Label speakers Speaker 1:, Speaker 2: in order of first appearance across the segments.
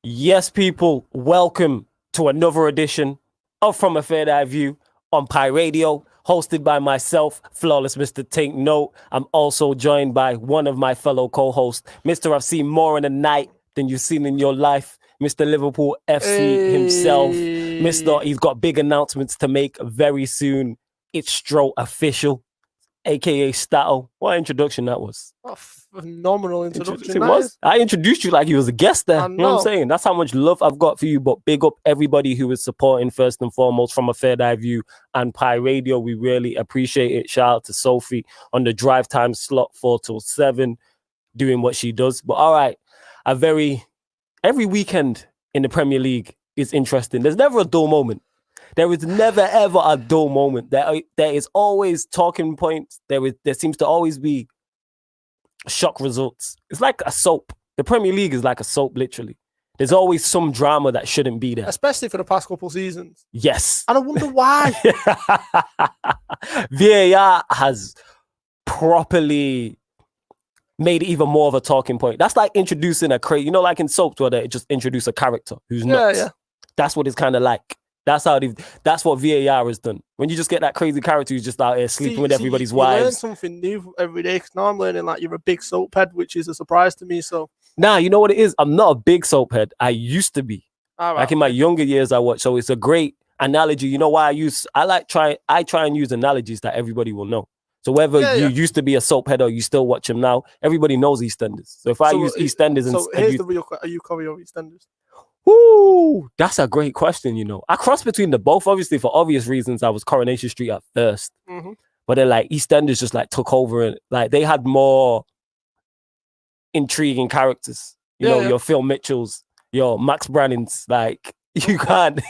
Speaker 1: Yes, people, welcome to another edition of From a Third Eye View on Pi Radio, hosted by myself, Flawless Mr. Take Note. I'm also joined by one of my fellow co-hosts, Mr. I've seen more in a night than you've seen in your life, Mr. Liverpool FC himself. Mr. He's got big announcements to make very soon. It's Stro official, aka Stato. What introduction that was.
Speaker 2: What a phenomenal introduction.
Speaker 1: It was. I introduced you like you was a guest there. You know what I'm saying? That's how much love I've got for you. But big up everybody who is supporting first and foremost From a Third Eye View and Pi Radio. We really appreciate it. Shout out to Sophie on the drive time slot 4 till 7 doing what she does. But all right, every weekend in the Premier League is interesting. There's never a dull moment. There is never ever a dull moment. There is always talking points. There seems to always be shock results. It's like a soap. The Premier League is like a soap, literally. There's always some drama that shouldn't be there.
Speaker 2: Especially for the past couple of seasons.
Speaker 1: Yes.
Speaker 2: And I wonder why.
Speaker 1: VAR has properly made it even more of a talking point. That's like introducing like in soaps where they just introduce a character who's nuts. Yeah. That's what it's kind of like. That's what VAR has done. When you just get that crazy character who's just out here sleeping with everybody's wives.
Speaker 2: You learn something new every day. Because now I'm learning like you're a big soap head, which is a surprise to me. So
Speaker 1: nah, you know what it is? I'm not a big soap head. I used to be. Right. Like in my younger years, I watched. So it's a great analogy. You know why I try and use analogies that everybody will know. So whether you used to be a soap head or you still watch them now, everybody knows EastEnders. So if I use EastEnders
Speaker 2: here's the real question: are you covering your EastEnders?
Speaker 1: Ooh, that's a great question, you know. I crossed between the both, obviously, for obvious reasons. I was Coronation Street at first. Mm-hmm. But then, like, EastEnders just, like, took over. And, like, they had more intriguing characters. You know, your Phil Mitchells, your Max Brannings. Like, you can't...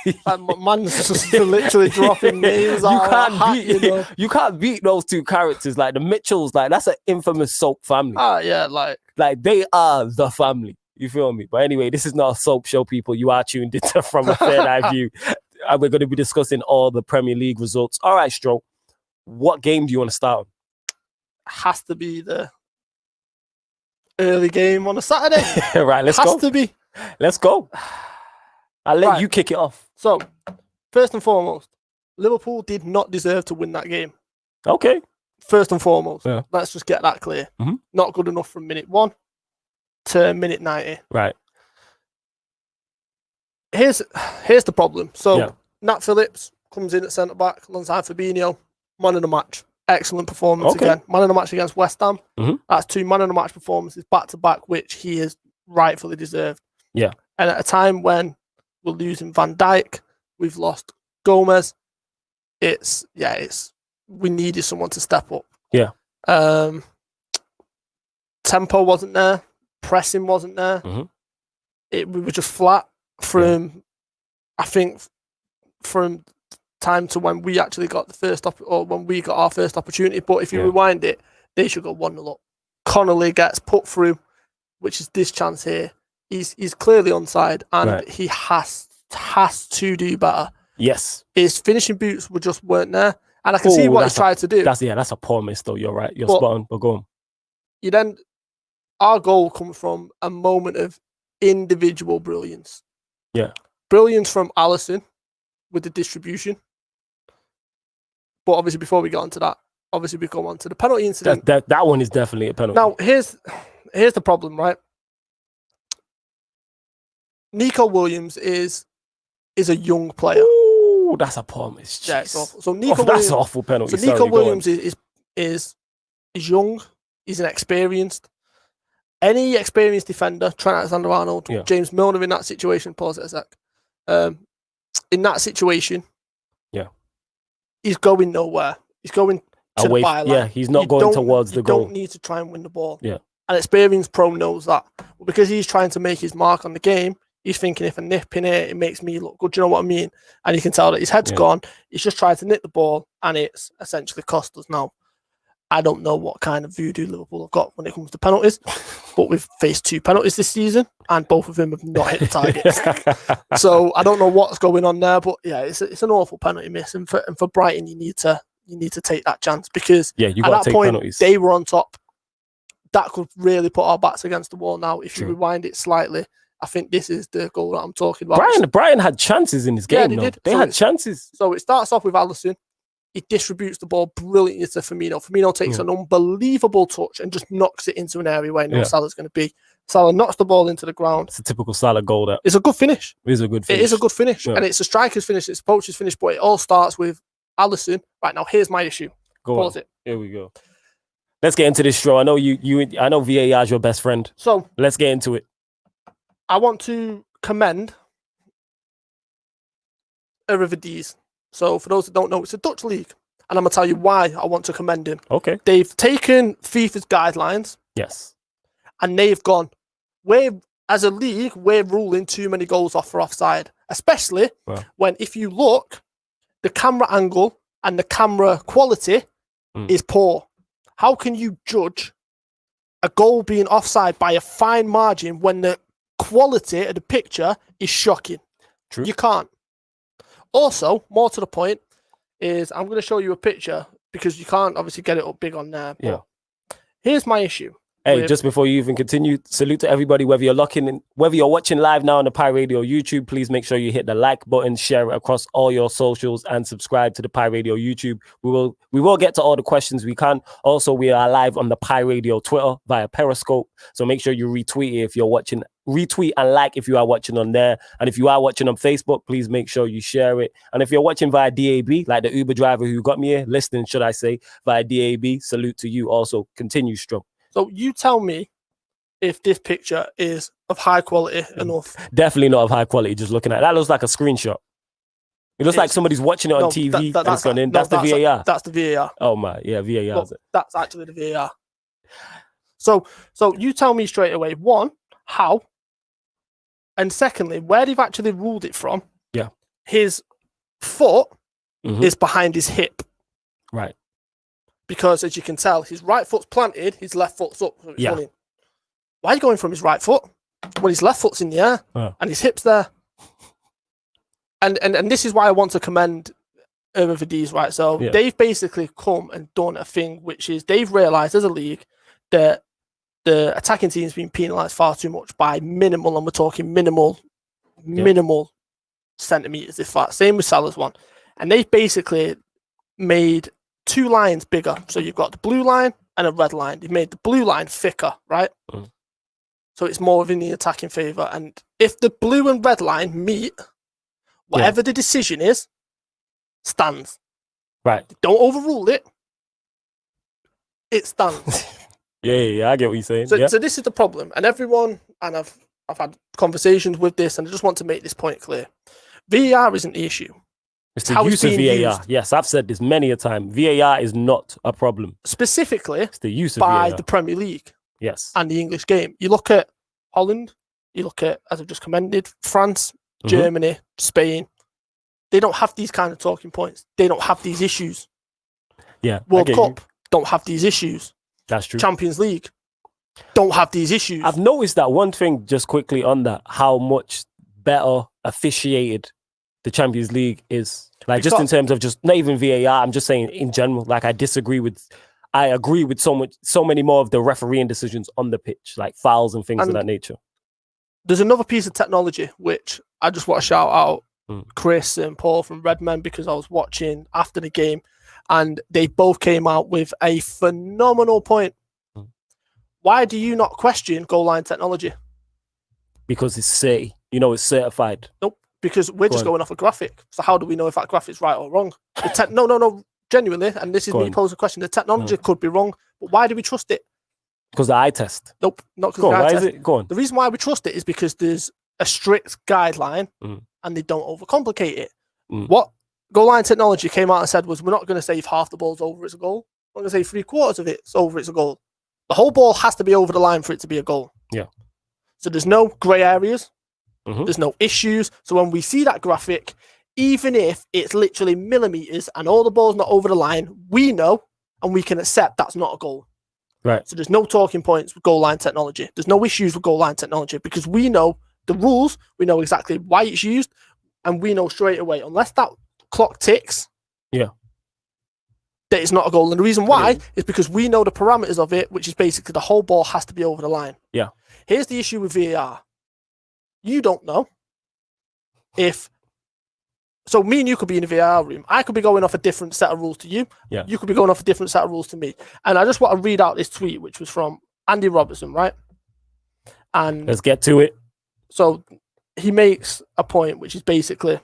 Speaker 2: man's just literally dropping names
Speaker 1: You can't beat those two characters. Like, the Mitchells, like, that's an infamous soap family. Like, they are the family. You feel me? But anyway, this is not a soap show, people. You are tuned into From a Third Eye View. And we're going to be discussing all the Premier League results. All right, Stro, what game do you want to start on?
Speaker 2: Has to be the early game on a Saturday.
Speaker 1: Right, let's go.
Speaker 2: Has to be.
Speaker 1: Let's go. I'll let you kick it off.
Speaker 2: So, first and foremost, Liverpool did not deserve to win that game.
Speaker 1: Okay.
Speaker 2: First and foremost. Yeah. Let's just get that clear. Mm-hmm. Not good enough from minute 1 to minute 90.
Speaker 1: Right.
Speaker 2: Here's the problem. So Nat Phillips comes in at centre back alongside Fabinho. Man of the match. Excellent performance again. Man of the match against West Ham. Mm-hmm. That's 2 man of the match performances back to back, which he has rightfully deserved.
Speaker 1: Yeah.
Speaker 2: And at a time when we're losing Van Dijk, we've lost Gomez. We needed someone to step up.
Speaker 1: Yeah.
Speaker 2: Tempo wasn't there. Pressing wasn't there. Mm-hmm. We were just flat from, I think, from time to when we actually got the first when we got our first opportunity. But if you rewind it, they should go 1-0 up. Connolly gets put through, which is this chance here. He's clearly onside, and he has to do better.
Speaker 1: Yes,
Speaker 2: his finishing boots weren't there, and I can see what he's tried to do.
Speaker 1: That's a poor miss, though. You're right. You're spot on. But go on.
Speaker 2: Our goal comes from a moment of individual brilliance.
Speaker 1: Yeah.
Speaker 2: Brilliance from Alisson with the distribution. But obviously, before we get onto that, we go on to the penalty incident.
Speaker 1: That one is definitely a penalty.
Speaker 2: Now, here's the problem, right? Nico Williams is a young player.
Speaker 1: Ooh, that's a poor miss.
Speaker 2: Yeah, it's awful. So
Speaker 1: that's an awful penalty.
Speaker 2: So Nico Williams is young. He's inexperienced. Any experienced defender, Trent Alexander-Arnold, James Milner in that situation, pause it a sec. In that situation, he's going nowhere. He's going to the byline.
Speaker 1: Yeah, he's not going towards the goal.
Speaker 2: You don't need to try and win the ball.
Speaker 1: Yeah.
Speaker 2: An experienced pro knows that. But because he's trying to make his mark on the game, he's thinking if I nip in it, it makes me look good. Do you know what I mean? And you can tell that his head's gone. He's just trying to nip the ball, and it's essentially cost us now. I don't know what kind of voodoo Liverpool have got when it comes to penalties, but we've faced 2 penalties this season, and both of them have not hit the target. So I don't know what's going on there, but yeah, it's an awful penalty miss. And for Brighton, you need to take that chance because
Speaker 1: you
Speaker 2: at that point
Speaker 1: penalties.
Speaker 2: They were on top. That could really put our backs against the wall. Now, if you rewind it slightly, I think this is the goal that I'm talking about.
Speaker 1: Brighton had chances in this game. Yeah, they had chances.
Speaker 2: So it starts off with Alisson. He distributes the ball brilliantly to Firmino. Firmino takes an unbelievable touch and just knocks it into an area where no Salah's going to be. Salah knocks the ball into the ground.
Speaker 1: It's a typical Salah goal. That
Speaker 2: it's a good finish.
Speaker 1: It is a good finish.
Speaker 2: It is a good finish. And it's a striker's finish. It's a poacher's finish. But it all starts with Alisson. Right, now, here's my issue. Pause it.
Speaker 1: Here we go. Let's get into this show. I know I know VAR is your best friend.
Speaker 2: So
Speaker 1: let's get into it.
Speaker 2: I want to commend Arteta'S. So for those that don't know, it's a Dutch league. And I'm going to tell you why I want to commend him.
Speaker 1: Okay.
Speaker 2: They've taken FIFA's guidelines.
Speaker 1: Yes.
Speaker 2: And they've gone, as a league, we're ruling too many goals off for offside. Especially when, if you look, the camera angle and the camera quality is poor. How can you judge a goal being offside by a fine margin when the quality of the picture is shocking?
Speaker 1: True.
Speaker 2: You can't. Also, more to the point, is I'm going to show you a picture because you can't obviously get it up big on there. But here's my issue.
Speaker 1: Hey, just before you even continue, salute to everybody, whether you're watching live now on the Pi Radio YouTube, please make sure you hit the like button, share it across all your socials, and subscribe to the Pi Radio YouTube. We will get to all the questions we can. Also, we are live on the Pi Radio Twitter via Periscope, so make sure you retweet it if you're watching. Retweet and like if you are watching on there. And if you are watching on Facebook, please make sure you share it. And if you're watching via DAB, like the Uber driver who got me here, listening, should I say, via DAB, salute to you also. Continue strong.
Speaker 2: So you tell me if this picture is of high quality enough.
Speaker 1: Definitely not of high quality, just looking at it. That looks like a screenshot. It looks like somebody's watching it on TV and it's gone in. That's the VAR.
Speaker 2: That's the VAR.
Speaker 1: Oh my, yeah, VAR.
Speaker 2: Look, that's actually the VAR. So you tell me straight away, one, how? And secondly, where they've actually ruled it from.
Speaker 1: Yeah.
Speaker 2: His foot is behind his hip.
Speaker 1: Right.
Speaker 2: Because as you can tell, his right foot's planted, his left foot's up. So it's running. Why are you going from his right foot when his left foot's in the air and his hip's there? And this is why I want to commend Arteta'S, right? So they've basically come and done a thing, which is they've realised as a league that the attacking team's been penalised far too much by minimal, and we're talking minimal centimetres, if that. Same with Salah's one. And they've basically made two lines bigger. So you've got the blue line and a red line. They've made the blue line thicker, right? So it's more in the attacking favour. And if the blue and red line meet, whatever the decision is, stands.
Speaker 1: Right.
Speaker 2: Don't overrule it. It stands.
Speaker 1: Yeah, I get what you're saying.
Speaker 2: So this is the problem. And everyone, and I've had conversations with this, and I just want to make this point clear. VAR isn't the issue.
Speaker 1: It's the use of VAR. Used. Yes, I've said this many a time. VAR is not a problem.
Speaker 2: Specifically,
Speaker 1: it's the use of
Speaker 2: by
Speaker 1: VAR.
Speaker 2: The Premier League.
Speaker 1: Yes.
Speaker 2: And the English game. You look at Holland, you look at, as I've just commended, France, Germany, Spain. They don't have these kind of talking points. They don't have these issues.
Speaker 1: Yeah.
Speaker 2: World Cup don't have these issues.
Speaker 1: That's true.
Speaker 2: Champions League don't have these issues.
Speaker 1: I've noticed that one thing just quickly on that, how much better officiated the Champions League is. Like just in terms of just not even VAR, I'm just saying in general, like I agree with so many more of the refereeing decisions on the pitch, like fouls and things of that nature.
Speaker 2: There's another piece of technology which I just want to shout out Chris and Paul from Redmen, because I was watching after the game and they both came out with a phenomenal point. Why do you not question goal line technology?
Speaker 1: Because it's it's certified.
Speaker 2: Nope. Because we're just going off a graphic. So how do we know if that graphic's right or wrong? No, genuinely, and this is me posing a question. The technology could be wrong, but why do we trust it?
Speaker 1: Because the eye test.
Speaker 2: Nope, not because of the eye test.
Speaker 1: Why is it? Go on.
Speaker 2: The reason why we trust it is because there's a strict guideline and they don't overcomplicate it. What goal line technology came out and said was, we're not going to say if half the ball's over, it's a goal. We're going to say 3/4 of it's over, it's a goal. The whole ball has to be over the line for it to be a goal.
Speaker 1: Yeah.
Speaker 2: So there's no grey areas. There's no issues. So when we see that graphic, even if it's literally millimeters and all the ball's not over the line, we know and we can accept that's not a goal.
Speaker 1: Right.
Speaker 2: So there's no talking points with goal line technology. There's no issues with goal line technology because we know the rules, we know exactly why it's used, and we know straight away, unless that clock ticks, that it's not a goal. And the reason why is because we know the parameters of it, which is basically the whole ball has to be over the line.
Speaker 1: Yeah.
Speaker 2: Here's the issue with VAR. You don't know if. So me and you could be in a VAR room. I could be going off a different set of rules to you.
Speaker 1: Yeah.
Speaker 2: You could be going off a different set of rules to me. And I just want to read out this tweet, which was from Andy Robertson, right? And
Speaker 1: let's get to it.
Speaker 2: So he makes a point, which is basically,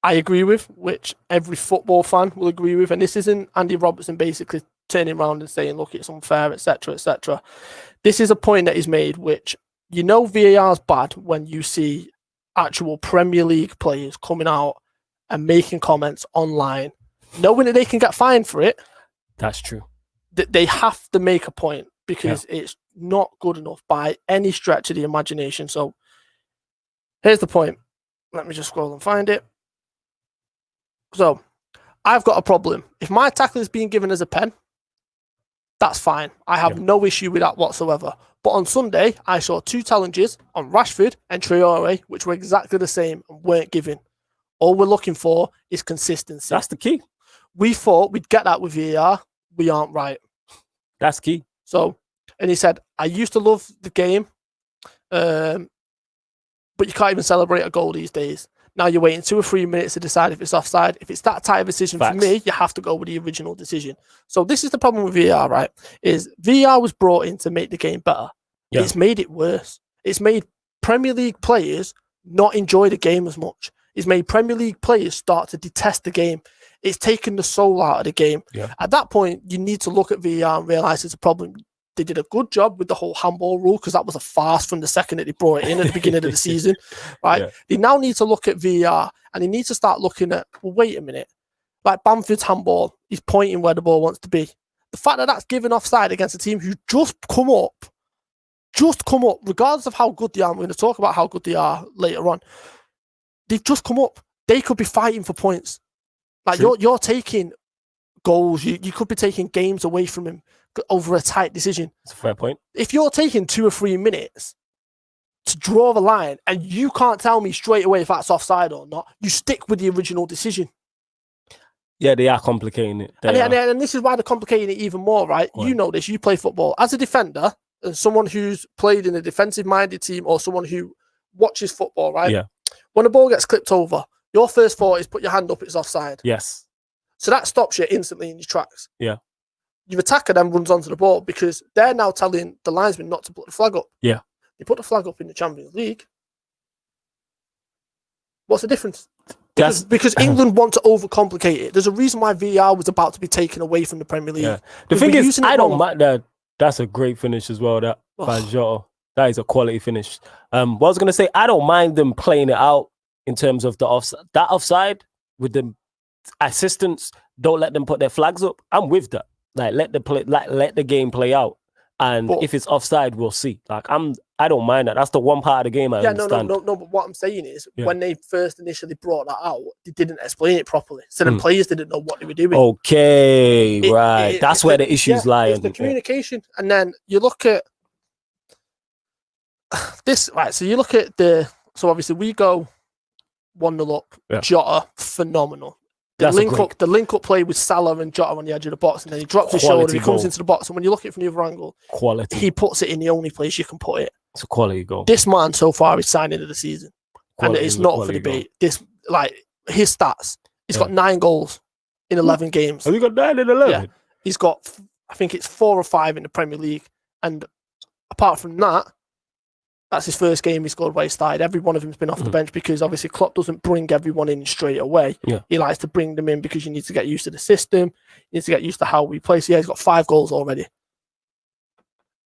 Speaker 2: I agree with, which every football fan will agree with. And this isn't Andy Robertson basically turning around and saying, look, it's unfair, etc., etc. This is a point that he's made, which, you know, VAR is bad when you see actual Premier League players coming out and making comments online, knowing that they can get fined for it.
Speaker 1: That's true.
Speaker 2: They have to make a point because it's not good enough by any stretch of the imagination. So here's the point. Let me just scroll and find it. So I've got a problem. If my tackle is being given as a pen, that's fine. I have no issue with that whatsoever. But on Sunday, I saw 2 challenges on Rashford and Traore, which were exactly the same and weren't given. All we're looking for is consistency.
Speaker 1: That's the key.
Speaker 2: We thought we'd get that with VAR. We aren't right.
Speaker 1: That's key.
Speaker 2: So, and he said, I used to love the game, but you can't even celebrate a goal these days. Now you're waiting 2 or 3 minutes to decide if it's offside. If it's that type of decision for me, you have to go with the original decision. So this is the problem with VAR, right? Is VAR was brought in to make the game better. Yeah. It's made it worse. It's made Premier League players not enjoy the game as much. It's made Premier League players start to detest the game. It's taken the soul out of the game. Yeah. At that point, you need to look at VAR and realise it's a problem. They did a good job with the whole handball rule because that was a farce from the second that they brought it in at the beginning of the season, right? Yeah. They now need to look at VAR and they need to start looking at, well, wait a minute, like Bamford's handball, he's pointing where the ball wants to be. The fact that that's given offside against a team who just come up, regardless of how good they are, we're going to talk about how good they are later on, they've just come up. They could be fighting for points. Like you're taking goals, you could be taking games away from him over a tight decision.
Speaker 1: That's a fair point.
Speaker 2: If you're taking 2 or 3 minutes to draw the line and you can't tell me straight away if that's offside or not, you stick with the original decision.
Speaker 1: Yeah, they are complicating it.
Speaker 2: And this is why they're complicating it even more, right? You know this, you play football. As a defender, and someone who's played in a defensive-minded team or someone who watches football, right?
Speaker 1: Yeah.
Speaker 2: When a ball gets clipped over, your first thought is put your hand up, it's offside.
Speaker 1: Yes.
Speaker 2: So that stops you instantly in your tracks.
Speaker 1: Yeah.
Speaker 2: Your attacker then runs onto the ball because they're now telling the linesman not to put the flag up.
Speaker 1: Yeah.
Speaker 2: They put the flag up in the Champions League. What's the difference? Because England want to overcomplicate it. There's a reason why VAR was about to be taken away from the Premier League.
Speaker 1: Yeah. The thing is, I don't mind that. That's a great finish as well. That by Jota. That is a quality finish. What I was going to say, I don't mind them playing it out in terms of the offside. That offside with the assistants, don't let them put their flags up. I'm with that. Like let the game play out, and if it's offside, we'll see. Like I don't mind that. That's the one part of the game I understand.
Speaker 2: No. But what I'm saying is, when they first initially brought that out, they didn't explain it properly, so the players didn't know what they were doing.
Speaker 1: Okay, right. That's where the issues lie.
Speaker 2: It's the communication, and then you look at this. Right, so you look at so obviously we go 1-0 up. Yeah. Jota, phenomenal. The link up play with Salah and Jota on the edge of the box, and then he drops his shoulder, he comes into the box, and when you look at it from the other angle, he puts it in the only place you can put it.
Speaker 1: It's a quality goal.
Speaker 2: This man so far is signing of the season, and it's not for debate. This his stats. He's got 9 goals in 11 games.
Speaker 1: Have you got 9 in 11? Yeah.
Speaker 2: He's got, I think it's 4 or 5 in the Premier League, and apart from that, that's his first game he scored where he started. Every one of them's been off the bench because obviously Klopp doesn't bring everyone in straight away. Yeah. He likes to bring them in because you need to get used to the system. You need to get used to how we play. So he's got 5 goals already.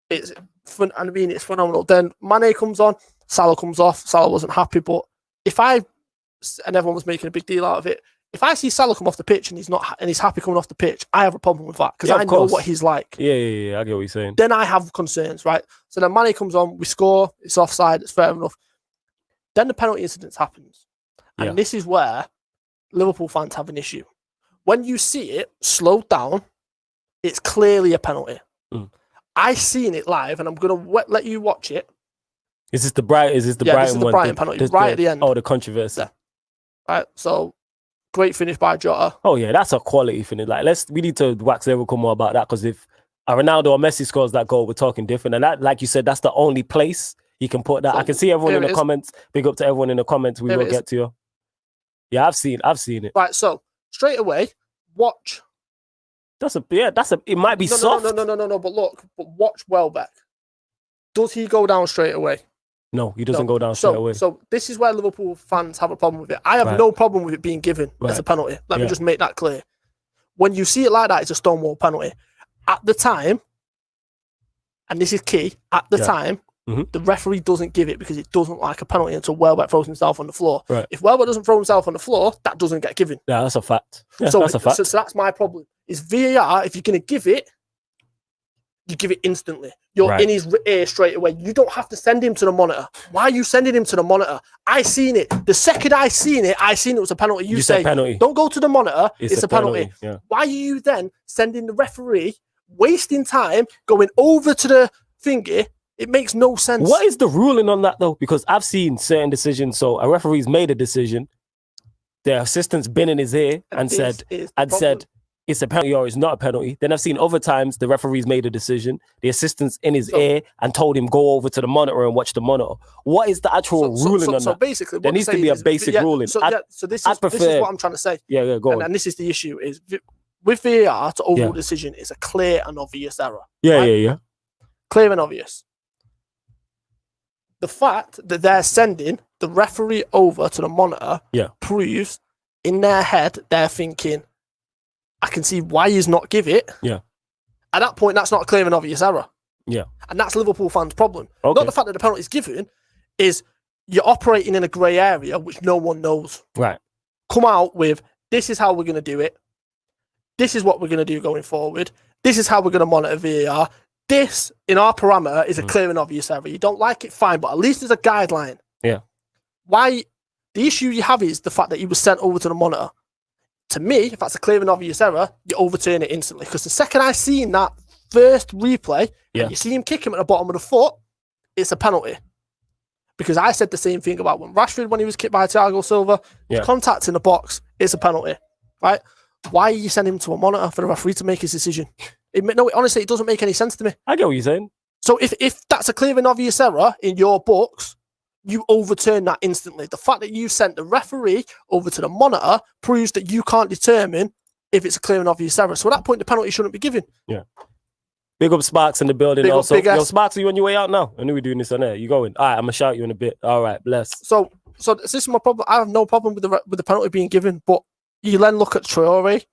Speaker 2: It's fun. I mean, it's phenomenal. Then Mane comes on. Salah comes off. Salah wasn't happy, but and everyone was making a big deal out of it. If I see Salah come off the pitch and he's happy coming off the pitch, I have a problem with that because I know what he's like.
Speaker 1: Yeah. I get what you're saying.
Speaker 2: Then I have concerns, right? So then Mane comes on, we score, it's offside, it's fair enough. Then the penalty incident happens. And this is where Liverpool fans have an issue. When you see it slowed down, it's clearly a penalty. I seen it live and I'm going to let you watch it.
Speaker 1: Is this the Brighton one?
Speaker 2: This is the Brighton penalty, right at the end.
Speaker 1: Oh, the controversy.
Speaker 2: Yeah. Right, so great finish by Jota.
Speaker 1: Oh yeah, that's a quality finish. Like we need to wax lyrical more about that because if a Ronaldo or Messi scores that goal, we're talking different. And that, like you said, that's the only place he can put that. I can see everyone in the comments. Big up to everyone in the comments. We will get to you. Yeah, I've seen it.
Speaker 2: Right, so straight away, watch.
Speaker 1: It might be soft.
Speaker 2: No. But watch Welbeck. Does he go down straight away?
Speaker 1: No, he doesn't go down straight away.
Speaker 2: So this is where Liverpool fans have a problem with it. I have no problem with it being given as a penalty. Let me just make that clear. When you see it like that, it's a stonewall penalty. At the time, and this is key, at the time, the referee doesn't give it because it doesn't look like a penalty until Welbeck throws himself on the floor. Right. If Welbeck doesn't throw himself on the floor, that doesn't get given.
Speaker 1: Yeah, that's a fact. Yeah, that's a fact.
Speaker 2: So that's my problem. Is VAR, if you're going to give it, you give it instantly. You're in his ear straight away. You don't have to send him to the monitor. Why are you sending him to the monitor? I seen it. The second I seen it was a penalty. You say,
Speaker 1: penalty.
Speaker 2: Don't go to the monitor. It's a penalty.
Speaker 1: Yeah.
Speaker 2: Why are you then sending the referee, wasting time, going over to the thingy? It makes no sense.
Speaker 1: What is the ruling on that, though? Because I've seen certain decisions. So a referee's made a decision. Their assistant's been in his ear and said, it's a penalty or it's not a penalty. Then I've seen other times the referee's made a decision. The assistant's in his ear and told him go over to the monitor and watch the monitor. What is the actual ruling on that?
Speaker 2: So basically,
Speaker 1: there needs to be a basic ruling.
Speaker 2: So this is what I'm trying to say.
Speaker 1: Yeah, go on.
Speaker 2: And this is the issue: is with VAR to overrule decision is a clear and obvious error.
Speaker 1: Yeah.
Speaker 2: Clear and obvious. The fact that they're sending the referee over to the monitor proves in their head they're thinking, I can see why he's not give it.
Speaker 1: Yeah.
Speaker 2: At that point, that's not a clear and obvious error.
Speaker 1: Yeah.
Speaker 2: And that's Liverpool fans' problem.
Speaker 1: Okay.
Speaker 2: Not the fact that the penalty is given, is you're operating in a grey area which no one knows.
Speaker 1: Right.
Speaker 2: Come out with, this is how we're going to do it. This is what we're going to do going forward. This is how we're going to monitor VAR. This, in our parameter, is a clear and obvious error. You don't like it, fine, but at least there's a guideline.
Speaker 1: Yeah.
Speaker 2: Why? The issue you have is the fact that he was sent over to the monitor. To me, if that's a clear and obvious error, you overturn it instantly. Because the second I seen that first replay, and you see him kick him at the bottom of the foot, it's a penalty. Because I said the same thing about when Rashford, when he was kicked by Thiago Silva, contact in the box, it's a penalty. Right? Why are you sending him to a monitor for the referee to make his decision? Honestly, it doesn't make any sense to me.
Speaker 1: I get what you're saying.
Speaker 2: So if that's a clear and obvious error in your books, you overturn that instantly. The fact that you sent the referee over to the monitor proves that you can't determine if it's a clear and obvious error. So at that point, the penalty shouldn't be given.
Speaker 1: Yeah. Big up Sparks in the building
Speaker 2: Big
Speaker 1: also.
Speaker 2: Up,
Speaker 1: Yo, Sparks, are you on your way out now? I knew we were doing this on air. You going? All right, I'm going to shout you in a bit. All right, bless.
Speaker 2: So this is my problem. I have no problem with the penalty being given, but you then look at Traore.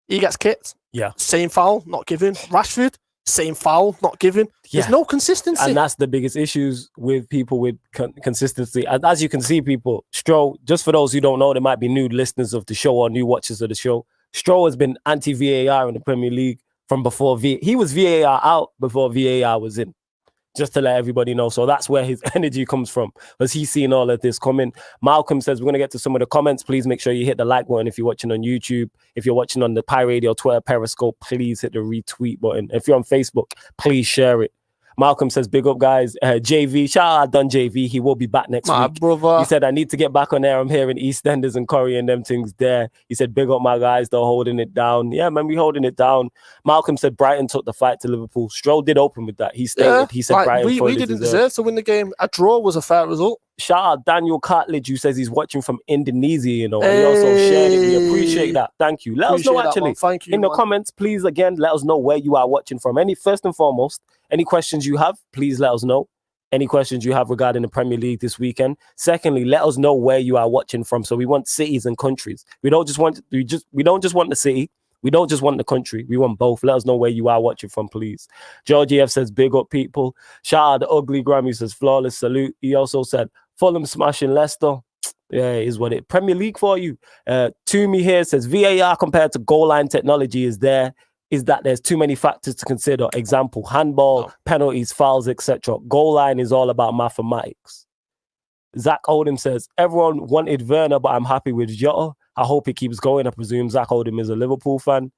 Speaker 2: He gets kicked.
Speaker 1: Yeah.
Speaker 2: Same foul, not given. Rashford, same foul, not given. There's no consistency.
Speaker 1: And that's the biggest issues with people with consistency. And as you can see, people, Stroll, just for those who don't know, there might be new listeners of the show or new watchers of the show. Stroll has been anti-VAR in the Premier League from before. He was VAR out before VAR was in. Just to let everybody know. So that's where his energy comes from. Because he's seen all of this coming. Malcolm says, we're going to get to some of the comments. Please make sure you hit the like button if you're watching on YouTube. If you're watching on the Pi Radio, Twitter, Periscope, please hit the retweet button. If you're on Facebook, please share it. Malcolm says, big up, guys. JV, shout out, done JV. He will be back next week.
Speaker 2: Brother.
Speaker 1: He said, I need to get back on air. I'm hearing EastEnders and Corey and them things there. He said, big up, my guys. They're holding it down. Yeah, man, we holding it down. Malcolm said, Brighton took the fight to Liverpool. Stroll did open with that. He stated, he said, Brighton
Speaker 2: we didn't deserve to win the game. A draw was a fair result.
Speaker 1: Shout out Daniel Cartledge, who says he's watching from Indonesia, you know. And he also shared it. We appreciate that. Thank you. Let us know, actually.
Speaker 2: Thank you,
Speaker 1: in the comments, please, again, let us know where you are watching from. First and foremost, any questions you have, please let us know. Any questions you have regarding the Premier League this weekend. Secondly, let us know where you are watching from. So we want cities and countries. We don't just want the city. We don't just want the country. We want both. Let us know where you are watching from, please. Georgie F says, big up, people. Shout out the Ugly Grammy says, flawless salute. He also said, Fulham smashing Leicester. Yeah, it is what it. Premier League for you. Toomey here says, VAR compared to goal line technology is that there's too many factors to consider. Example, handball, penalties, fouls, etc. Goal line is all about mathematics. Zach Oldham says, everyone wanted Werner, but I'm happy with Jota. I hope he keeps going. I presume Zach Oldham is a Liverpool fan.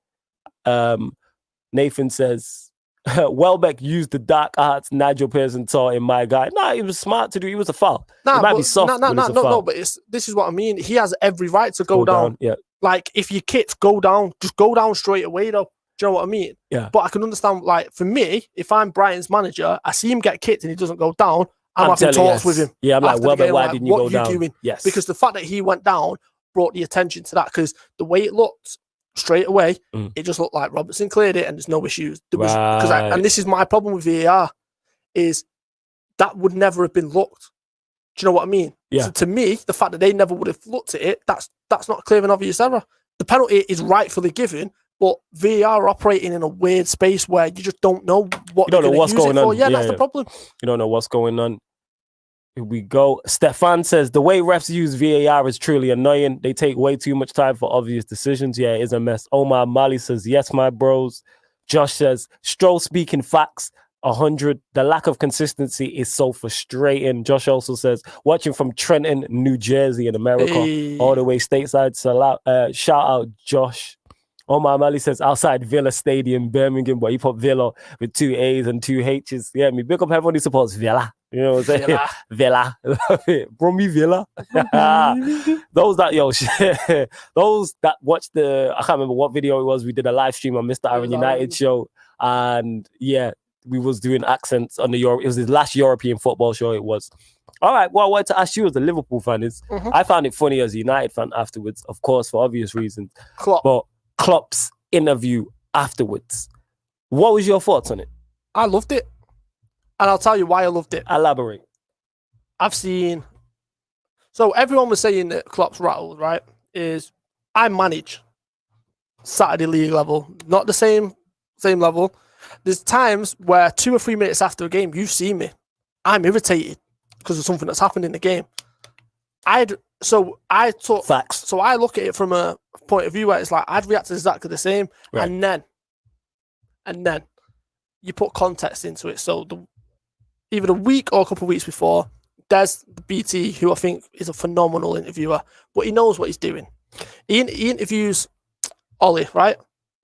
Speaker 1: Nathan says, Welbeck used the dark arts Nigel Pearson taught him, my guy. Nah, he was smart to do. It was a foul. It might be soft,
Speaker 2: but this is what I mean. He has every right to go down.
Speaker 1: Yeah.
Speaker 2: Like, if you kicked, go down. Just go down straight away, though. Do you know what I mean?
Speaker 1: Yeah.
Speaker 2: But I can understand, like, for me, if I'm Brighton's manager, I see him get kicked and he doesn't go down, I'm having talks with him.
Speaker 1: Yeah, I'm like, well, but why didn't you go down?
Speaker 2: Doing?
Speaker 1: Yes.
Speaker 2: Because the fact that he went down brought the attention to that, because the way it looked straight away, it just looked like Robertson cleared it and there's no issues. And this is my problem with VAR, is that would never have been looked. Do you know what I mean?
Speaker 1: Yeah.
Speaker 2: So to me, the fact that they never would have looked at it, that's not clear and obvious error. The penalty is rightfully given, but VAR are operating in a weird space where you just don't know what they're going to use it for. Yeah, that's the problem.
Speaker 1: You don't know what's going on. Here we go. Stefan says, the way refs use VAR is truly annoying. They take way too much time for obvious decisions. Yeah, it is a mess. Omar Mali says, yes, my bros. Josh says, Stroll speaking facts. 100. The lack of consistency is so frustrating. Josh also says, watching from Trenton, New Jersey in America, all the way stateside. Shout out Josh. Omar Mali says, outside Villa Stadium, Birmingham, but he put Villa with 2 A's and 2 H's. Yeah, me big up everyone who supports Villa. You know what I'm saying? Villa. Bromley Villa. Those that watched I can't remember what video it was. We did a live stream on Mr. Aaron United show. And yeah, we was doing accents on it was his last European football show it was. All right, what I wanted to ask you as a Liverpool fan is, I found it funny as a United fan afterwards, of course, for obvious reasons. But Klopp's interview afterwards, what was your thoughts on it?
Speaker 2: I loved it. And I'll tell you why I loved it.
Speaker 1: Elaborate.
Speaker 2: So everyone was saying that Klopp's rattled, right? I manage Saturday league level, not the same level. There's times where 2 or 3 minutes after a game, you've seen me. I'm irritated because of something that's happened in the game. Facts. So I look at it from a point of view where it's like I'd react exactly the same, right. and then you put context into it. So even a week or a couple of weeks before, there's the BT, who I think is a phenomenal interviewer, but he knows what he's doing. He interviews Ollie, right?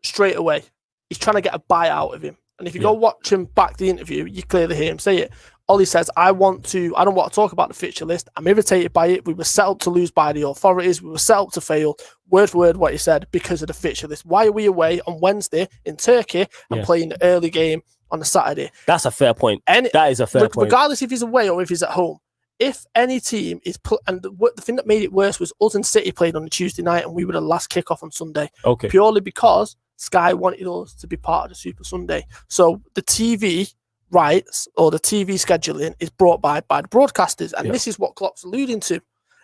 Speaker 2: Straight away. He's trying to get a buy out of him. And if you go watch him back the interview, you clearly hear him say it. Ollie says, I don't want to talk about the fixture list. I'm irritated by it. We were set up to lose by the authorities. We were set up to fail. Word for word what he said, because of the fixture list. Why are we away on Wednesday in Turkey and playing the early game on a Saturday?
Speaker 1: That's a fair point. That is a fair point.
Speaker 2: Regardless if he's away or if he's at home. If any team is and the thing that made it worse was us and City played on a Tuesday night and we were the last kickoff on Sunday.
Speaker 1: Okay.
Speaker 2: Purely because Sky wanted us to be part of the Super Sunday. So the TV rights or the TV scheduling is brought by the broadcasters. And this is what Klopp's alluding to,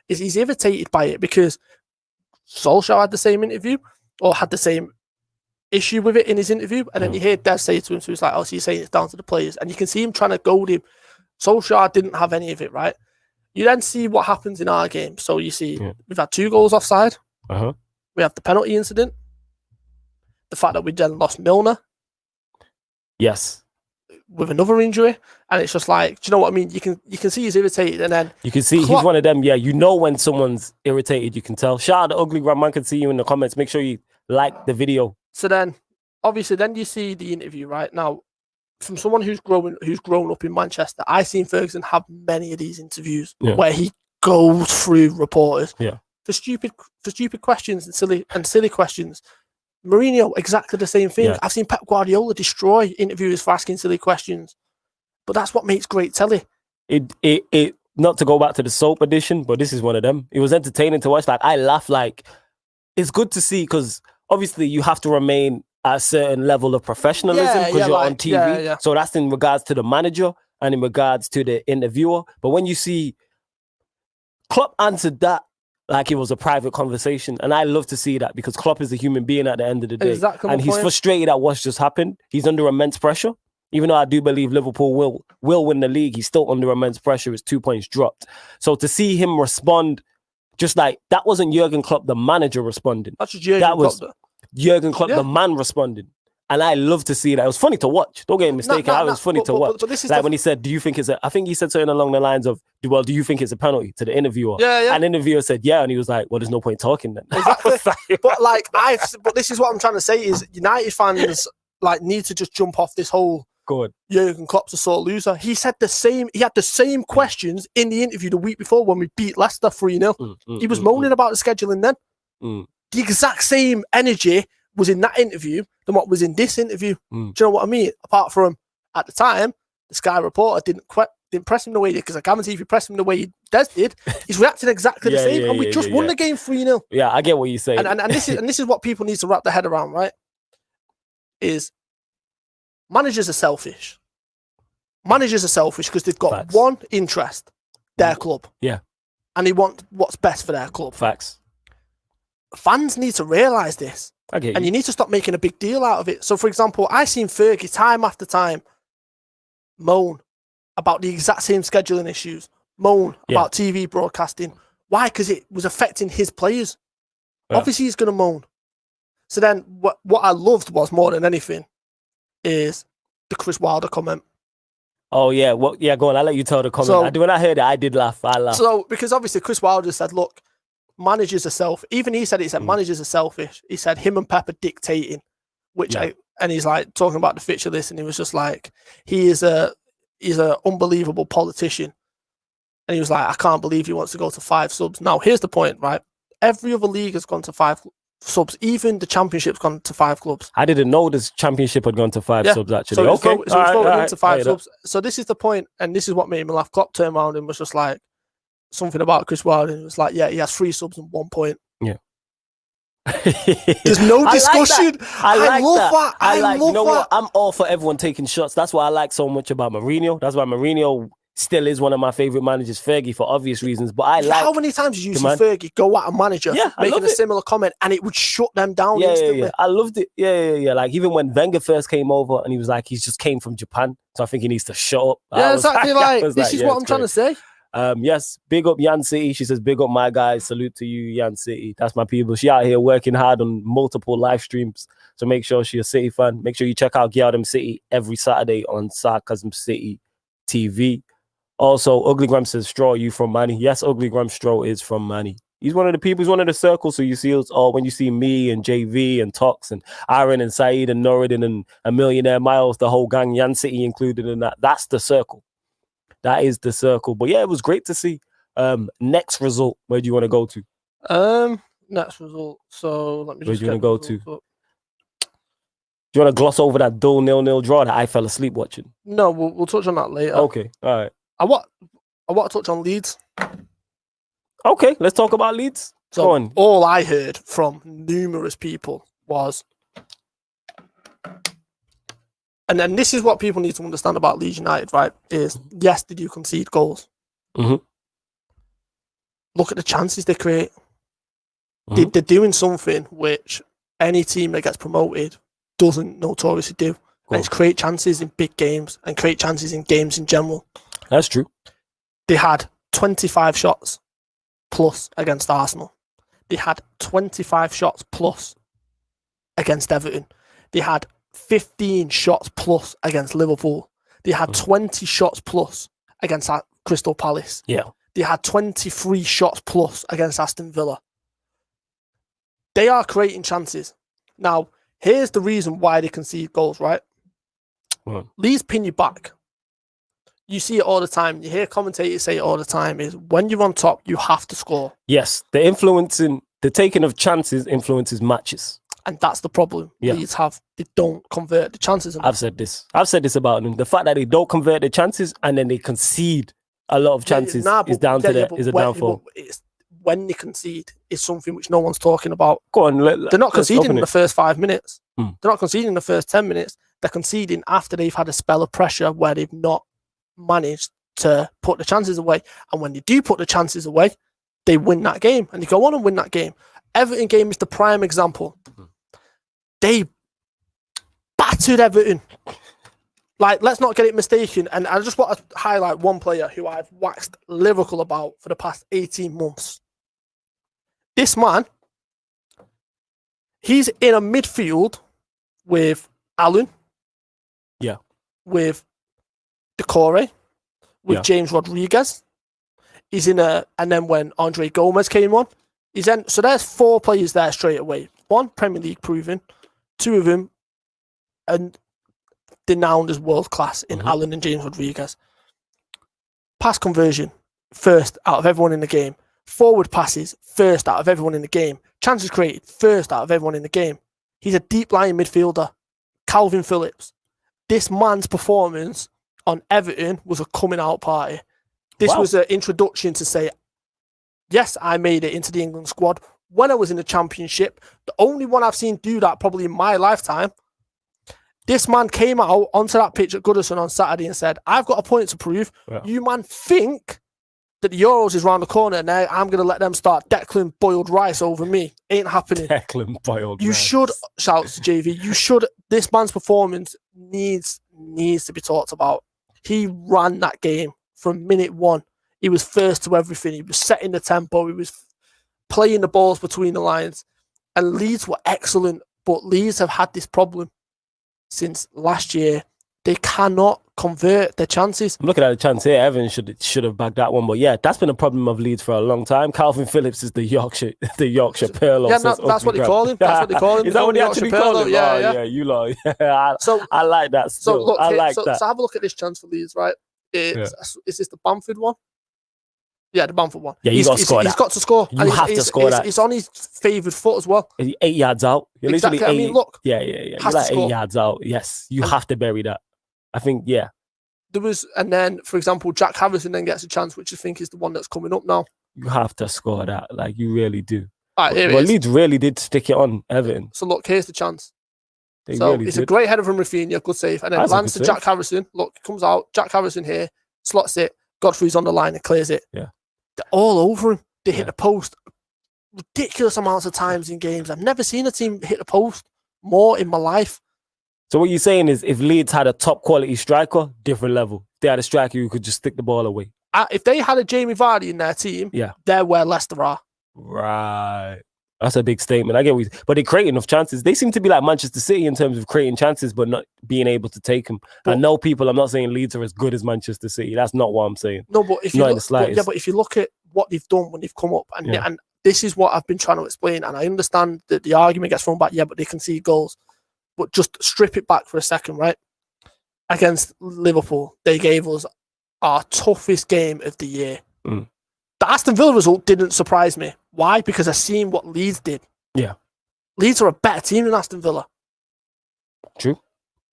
Speaker 2: is he's irritated by it because Solskjaer had the same interview or had the same issue with it in his interview. And then you hear Des say to him, so he's like, oh, so you're saying it's down to the players. And you can see him trying to goad him. Solskjaer didn't have any of it, right? You then see what happens in our game. So you see we've had 2 goals offside. We have the penalty incident. The fact that we then lost Milner.
Speaker 1: Yes.
Speaker 2: With another injury. And it's just like, do you know what I mean? You can see he's irritated, and then
Speaker 1: you can see he's one of them, you know when someone's irritated, you can tell. Shout out to Ugly Grandman, can see you in the comments. Make sure you like the video.
Speaker 2: So then, obviously, then you see the interview, right? Now, from someone who's grown up in Manchester, I've seen Ferguson have many of these interviews where he goes through reporters for stupid questions and silly questions. Mourinho, exactly the same thing. I've seen Pep Guardiola destroy interviewers for asking silly questions, but that's what makes great telly.
Speaker 1: It not to go back to the soap edition, but this is one of them. It was entertaining to watch. Like, I laugh. Like, it's good to see, because obviously you have to remain at a certain level of professionalism because you're on TV. So that's in regards to the manager and in regards to the interviewer. But when you see Klopp answered that like it was a private conversation, and I love to see that, because Klopp is a human being at the end of the day, and he's frustrated at what's just happened. He's under immense pressure. Even though I do believe Liverpool will win the league, he's still under immense pressure. His 2 points dropped. So to see him respond, just like that wasn't Jurgen Klopp, the manager, responding.
Speaker 2: That's just Jurgen
Speaker 1: Klopp, the man, responding. And I love to see that. It was funny to watch. Don't get me mistaken. It was funny to watch. But this is like when he said, do you think it's I think he said something along the lines of, well, do you think it's a penalty, to the interviewer? And the interviewer said, yeah. And he was like, well, there's no point talking then.
Speaker 2: Exactly. But this is what I'm trying to say is United fans need to just jump off this whole Jurgen Klopp's a sore loser. He said the same. He had the same questions in the interview the week before when we beat Leicester 3-0. He was moaning about the scheduling then. The exact same energy was in that interview than what was in this interview. Do you know what I mean? Apart from, at the time, the Sky reporter didn't didn't press him the way he did, because I guarantee if you press him the way Des did, he's reacting exactly the same. And we just won the game 3-0.
Speaker 1: Yeah, I get what you're saying.
Speaker 2: And this is what people need to wrap their head around, right? Is managers are selfish. Managers are selfish because they've got
Speaker 1: Facts.
Speaker 2: one interest, their club.
Speaker 1: Yeah.
Speaker 2: And they want what's best for their club.
Speaker 1: Facts.
Speaker 2: Fans need to realise this. And you need to stop making a big deal out of it. So, for example, I seen Fergie time after time moan about the exact same scheduling issues, moan about TV broadcasting. Why? Because it was affecting his players. Yeah. Obviously, he's going to moan. So then what I loved was, more than anything, is the Chris Wilder comment.
Speaker 1: Oh, yeah. Well, yeah, go on. I'll let you tell the comment. So, when I heard it, I did laugh. I laughed.
Speaker 2: So, because obviously Chris Wilder said, look, managers are selfish. Even he said managers are selfish. He said him and Pep are dictating, and he's like talking about the fixture list, and he was just like, he's an unbelievable politician. And he was like, I can't believe he wants to go to 5 subs. Now, here's the point, right? Every other league has gone to 5 subs. Even the championship's gone to 5 clubs.
Speaker 1: I didn't know this championship had gone to 5 subs, actually.
Speaker 2: So
Speaker 1: okay.
Speaker 2: It's voted into 5 subs. So this is the point, and this is what made me laugh. Klopp turned around and was just like, something about Chris Wilder, and it was like, yeah, he has 3 subs and 1 point.
Speaker 1: Yeah.
Speaker 2: There's no discussion. I love that. I love
Speaker 1: you know
Speaker 2: that.
Speaker 1: what? I'm all for everyone taking shots. That's what I like so much about Mourinho. That's why Mourinho still is one of my favorite managers, Fergie, for obvious reasons. But I like...
Speaker 2: How many times did you see Fergie go at a manager making a similar comment, and it would shut them down instantly?
Speaker 1: Yeah. I loved it. Yeah. Like, even when Wenger first came over, and he was like, he's just came from Japan, so I think he needs to shut up.
Speaker 2: Yeah, exactly. This is what I'm trying to say.
Speaker 1: Yes, big up Yan City. She says, big up my guys. Salute to you, Yan City. That's my people. She out here working hard on multiple live streams. So make sure she's a City fan. Make sure you check out Gyardam City every Saturday on Sarcasm City TV. Also, Ugly Graham says, Straw, you from Manny? Yes, Ugly Graham Straw is from Manny. He's one of the people, he's one of the circles. So you see us all, when you see me and JV and Tox and Aaron and Saeed and Norridin and a Millionaire Miles, the whole gang, Yan City included in that. That's the circle. That is the circle. But yeah, it was great to see. Next result, where do you want to go to?
Speaker 2: Next result. So let me
Speaker 1: where
Speaker 2: just
Speaker 1: do you want to go to? Do you want to gloss over that dull 0-0 draw that I fell asleep watching?
Speaker 2: No, we'll touch on that later.
Speaker 1: Okay, all right.
Speaker 2: I want to touch on Leeds.
Speaker 1: Okay, let's talk about Leeds.
Speaker 2: So
Speaker 1: go on.
Speaker 2: All I heard from numerous people was, and then this is what people need to understand about Leeds United, right? Is yes, they do concede goals.
Speaker 1: Mm-hmm.
Speaker 2: Look at the chances they create. Mm-hmm. They're doing something which any team that gets promoted doesn't notoriously do. And it's create chances in big games and create chances in games in general.
Speaker 1: That's true.
Speaker 2: They had 25 shots plus against Arsenal. They had 25 shots plus against Everton. They had 15 shots plus against Liverpool. They had 20 shots plus against Crystal Palace.
Speaker 1: Yeah.
Speaker 2: They had 23 shots plus against Aston Villa. They are creating chances. Now, here's the reason why they concede goals, right? Leeds pin you back. You see it all the time. You hear commentators say it all the time, is when you're on top, you have to score.
Speaker 1: Yes, the taking of chances influences matches.
Speaker 2: And that's the problem Leeds have. They don't convert the chances.
Speaker 1: I've said this about them. The fact that they don't convert the chances and then they concede a lot of chances is down to is a downfall.
Speaker 2: It's when they concede is something which no one's talking about.
Speaker 1: Go on.
Speaker 2: They're not conceding in the first 5 minutes. They're not conceding in the first 10 minutes. They're conceding after they've had a spell of pressure where they've not managed to put the chances away. And when they do put the chances away, they win that game. And they go on and win that game. Everton game is the prime example. They battered Everton. Like, let's not get it mistaken. And I just want to highlight one player who I've waxed lyrical about for the past 18 months. This man, he's in a midfield with Allen.
Speaker 1: Yeah.
Speaker 2: With Decore. With James Rodriguez. He's in and then when Andre Gomez came on, he's in. So there's 4 players there straight away. 1, Premier League proven. 2 of them, and renowned as world class in Allen and James Rodriguez. Pass conversion, first out of everyone in the game. Forward passes, first out of everyone in the game. Chances created, first out of everyone in the game. He's a deep lying midfielder. Calvin Phillips. This man's performance on Everton was a coming out party. This was an introduction to say, yes, I made it into the England squad when I was in the Championship. The only one I've seen do that probably in my lifetime. This man came out onto that pitch at Goodison on Saturday and said, I've got a point to prove. Yeah. You man think that the Euros is round the corner and now I'm going to let them start Declan boiled rice over me. Ain't happening.
Speaker 1: Declan boiled rice.
Speaker 2: You should, shouts to JV, you should, this man's performance needs to be talked about. He ran that game from minute one. He was first to everything. He was setting the tempo. He was playing the balls between the lines. And Leeds were excellent, but Leeds have had this problem since last year. They cannot convert their chances.
Speaker 1: I'm looking at the chance here. Evan should have bagged that one, but yeah, that's been a problem of Leeds for a long time. Calvin Phillips is the Yorkshire Pirlo.
Speaker 2: Yeah, that's what they call him. That's what they call him.
Speaker 1: Is that what they actually call him? Yeah, you lot. I like that. Still.
Speaker 2: So look,
Speaker 1: I like that.
Speaker 2: So have a look at this chance for Leeds, right? Is this the Bamford one? Yeah, the Bamford one.
Speaker 1: Yeah, he's got to score that.
Speaker 2: He's got to score.
Speaker 1: You have to score that.
Speaker 2: It's on his favoured foot as well.
Speaker 1: 8 yards out. You're
Speaker 2: exactly.
Speaker 1: I
Speaker 2: mean, look.
Speaker 1: Yeah. You're like 8 yards out. Yes, you have to bury that. I think, yeah.
Speaker 2: There was, and then, for example, Jack Harrison then gets a chance, which I think is the one that's coming up now.
Speaker 1: You have to score that. Like, you really do.
Speaker 2: All right,
Speaker 1: but Leeds really did stick it on Everton.
Speaker 2: So, look, here's the chance. It's a great header from Rafinha, good save. And then it lands to Jack Harrison. Look, comes out, Jack Harrison here, slots it, Godfrey's on the line and clears it.
Speaker 1: Yeah.
Speaker 2: They're all over him. They hit the post ridiculous amounts of times in games. I've never seen a team hit the post more in my life.
Speaker 1: So what you're saying is if Leeds had a top quality striker, different level. If they had a striker who could just stick the ball away.
Speaker 2: If they had a Jamie Vardy in their team, they're where Leicester are.
Speaker 1: Right. That's a big statement. I get what but they create enough chances. They seem to be like Manchester City in terms of creating chances, but not being able to take them. I'm not saying Leeds are as good as Manchester City. That's not what I'm saying.
Speaker 2: No, but if you look at what they've done when they've come up, and this is what I've been trying to explain, and I understand that the argument gets thrown back, but they concede goals. But just strip it back for a second, right? Against Liverpool, they gave us our toughest game of the year. The Aston Villa result didn't surprise me. Why? Because I've seen what Leeds did.
Speaker 1: Yeah.
Speaker 2: Leeds are a better team than Aston Villa.
Speaker 1: True.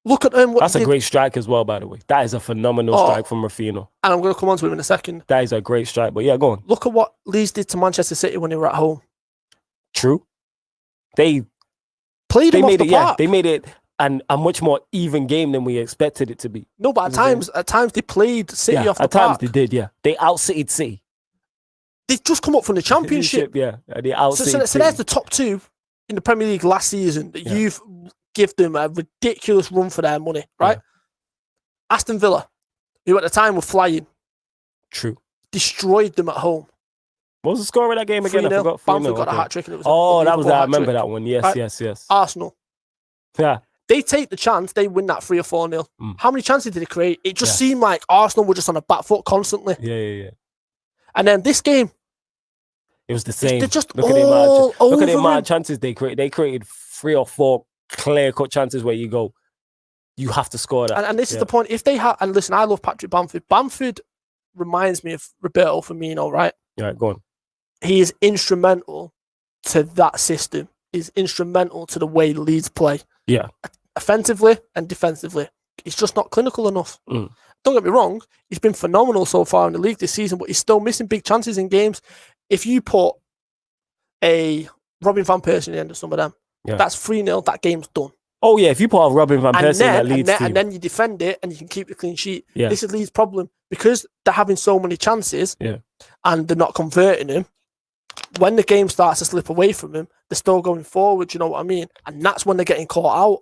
Speaker 2: Look at them.
Speaker 1: That's a great strike as well, by the way. That is a phenomenal strike from Rafinha.
Speaker 2: And I'm going to come on to him in a second.
Speaker 1: That is a great strike, but yeah, go on.
Speaker 2: Look at what Leeds did to Manchester City when they were at home.
Speaker 1: True. They
Speaker 2: played them off the park.
Speaker 1: They made it a much more even game than we expected it to be.
Speaker 2: No, but at times they played City off the park.
Speaker 1: At times they did, yeah. They out-City'd City.
Speaker 2: They've just come up from the Championship.
Speaker 1: Yeah. They out-City'd
Speaker 2: so there's the top two in the Premier League last season that you've give them a ridiculous run for their money, right? Yeah. Aston Villa, who at the time were flying.
Speaker 1: True.
Speaker 2: Destroyed them at home.
Speaker 1: What was the score of that game again?
Speaker 2: 3-0.
Speaker 1: I forgot.
Speaker 2: Bamford got a hat-trick. And it was
Speaker 1: that was that. I remember that one. Yes, right? yes.
Speaker 2: Arsenal.
Speaker 1: Yeah.
Speaker 2: They take the chance, they win that 3 or 4-0. How many chances did they create? It just seemed like Arsenal were just on a back foot constantly.
Speaker 1: Yeah.
Speaker 2: And then this game,
Speaker 1: it was the same.
Speaker 2: They're just look at
Speaker 1: the amount of chances they created. They created 3 or 4 clear-cut chances where you go, you have to score that.
Speaker 2: And this is the point. If they have, and listen, I love Patrick Bamford. Bamford reminds me of Roberto Firmino, right?
Speaker 1: Right, go on.
Speaker 2: He is instrumental to that system. He's instrumental to the way Leeds play.
Speaker 1: Yeah.
Speaker 2: Offensively and defensively. He's just not clinical enough. Don't get me wrong. He's been phenomenal so far in the league this season, but he's still missing big chances in games. If you put a Robin van Persie in the end of some of them, that's 3-0, that game's done.
Speaker 1: Oh, yeah, if you put a Robin van Persie in that Leeds team.
Speaker 2: And then you defend it and you can keep the clean sheet. Yeah. This is Leeds' problem. Because they're having so many chances and they're not converting them, when the game starts to slip away from them, they're still going forward, you know what I mean? And that's when they're getting caught out.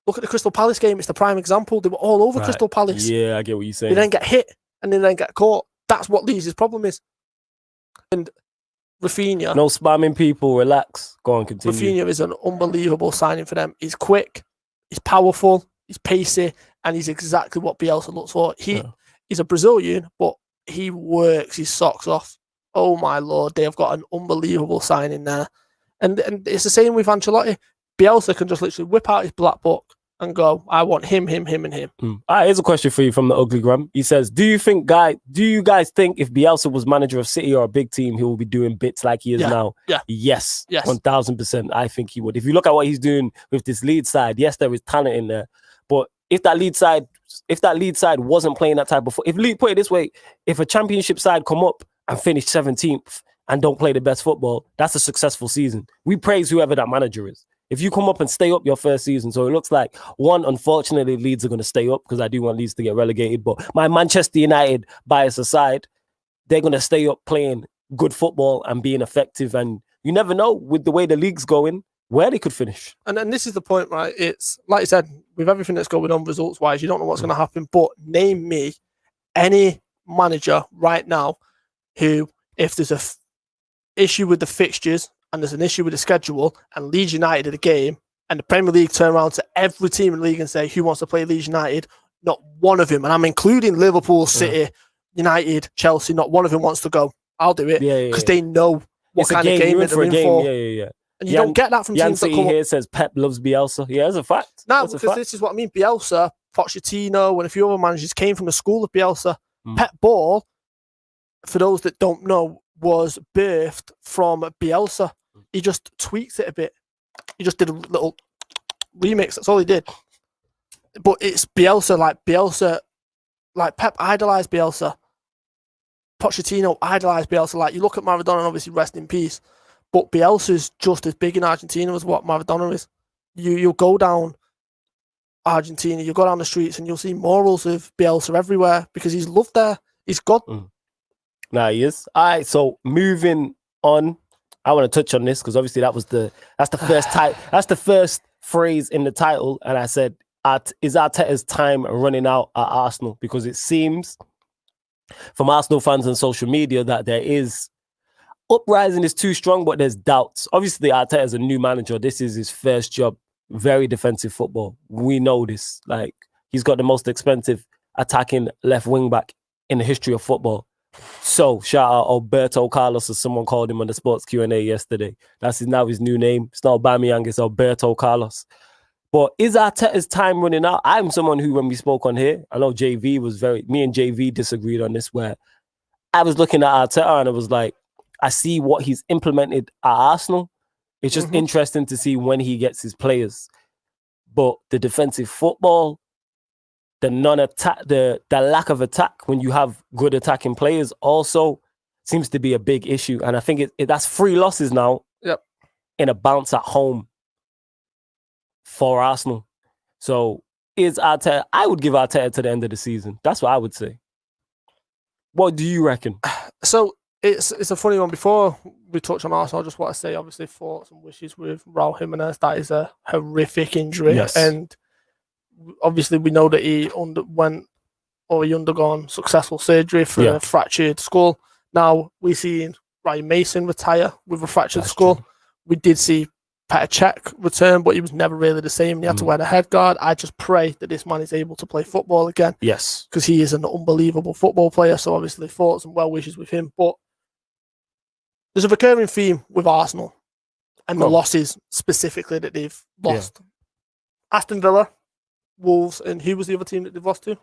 Speaker 2: Look at the Crystal Palace game. It's the prime example. They were all over Crystal Palace.
Speaker 1: Yeah, I get what you're saying.
Speaker 2: They then get hit and they then get caught. That's what Leeds' problem is. And Rafinha.
Speaker 1: No spamming people. Relax. Go on, continue.
Speaker 2: Rafinha is an unbelievable signing for them. He's quick. He's powerful. He's pacey. And he's exactly what Bielsa looks for. He's a Brazilian, but he works his socks off. Oh, my Lord. They have got an unbelievable signing there. And it's the same with Ancelotti. Bielsa can just literally whip out his black book and go, I want him, and him.
Speaker 1: All right, here's a question for you from the Ugly Gram. He says, do you guys think if Bielsa was manager of City or a big team, he will be doing bits like he is now?
Speaker 2: Yeah.
Speaker 1: Yes. 1000%. I think he would. If you look at what he's doing with this lead side, yes, there is talent in there. But if that lead side if that Leeds side wasn't playing that type of football, put it this way, if a championship side come up and finish 17th and don't play the best football, that's a successful season. We praise whoever that manager is. If you come up and stay up your first season, so it looks like, one, unfortunately, Leeds are going to stay up because I do want Leeds to get relegated, but my Manchester United bias aside, they're going to stay up playing good football and being effective, and you never know with the way the league's going where they could finish.
Speaker 2: And this is the point, right? It's like you said, with everything that's going on results wise, you don't know what's going to happen. But name me any manager right now who, if there's a issue with the fixtures and there's an issue with the schedule and Leeds United at a game and the Premier League turn around to every team in the league and say, who wants to play Leeds United? Not one of them. And I'm including Liverpool, City, United, Chelsea. Not one of them wants to go. I'll do it because they know what kind of game they're in for.
Speaker 1: Yeah.
Speaker 2: And you don't get that from teams that come
Speaker 1: here says Pep loves Bielsa. Yeah, that's a fact.
Speaker 2: No, because this is what I mean. Bielsa, Pochettino, and a few other managers came from the school of Bielsa. Pep Ball, for those that don't know, was birthed from Bielsa. He just tweaks it a bit. He just did a little remix. That's all he did. But it's Bielsa, like Pep idolized Bielsa. Pochettino idolized Bielsa. Like, you look at Maradona, and obviously rest in peace. But Bielsa's just as big in Argentina as what Maradona is. You'll go down Argentina, you'll go down the streets and you'll see murals of Bielsa everywhere because he's loved there. He's God.
Speaker 1: Nah, he is. All right, so moving on. I want to touch on this because obviously that's the first that's the first phrase in the title. And I said, is Arteta's time running out at Arsenal? Because it seems from Arsenal fans on social media that there is uprising is too strong, but there's doubts. Obviously, Arteta is a new manager. This is his first job. Very defensive football. We know this. Like, he's got the most expensive attacking left wing back in the history of football. So, shout out Alberto Carlos, as someone called him on the Sports Q&A yesterday. That's now his new name. It's not Aubameyang, it's Alberto Carlos. But is Arteta's time running out? I'm someone who, when we spoke on here, I know me and JV disagreed on this, where I was looking at Arteta and I was like, I see what he's implemented at Arsenal. It's just interesting to see when he gets his players. But the defensive football, the non-attack, the lack of attack when you have good attacking players also seems to be a big issue. And I think that's 3 losses now in a bounce at home for Arsenal. So is Arteta, I would give Arteta to the end of the season. That's what I would say. What do you reckon?
Speaker 2: So it's a funny one. Before we touch on Arsenal, I just want to say, obviously, thoughts and wishes with Raul Jimenez. That is a horrific injury.
Speaker 1: Yes.
Speaker 2: And obviously, we know that he undergone successful surgery for a fractured skull. Now, we've seen Ryan Mason retire with a fractured skull. True. We did see Petr Cech return, but he was never really the same. He had to wear the head guard. I just pray that this man is able to play football again.
Speaker 1: Yes.
Speaker 2: Because he is an unbelievable football player. So, obviously, thoughts and well wishes with him. But there's a recurring theme with Arsenal and the losses specifically that they've lost. Yeah. Aston Villa, Wolves, and who was the other team that they've lost to?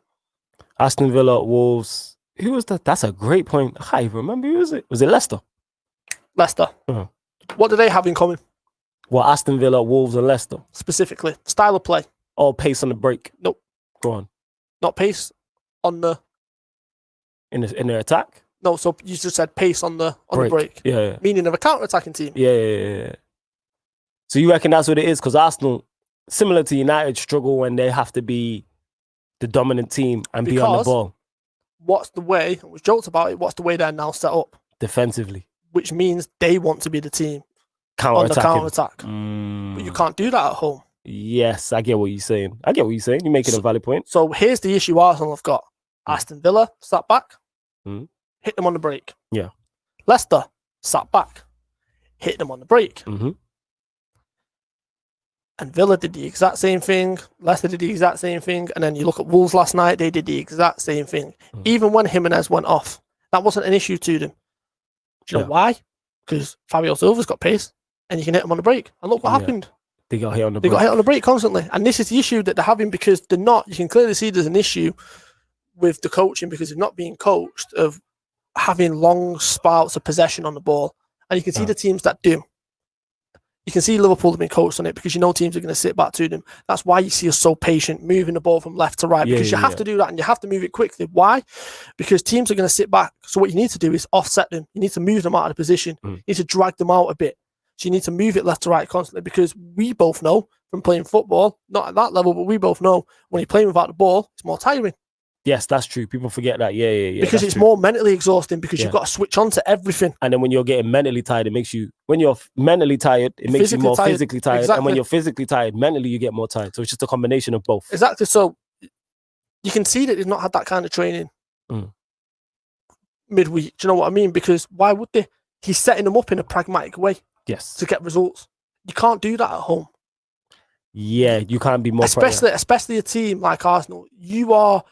Speaker 1: Aston Villa, Wolves. Who was that? That's a great point. I can't even remember. Who was it? Was it Leicester?
Speaker 2: Leicester. What do they have in common?
Speaker 1: Well, Aston Villa, Wolves, and Leicester.
Speaker 2: Specifically, style of play.
Speaker 1: All pace on the break.
Speaker 2: Nope.
Speaker 1: Go on.
Speaker 2: Not pace on the...
Speaker 1: In their attack?
Speaker 2: No, so you just said pace on the break.
Speaker 1: Yeah.
Speaker 2: Meaning of a counter-attacking team.
Speaker 1: Yeah. So you reckon that's what it is? Because Arsenal, similar to United, struggle when they have to be the dominant team and be on the ball.
Speaker 2: What's the way, we joked about it, what's the way they're now set up?
Speaker 1: Defensively.
Speaker 2: Which means they want to be the team on the counter-attack. But you can't do that at home.
Speaker 1: Yes, I get what you're saying. You're making a valid point.
Speaker 2: So here's the issue Arsenal have got. Aston Villa, sat back. Hit them on the break.
Speaker 1: Yeah.
Speaker 2: Leicester, sat back. Hit them on the break.
Speaker 1: And
Speaker 2: Villa did the exact same thing. Leicester did the exact same thing. And then you look at Wolves last night, they did the exact same thing. Even when Jimenez went off, that wasn't an issue to them. Do you know why? Because Fabio Silva's got pace and you can hit them on the break. And look what happened.
Speaker 1: They got hit on the break.
Speaker 2: They got hit on the break constantly. And this is the issue that they're having because they're not, you can clearly see there's an issue with the coaching because they're not being coached of having long spouts of possession on the ball. And you can see the teams that do. You can see Liverpool have been coached on it because you know teams are going to sit back to them. That's why you see us so patient, moving the ball from left to right, because you have to do that and you have to move it quickly. Why? Because teams are going to sit back. So what you need to do is offset them. You need to move them out of the position. You need to drag them out a bit. So you need to move it left to right constantly, because we both know from playing football, not at that level, but we both know when you're playing without the ball, it's more tiring.
Speaker 1: Yes, that's true. People forget that. Yeah.
Speaker 2: Because it's more mentally exhausting, because you've got to switch on to everything.
Speaker 1: And then when you're getting mentally tired, it makes you, when you're mentally tired, it makes you more physically tired. Exactly. And when you're physically tired, mentally you get more tired. So it's just a combination of both.
Speaker 2: Exactly. So you can see that they've not had that kind of training midweek. Do you know what I mean? Because why would they? He's setting them up in a pragmatic way.
Speaker 1: Yes.
Speaker 2: To get results. You can't do that at home.
Speaker 1: Yeah, you can't be more
Speaker 2: especially a team like Arsenal. You are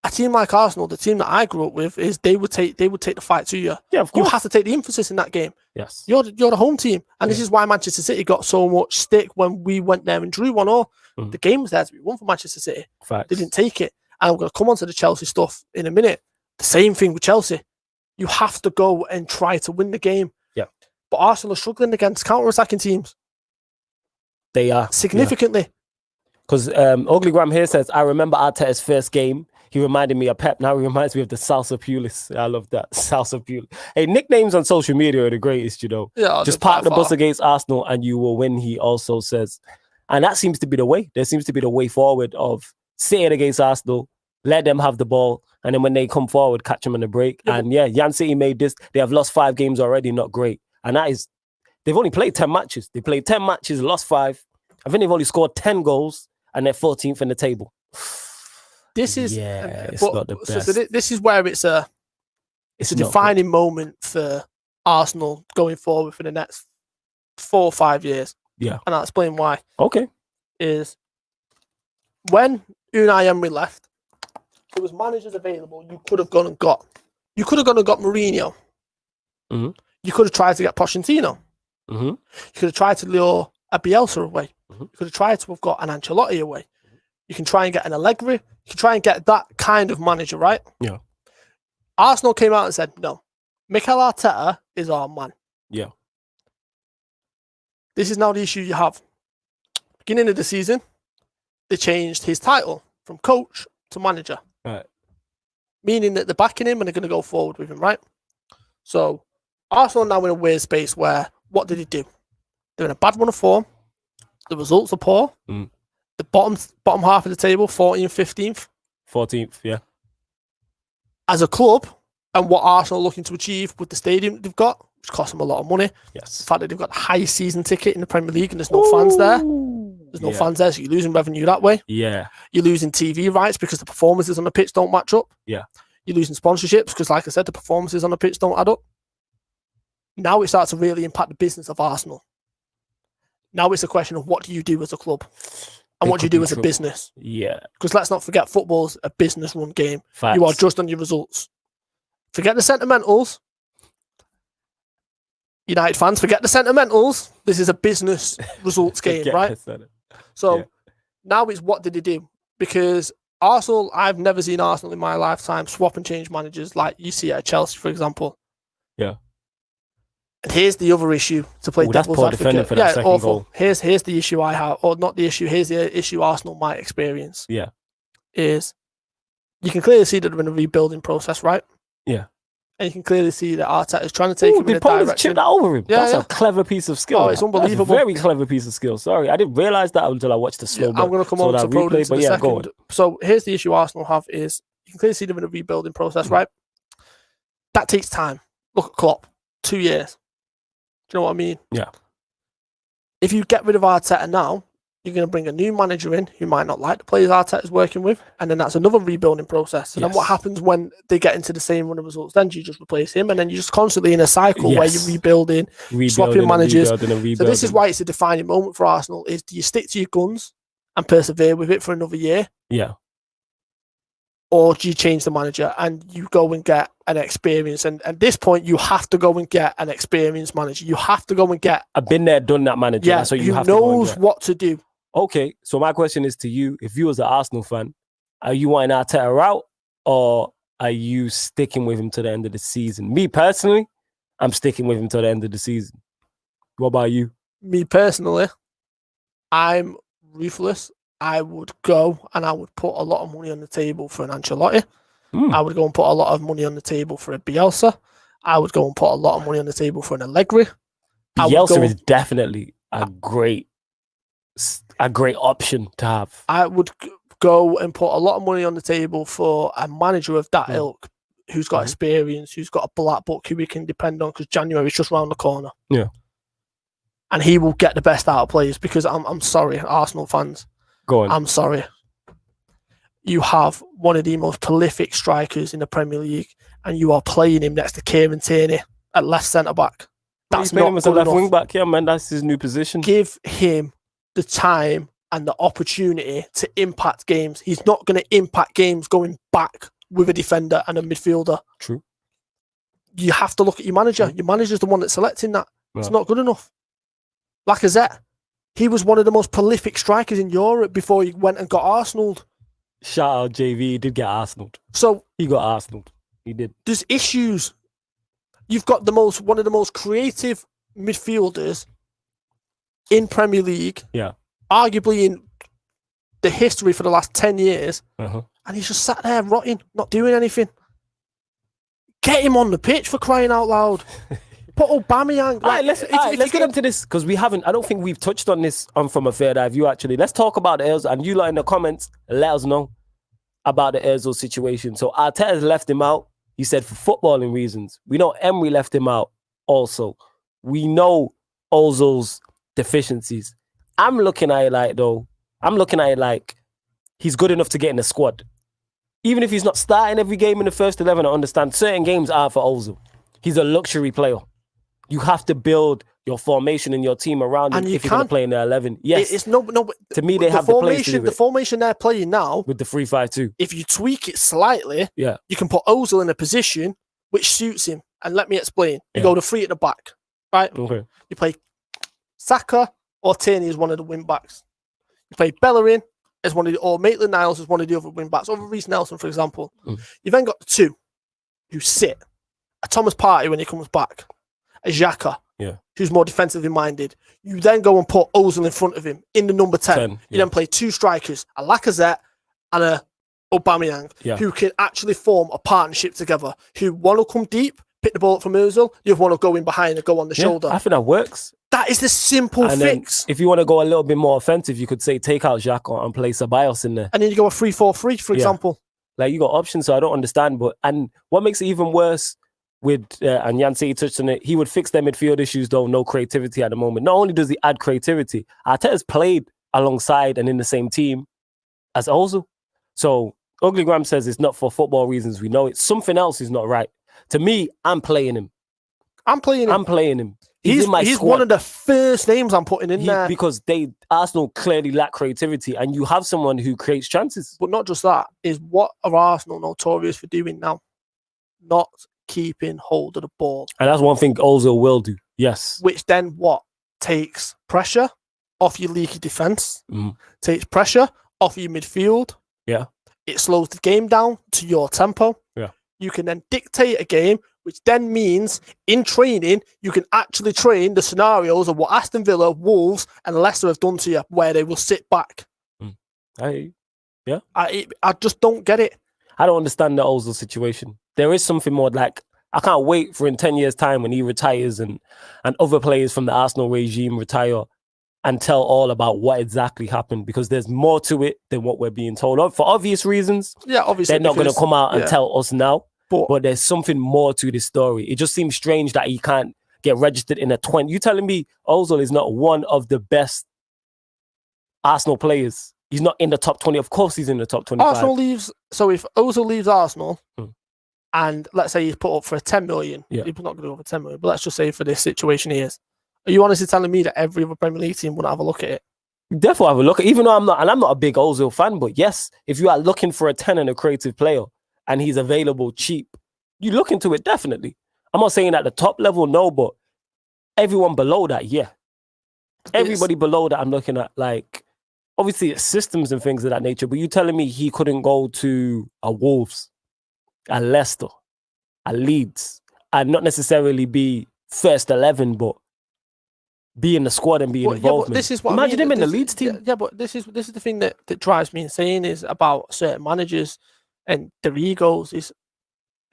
Speaker 2: a team like Arsenal, the team that I grew up with, is they would take the fight to you.
Speaker 1: Yeah, of course.
Speaker 2: You have to take the emphasis in that game.
Speaker 1: Yes.
Speaker 2: You're the home team. And this is why Manchester City got so much stick when we went there and drew 1-1. The game was there to be won for Manchester City.
Speaker 1: Facts.
Speaker 2: They didn't take it. And I'm going to come on to the Chelsea stuff in a minute. The same thing with Chelsea. You have to go and try to win the game.
Speaker 1: Yeah.
Speaker 2: But Arsenal are struggling against counter-attacking teams.
Speaker 1: They are.
Speaker 2: Significantly.
Speaker 1: Because Ugly Graham here says, I remember Arteta'S first game. He reminded me of Pep. Now he reminds me of the Salsa Pulis. I love that. Salsa Pulis. Hey, nicknames on social media are the greatest, you know.
Speaker 2: Yeah,
Speaker 1: just park the bus against Arsenal and you will win, he also says. And that seems to be the way. There seems to be the way forward of sitting against Arsenal, let them have the ball, and then when they come forward, catch them on the break. Yeah, and Jan City made this. They have lost 5 games already, not great. And that is, they've only played 10 matches. They played 10 matches, lost 5. I think they've only scored 10 goals, and they're 14th in the table.
Speaker 2: This is
Speaker 1: it's not the best.
Speaker 2: So this is where it's a defining moment for Arsenal going forward for the next 4 or 5 years.
Speaker 1: Yeah,
Speaker 2: and I'll explain why.
Speaker 1: Okay,
Speaker 2: is when Unai Emery left, there was managers available. You could have gone and got. You could have gone and got Mourinho. You could have tried to get Pochettino. You could have tried to lure a Bielsa away. You could have tried to have got an Ancelotti away. You can try and get an Allegri. You can try and get that kind of manager, right?
Speaker 1: Yeah.
Speaker 2: Arsenal came out and said, no, Mikel Arteta is our man.
Speaker 1: Yeah.
Speaker 2: This is now the issue you have. Beginning of the season, they changed his title from coach to manager.
Speaker 1: Right.
Speaker 2: Meaning that they're backing him and they're going to go forward with him, right? So Arsenal now in a weird space where, what did he do? They're in a bad run of form. The results are poor. The bottom half of the table, 14th, 15th.
Speaker 1: 14th, yeah.
Speaker 2: As a club, and what Arsenal are looking to achieve with the stadium they've got, which costs them a lot of money.
Speaker 1: Yes.
Speaker 2: The fact that they've got the highest season ticket in the Premier League and there's no fans there. There's no fans there, so you're losing revenue that way.
Speaker 1: Yeah.
Speaker 2: You're losing TV rights because the performances on the pitch don't match up.
Speaker 1: Yeah.
Speaker 2: You're losing sponsorships because, like I said, the performances on the pitch don't add up. Now it starts to really impact the business of Arsenal. Now it's a question of what do you do as a club? And what do you do as a business?
Speaker 1: Yeah.
Speaker 2: Because let's not forget, football's a business-run game.
Speaker 1: Facts.
Speaker 2: You are just on your results. Forget the sentimentals. United fans, forget the sentimentals. This is a business results game, right? So now it's what did they do? Because Arsenal, I've never seen Arsenal in my lifetime swap and change managers like you see at Chelsea, for example.
Speaker 1: Yeah.
Speaker 2: And here's the other issue to play devil's advocate.
Speaker 1: For that second goal.
Speaker 2: Here's the issue I have, or not the issue. Here's the issue Arsenal might experience.
Speaker 1: Yeah,
Speaker 2: is you can clearly see that they're in a rebuilding process, right?
Speaker 1: Yeah,
Speaker 2: and you can clearly see that Arteta is trying to take him in a direction.
Speaker 1: Chip that over him. Yeah, that's a clever piece of skill.
Speaker 2: Oh, it's unbelievable.
Speaker 1: That's a very clever piece of skill. Sorry, I didn't realize that until I watched the slow.
Speaker 2: I'm going to come on to replay, but yeah, go on. So here's the issue Arsenal have is you can clearly see them in a rebuilding process, right? That takes time. Look at Klopp, 2 years. Do you know what I mean?
Speaker 1: Yeah.
Speaker 2: If you get rid of Arteta now, you're going to bring a new manager in who might not like the players Arteta is working with, and then that's another rebuilding process. And then what happens when they get into the same run of results? Then you just replace him, and then you're just constantly in a cycle where you're rebuilding, swapping managers. So this is why it's a defining moment for Arsenal: is do you stick to your guns and persevere with it for another year?
Speaker 1: Yeah.
Speaker 2: Or do you change the manager and you go and get an experience? And at this point, you have to go and get an experienced manager. You have to go and get...
Speaker 1: I've been there, done that manager.
Speaker 2: Yeah,
Speaker 1: so
Speaker 2: you have to go knows what to do.
Speaker 1: Okay, so my question is to you, if you was an Arsenal fan, are you wanting Arteta out or are you sticking with him to the end of the season? Me personally, I'm sticking with him to the end of the season. What about you?
Speaker 2: Me personally, I'm ruthless. I would go and I would put a lot of money on the table for an Ancelotti. I would go and put a lot of money on the table for a Bielsa. I would go and put a lot of money on the table for an Allegri.
Speaker 1: Bielsa is definitely a great option to have.
Speaker 2: I would go and put a lot of money on the table for a manager of that ilk who's got experience, who's got a black book, who we can depend on, because January is just round the corner.
Speaker 1: Yeah.
Speaker 2: And he will get the best out of players, because I'm sorry, Arsenal fans.
Speaker 1: Go on.
Speaker 2: I'm sorry. You have one of the most prolific strikers in the Premier League, and you are playing him next to Kieran Tierney at left centre-back. That's not
Speaker 1: as a left wing back. Yeah, man, that's his new position.
Speaker 2: Give him the time and the opportunity to impact games. He's not going to impact games going back with a defender and a midfielder.
Speaker 1: True.
Speaker 2: You have to look at your manager. Your manager's the one that's selecting that. It's not good enough. Lacazette, he was one of the most prolific strikers in Europe before he went and got Arsenaled.
Speaker 1: Shout out JV, he did get Arsenaled.
Speaker 2: So
Speaker 1: he got Arsenaled. He did.
Speaker 2: There's issues. You've got one of the most creative midfielders in Premier League.
Speaker 1: Yeah.
Speaker 2: Arguably in the history for the last 10 years. And he's just sat there rotting, not doing anything. Get him on the pitch, for crying out loud. Put Aubameyang.
Speaker 1: Let's get into this, because I don't think we've touched on this from a third eye view, actually. Let's talk about the Ozil, and you lot in the comments, let us know about the Ozil situation. So Arteta'S left him out. He said for footballing reasons. We know Emery left him out also. We know Ozil's deficiencies. I'm looking at it like he's good enough to get in the squad. Even if he's not starting every game in the first 11, I understand certain games are for Ozil. He's a luxury player. You have to build your formation and your team around him if you're going to play in the 11. Yes.
Speaker 2: It's no.
Speaker 1: To me, they have the place to do it.
Speaker 2: The formation they're playing now,
Speaker 1: with the 3-5-2.
Speaker 2: If you tweak it slightly, you can put Ozil in a position which suits him. And let me explain. You go to 3 at the back, right?
Speaker 1: Okay. You
Speaker 2: play Saka or Tierney as one of the wing backs. You play Bellerin as one of or Maitland-Niles as one of the other wing backs, or Reece Nelson, for example. You then got the 2 who sit. A Thomas Partey when he comes back. A Xhaka, who's more defensively minded. You then go and put Ozil in front of him in the number 10. You then play 2 strikers, a Lacazette and a Aubameyang, who can actually form a partnership together. Who one will come deep, pick the ball up from Ozil, the other one will go in behind and go on the shoulder.
Speaker 1: I think that works.
Speaker 2: That is the simple fix.
Speaker 1: If you want to go a little bit more offensive, you could say take out Xhaka and play Ceballos in there.
Speaker 2: And then you go a 3-4-3, for example.
Speaker 1: Like, you got options, so I don't understand. And what makes it even worse with, and Jan City touched on it, he would fix their midfield issues, though, no creativity at the moment. Not only does he add creativity, Arteta's played alongside and in the same team as Ozil. So Ugly Graham says it's not for football reasons. We know it. Something else is not right. To me, I'm playing him. He's in my squad.
Speaker 2: One of the first names I'm putting in there.
Speaker 1: Because Arsenal clearly lack creativity, and you have someone who creates chances.
Speaker 2: But not just that, is what are Arsenal notorious for doing now? Not keeping hold of the ball.
Speaker 1: And that's one thing Ozil will do, yes.
Speaker 2: Which then what? Takes pressure off your leaky defence. Takes pressure off your midfield.
Speaker 1: Yeah.
Speaker 2: It slows the game down to your tempo.
Speaker 1: Yeah.
Speaker 2: You can then dictate a game, which then means in training, you can actually train the scenarios of what Aston Villa, Wolves and Leicester have done to you, where they will sit back. I just don't get it.
Speaker 1: I don't understand the Ozil situation. There is something more, like, I can't wait for in 10 years' time when he retires and other players from the Arsenal regime retire and tell all about what exactly happened, because there's more to it than what we're being told of. For obvious reasons,
Speaker 2: obviously,
Speaker 1: they're not going to come out and tell us now. But there's something more to this story. It just seems strange that he can't get registered in a 20. You telling me Ozil is not one of the best Arsenal players? He's not in the top 20. Of course he's in the top 25.
Speaker 2: Arsenal leaves. So if Ozil leaves Arsenal, and let's say he's put up for a 10 million, he's not going to go for 10 million, but let's just say for this situation he is. Are you honestly telling me that every other Premier League team wouldn't have a look at it?
Speaker 1: Definitely have a look at it, even though I'm not a big Ozil fan, but yes, if you are looking for a 10 and a creative player and he's available cheap, you look into it, definitely. I'm not saying at the top level, no, but everyone below that, yeah. Everybody below that I'm looking at, like, obviously it's systems and things of that nature, but you telling me he couldn't go to a Wolves, a Leicester, a Leeds, and not necessarily be first 11, but be in the squad and be involved.
Speaker 2: Yeah, this is what
Speaker 1: imagine
Speaker 2: I mean.
Speaker 1: him in the Leeds team.
Speaker 2: Yeah, but this is the thing that drives me insane is about certain managers and their egos. Is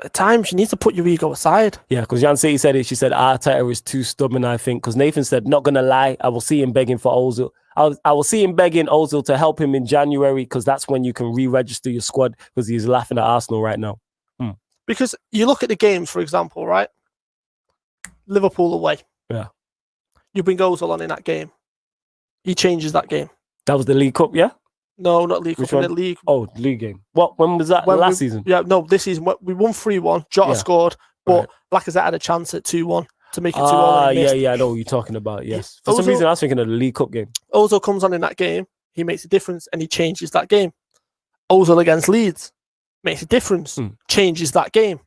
Speaker 2: at times you need to put your ego aside.
Speaker 1: Yeah, because Jan City said it. She said Arteta is too stubborn, I think. Because Nathan said, not going to lie, I will see him begging for Ozil. I will see him begging Ozil to help him in January because that's when you can re-register your squad because he's laughing at Arsenal right now.
Speaker 2: Because you look at the games, for example, right? Liverpool away.
Speaker 1: Yeah.
Speaker 2: You bring Ozil on in that game. He changes that game.
Speaker 1: That was the League Cup, yeah?
Speaker 2: No, not League Cup. The League.
Speaker 1: Oh, League game. What? When was that? Last season?
Speaker 2: Yeah, no, this season. We won 3-1. Jota scored, but Lacazette had a chance at 2-1 to make it 2-1.
Speaker 1: Yeah, I know what you're talking about, yes. For some reason, I was thinking of the League Cup game.
Speaker 2: Ozil comes on in that game. He makes a difference, and he changes that game. Ozil against Leeds makes a difference, changes that game.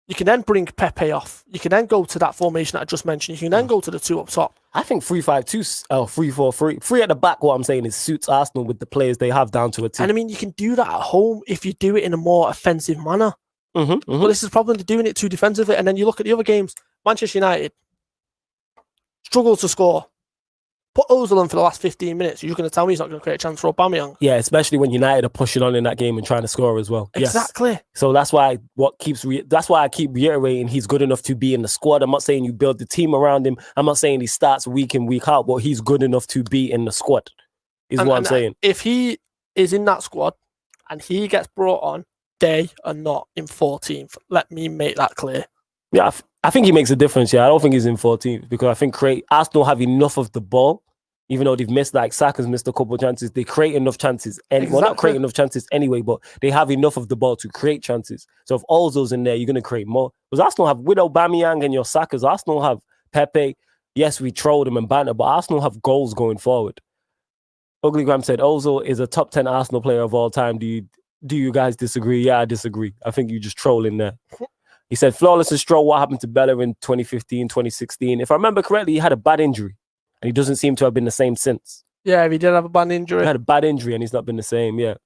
Speaker 2: You can then bring Pepe off. You can then go to that formation that I just mentioned. You can then go to the two up top.
Speaker 1: I think 3-5-2, 3-4-3, 3 at the back, what I'm saying is suits Arsenal with the players they have down to a team.
Speaker 2: And I mean, you can do that at home if you do it in a more offensive manner. But this is probably doing it too defensively. And then you look at the other games. Manchester United struggle to score. Put Ozil on for the last 15 minutes. You're going to tell me he's not going to create a chance for Aubameyang?
Speaker 1: Yeah, especially when United are pushing on in that game and trying to score as well.
Speaker 2: Exactly.
Speaker 1: Yes. So that's why I keep reiterating he's good enough to be in the squad. I'm not saying you build the team around him. I'm not saying he starts week in, week out, but he's good enough to be in the squad, what I'm saying.
Speaker 2: If he is in that squad and he gets brought on, they are not in 14th. Let me make that clear.
Speaker 1: Yeah, I think he makes a difference. Yeah, I don't think he's in 14th because I think Arsenal have enough of the ball, even though they've missed, like Saka's missed a couple of chances. They create enough chances, well, not create enough chances anyway, but they have enough of the ball to create chances. So if Ozil's in there, you're going to create more. Because Arsenal have with Aubameyang and your Sakas, Arsenal have Pepe. Yes, we trolled him and banter, but Arsenal have goals going forward. Ugly Graham said Ozil is a top 10 Arsenal player of all time. Do you guys disagree? Yeah, I disagree. I think you just trolling there. He said, flawless and Stroll, what happened to Bella in 2015, 2016? If I remember correctly, he had a bad injury. And he doesn't seem to have been the same since.
Speaker 2: Yeah, he did have a bad injury.
Speaker 1: He had a bad injury and he's not been the same, yeah.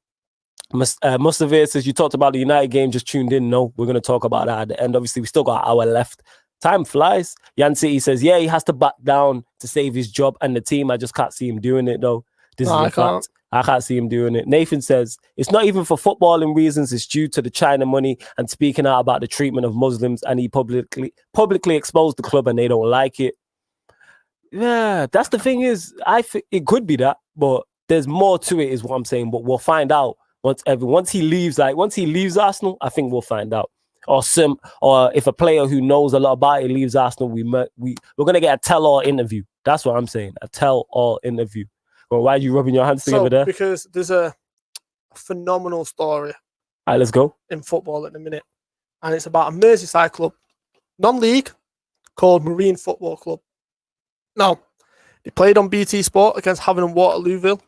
Speaker 1: Mustavir says, you talked about the United game, just tuned in. No, we're going to talk about that at the end. Obviously, we still got an hour left. Time flies. Jan City says, yeah, he has to back down to save his job and the team. I just can't see him doing it, though. This is a fact. I can't see him doing it. Nathan says, it's not even for footballing reasons. It's due to the China money and speaking out about the treatment of Muslims. And he publicly exposed the club and they don't like it. Yeah, that's the thing is, I think it could be that, but there's more to it is what I'm saying. But we'll find out once he leaves Arsenal, I think we'll find out. Or if a player who knows a lot about it leaves Arsenal, we're going to get a tell-all interview. That's what I'm saying, a tell-all interview. Well, why are you rubbing your hands together there?
Speaker 2: Because there's a phenomenal story.
Speaker 1: All right, let's go.
Speaker 2: In football at the minute. And it's about a Merseyside club, non-league, called Marine Football Club. Now, they played on BT Sport against Havant and Waterlooville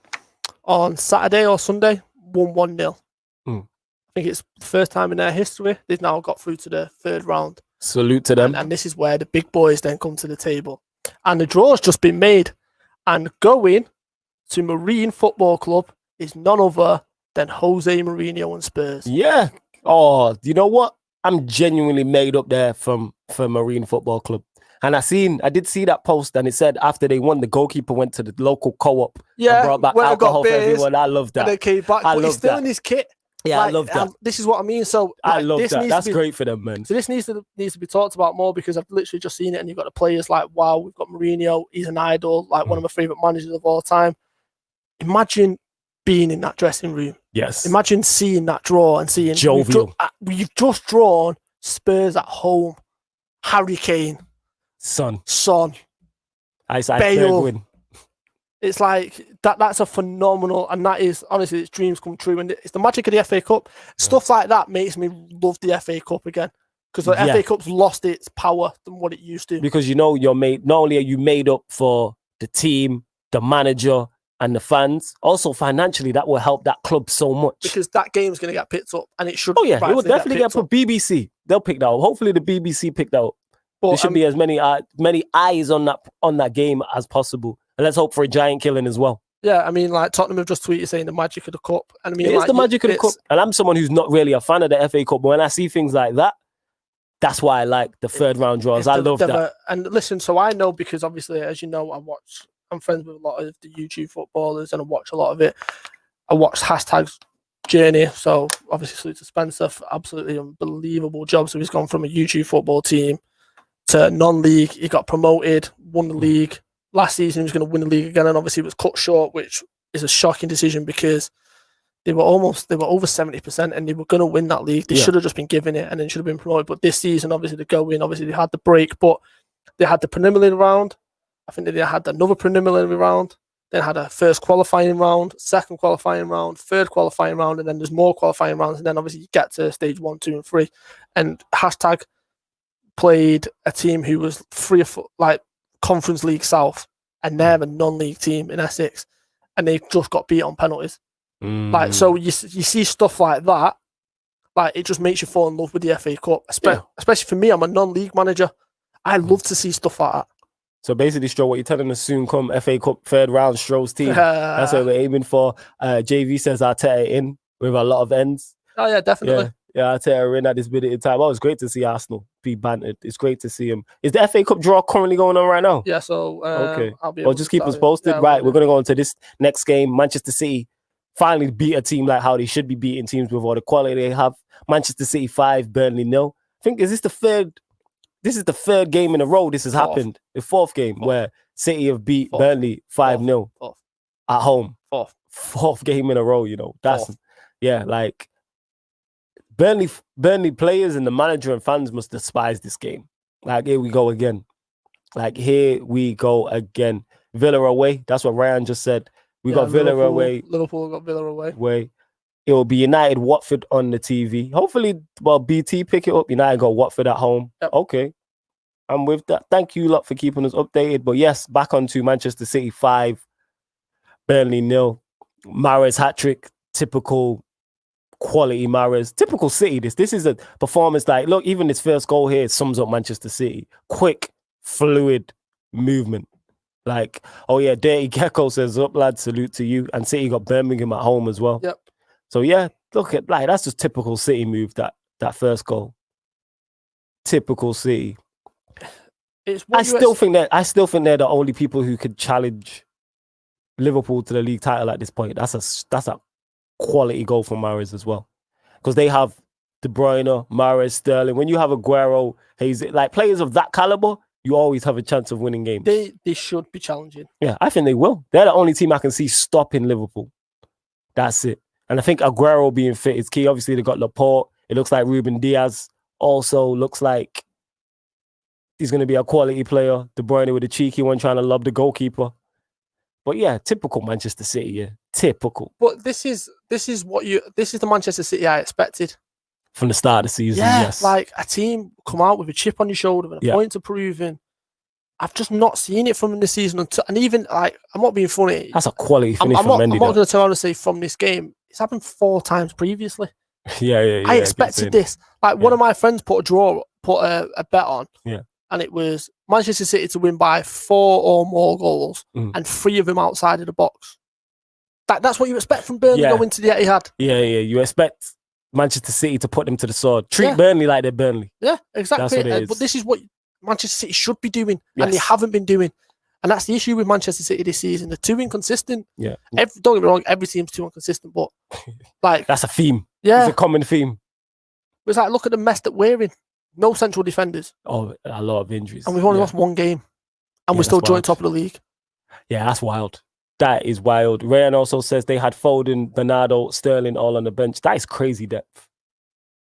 Speaker 2: on Saturday or Sunday, won 1-0. I think it's the first time in their history. They've now got through to the third round.
Speaker 1: Salute to them.
Speaker 2: And this is where the big boys then come to the table. And the draw's just been made. And going to Marine Football Club is none other than Jose Mourinho and Spurs.
Speaker 1: Yeah. Oh, you know what? I'm genuinely made up there for Marine Football Club. And I did see that post and it said after they won, the goalkeeper went to the local co-op and brought back alcohol for everyone. I love that.
Speaker 2: And they came back, but he's still in his kit.
Speaker 1: Yeah, I love that.
Speaker 2: This is what I mean. So
Speaker 1: I love that. That's great for them, man.
Speaker 2: So this needs to be talked about more because I've literally just seen it and you've got the players like, wow, we've got Mourinho. He's an idol, like one of my favourite managers of all time. Imagine being in that dressing room.
Speaker 1: Yes.
Speaker 2: Imagine seeing that draw and seeing
Speaker 1: jovial.
Speaker 2: You've just drawn Spurs at home. Harry Kane. Son.
Speaker 1: Bale. Win.
Speaker 2: It's like that's a phenomenal, and that is honestly, it's dreams come true, and it's the magic of the FA Cup. Stuff like that makes me love the FA Cup again because the FA Cup's lost its power than what it used to.
Speaker 1: Because you're made. Not only are you made up for the team, the manager, and the fans, also financially that will help that club so much.
Speaker 2: Because that game's going to get picked up, and it should.
Speaker 1: Oh yeah, it will definitely get put. BBC, they'll pick that up. Hopefully, the BBC pick that up. But there should be as many eyes on that game as possible. And let's hope for a giant killing as well.
Speaker 2: Yeah, I mean, like Tottenham have just tweeted saying the magic of the cup. And I mean,
Speaker 1: it's the magic of the cup. And I'm someone who's not really a fan of the FA Cup, but when I see things like that, That's why I like the third round draws. I love that.
Speaker 2: And listen, so I know, because obviously, as you know, I'm friends with a lot of the YouTube footballers and I watch a lot of it. I watched #, journey. So obviously, salute to Spencer for absolutely unbelievable job. So he's gone from a YouTube football team to non-league. He got promoted, won the league. Last season, he was going to win the league again, and obviously it was cut short, which is a shocking decision because they were over 70% and they were going to win that league. They should have just been given it and then should have been promoted. But this season, obviously, they go in. Obviously, they had the break, but they had the preliminary round. I think they had another preliminary round. Then had a first qualifying round, second qualifying round, third qualifying round, and then there's more qualifying rounds. And then obviously you get to stage 1, 2, and 3. And # played a team who was Conference League South, and they're a non-league team in Essex, and they just got beat on penalties. Like, so you see stuff like that, like it just makes you fall in love with the FA Cup. Especially for me, I'm a non-league manager. I love to see stuff like that.
Speaker 1: So basically, Stro, what you're telling us soon come FA Cup third round, Stro's team. That's what we're aiming for. JV says Arteta in with a lot of ends.
Speaker 2: Oh yeah, definitely.
Speaker 1: Yeah, Arteta in at this minute in time. Oh, it's great to see Arsenal be bantered. It's great to see him. Is the FA Cup draw currently going on right now?
Speaker 2: Yeah, so
Speaker 1: okay.
Speaker 2: I'll be
Speaker 1: just keep us posted. Yeah, right, we're going to go into this next game. Manchester City finally beat a team like how they should be beating teams with all the quality they have. Manchester City 5, Burnley 0. I think, is this the third? This is the third game in a row this has happened. The fourth game where City have beat Burnley 5-0 at home. Fourth game in a row, you know. That's like Burnley players and the manager and fans must despise this game. Like, here we go again. Villa away. That's what Ryan just said. We got Villa away.
Speaker 2: Liverpool got Villa away.
Speaker 1: It will be United Watford on the TV. Hopefully, BT pick it up. United got Watford at home. Yep. Okay. And with that, thank you lot for keeping us updated. But yes, back onto Manchester City 5, Burnley 0. Mahrez hat-trick, typical quality Mahrez. Typical City, this is a performance like, look, even this first goal here sums up Manchester City. Quick, fluid movement. Like, oh yeah, Dirty Gecko says, up lad, salute to you. And City got Birmingham at home as well.
Speaker 2: Yep.
Speaker 1: So yeah, look at, like, that's just typical City move, that first goal. Typical City. I still think they're the only people who could challenge Liverpool to the league title at this point. That's a quality goal from Mahrez as well. Because they have De Bruyne, Mahrez, Sterling. When you have Aguero, like players of that caliber, you always have a chance of winning games.
Speaker 2: They should be challenging.
Speaker 1: Yeah, I think they will. They're the only team I can see stopping Liverpool. That's it. And I think Aguero being fit is key. Obviously, they got Laporte. It looks like Ruben Diaz also looks like he's going to be a quality player. De Bruyne with a cheeky one trying to lob the goalkeeper. But yeah, typical Manchester City, yeah. Typical.
Speaker 2: But this is the Manchester City I expected.
Speaker 1: From the start of the season, yes.
Speaker 2: Like a team come out with a chip on your shoulder and a point to prove in. I've just not seen it from this season and even, like, I'm not being funny.
Speaker 1: That's a quality finish from Mendy.
Speaker 2: I'm not going to turn around and say from this game. It's happened 4 times previously.
Speaker 1: Yeah.
Speaker 2: I expected this. Like, one of my friends put a bet on. Yeah. And it was Manchester City to win by 4 or more goals and 3 of them outside of the box. That's what you expect from Burnley going to the Etihad.
Speaker 1: Yeah. You expect Manchester City to put them to the sword. Treat Burnley like they're Burnley.
Speaker 2: Yeah, exactly. That's what it is. But this is what Manchester City should be doing, and they haven't been doing. And that's the issue with Manchester City this season. They're too inconsistent. Yeah. Don't get me wrong, every team's too inconsistent, but like
Speaker 1: that's a theme.
Speaker 2: Yeah.
Speaker 1: It's a common theme.
Speaker 2: It's like, look at the mess that we're in. No central defenders.
Speaker 1: Oh, a lot of injuries.
Speaker 2: And we've only lost 1 game. And we're still joint top of the league.
Speaker 1: Yeah, that's wild. That is wild. Ryan also says they had Foden, Bernardo, Sterling all on the bench. That is crazy depth.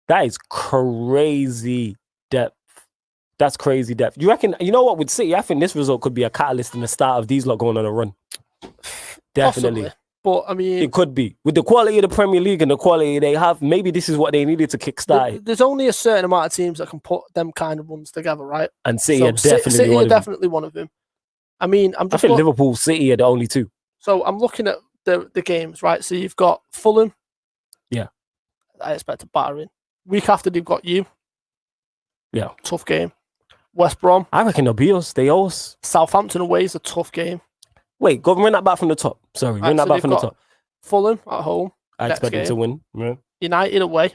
Speaker 1: That is crazy depth. That's crazy depth. You reckon, you know what, with City, I think this result could be a catalyst in the start of these lot going on a run. Definitely.
Speaker 2: Possibly. But, I mean...
Speaker 1: It could be. With the quality of the Premier League and the quality they have, maybe this is what they needed to kickstart it.
Speaker 2: There's only a certain amount of teams that can put them kind of runs together, right?
Speaker 1: And City are definitely
Speaker 2: one of them. I mean, I
Speaker 1: think Liverpool, City are the only 2.
Speaker 2: So I'm looking at the games, right? So you've got Fulham.
Speaker 1: Yeah.
Speaker 2: I expect a battering. Week after they've got you.
Speaker 1: Yeah.
Speaker 2: Tough game. West Brom.
Speaker 1: I reckon they'll beat us. They owe us.
Speaker 2: Southampton away is a tough game.
Speaker 1: Wait, go run that back from the top. Sorry, run that back from the top.
Speaker 2: Fulham at home.
Speaker 1: I expect them to win. Yeah.
Speaker 2: United away.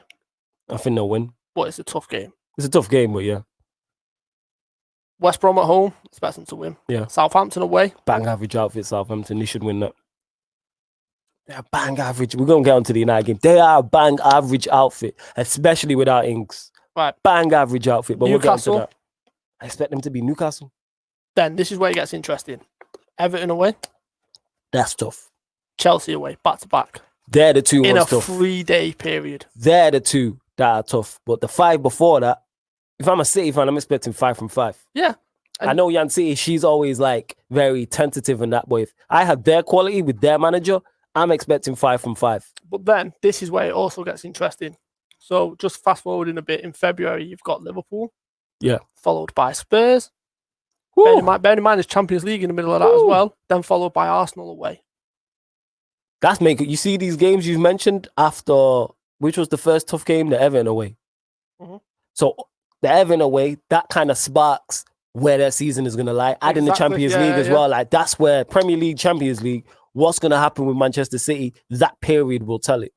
Speaker 1: I think they'll win.
Speaker 2: But it's a tough game.
Speaker 1: It's a tough game, but yeah.
Speaker 2: West Brom at home, expect them to win.
Speaker 1: Yeah.
Speaker 2: Southampton away.
Speaker 1: Bang average outfit, Southampton. They should win that. They're bang average. We're going to get onto the United game. They are a bang average outfit, especially without Ings.
Speaker 2: Right.
Speaker 1: Bang average outfit, but
Speaker 2: Newcastle.
Speaker 1: We'll get into that. I expect them to be Newcastle.
Speaker 2: Then this is where it gets interesting. Everton away.
Speaker 1: That's tough.
Speaker 2: Chelsea away, back to back.
Speaker 1: They're the two
Speaker 2: in a
Speaker 1: tough.
Speaker 2: 3-day period.
Speaker 1: They're the two that are tough. But the 5 before that, if I'm a City fan, I'm expecting 5 from 5.
Speaker 2: Yeah.
Speaker 1: I know Jan City, she's always like very tentative in that. But if I have their quality with their manager, I'm expecting 5 from 5.
Speaker 2: But then this is where it also gets interesting. So just fast forwarding a bit, in February, you've got Liverpool.
Speaker 1: Yeah.
Speaker 2: Followed by Spurs. Bearing in mind there's Champions League in the middle of that as well. Then followed by Arsenal away.
Speaker 1: That's making, you see these games you've mentioned after, which was the first tough game, the Everton away. Mm-hmm. So the Everton away, that kind of sparks where their season is going to lie. Adding the Champions League as well. Like that's where Premier League, Champions League, what's going to happen with Manchester City, that period will tell it.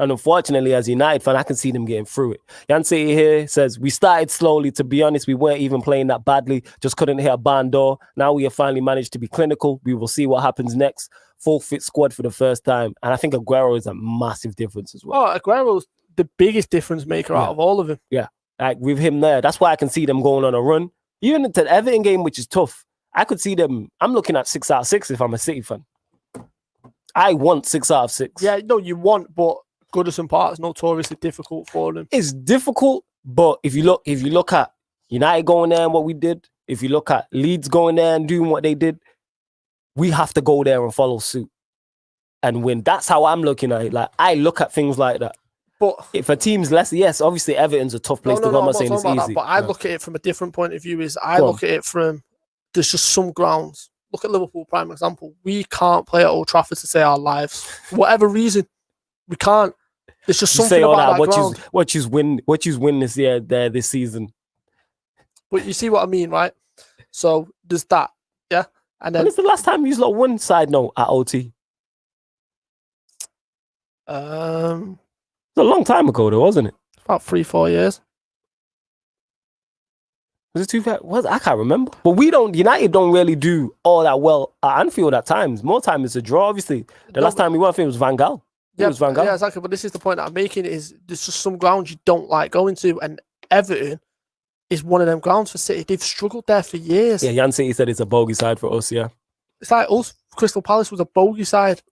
Speaker 1: And unfortunately, as a United fan, I can see them getting through it. Jan City here says, we started slowly. To be honest, we weren't even playing that badly. Just couldn't hit a barn door. Now we have finally managed to be clinical. We will see what happens next. Full fit squad for the first time. And I think Aguero is a massive difference as well.
Speaker 2: Oh, Aguero's the biggest difference maker out of all of them.
Speaker 1: Yeah, like with him there. That's why I can see them going on a run. Even the Everton game, which is tough, I could see them. I'm looking at 6 out of 6 if I'm a City fan. I want 6 out of 6.
Speaker 2: Yeah, no, you want, but Goodison Park is notoriously difficult for them.
Speaker 1: It's difficult, but if you look at United going there and what we did, if you look at Leeds going there and doing what they did, we have to go there and follow suit and win. That's how I'm looking at it. Like I look at things like that.
Speaker 2: But
Speaker 1: if a team's less, yes, obviously Everton's a tough place to go. I'm not saying it's easy.
Speaker 2: That, but I look at it from a different point of view. I look at it from there's just some grounds. Look at Liverpool, prime example. We can't play at Old Trafford to save our lives. For whatever reason, we can't. There's just something about that ground.
Speaker 1: What you win this year, this season.
Speaker 2: But you see what I mean, right? So there's that, yeah. And then
Speaker 1: when is the last time you lot won? Side note at OT. It's a long time ago, though, wasn't it?
Speaker 2: About 3-4 years.
Speaker 1: Was it too far? I can't remember. But United don't really do all that well at Anfield at times. More time it's a draw, obviously. The last time we won, I think it was Van Gaal.
Speaker 2: Yeah, exactly. But this is the point that I'm making is there's just some grounds you don't like going to, and Everton is one of them grounds for City. They've struggled there for years.
Speaker 1: Yeah, Jan City said it's a bogey side for us, yeah.
Speaker 2: It's like us, Crystal Palace was a bogey side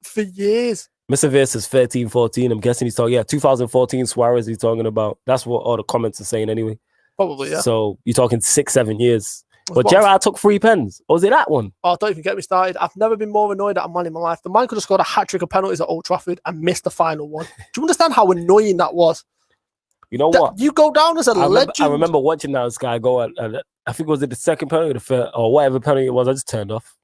Speaker 2: for years.
Speaker 1: Mr. Veer says 13-14. I'm guessing he's talking, 2014 Suarez he's talking about. That's what all the comments are saying anyway.
Speaker 2: Probably, yeah.
Speaker 1: So you're talking 6-7 years. But Gerrard took 3 pens. Or was it that one?
Speaker 2: Oh, don't even get me started. I've never been more annoyed at a man in my life. The man could have scored a hat-trick of penalties at Old Trafford and missed the final one. Do you understand how annoying that was?
Speaker 1: You know what?
Speaker 2: You go down as a legend.
Speaker 1: I remember watching that guy go at I think it was the second penalty, the third, or whatever penalty it was. I just turned off.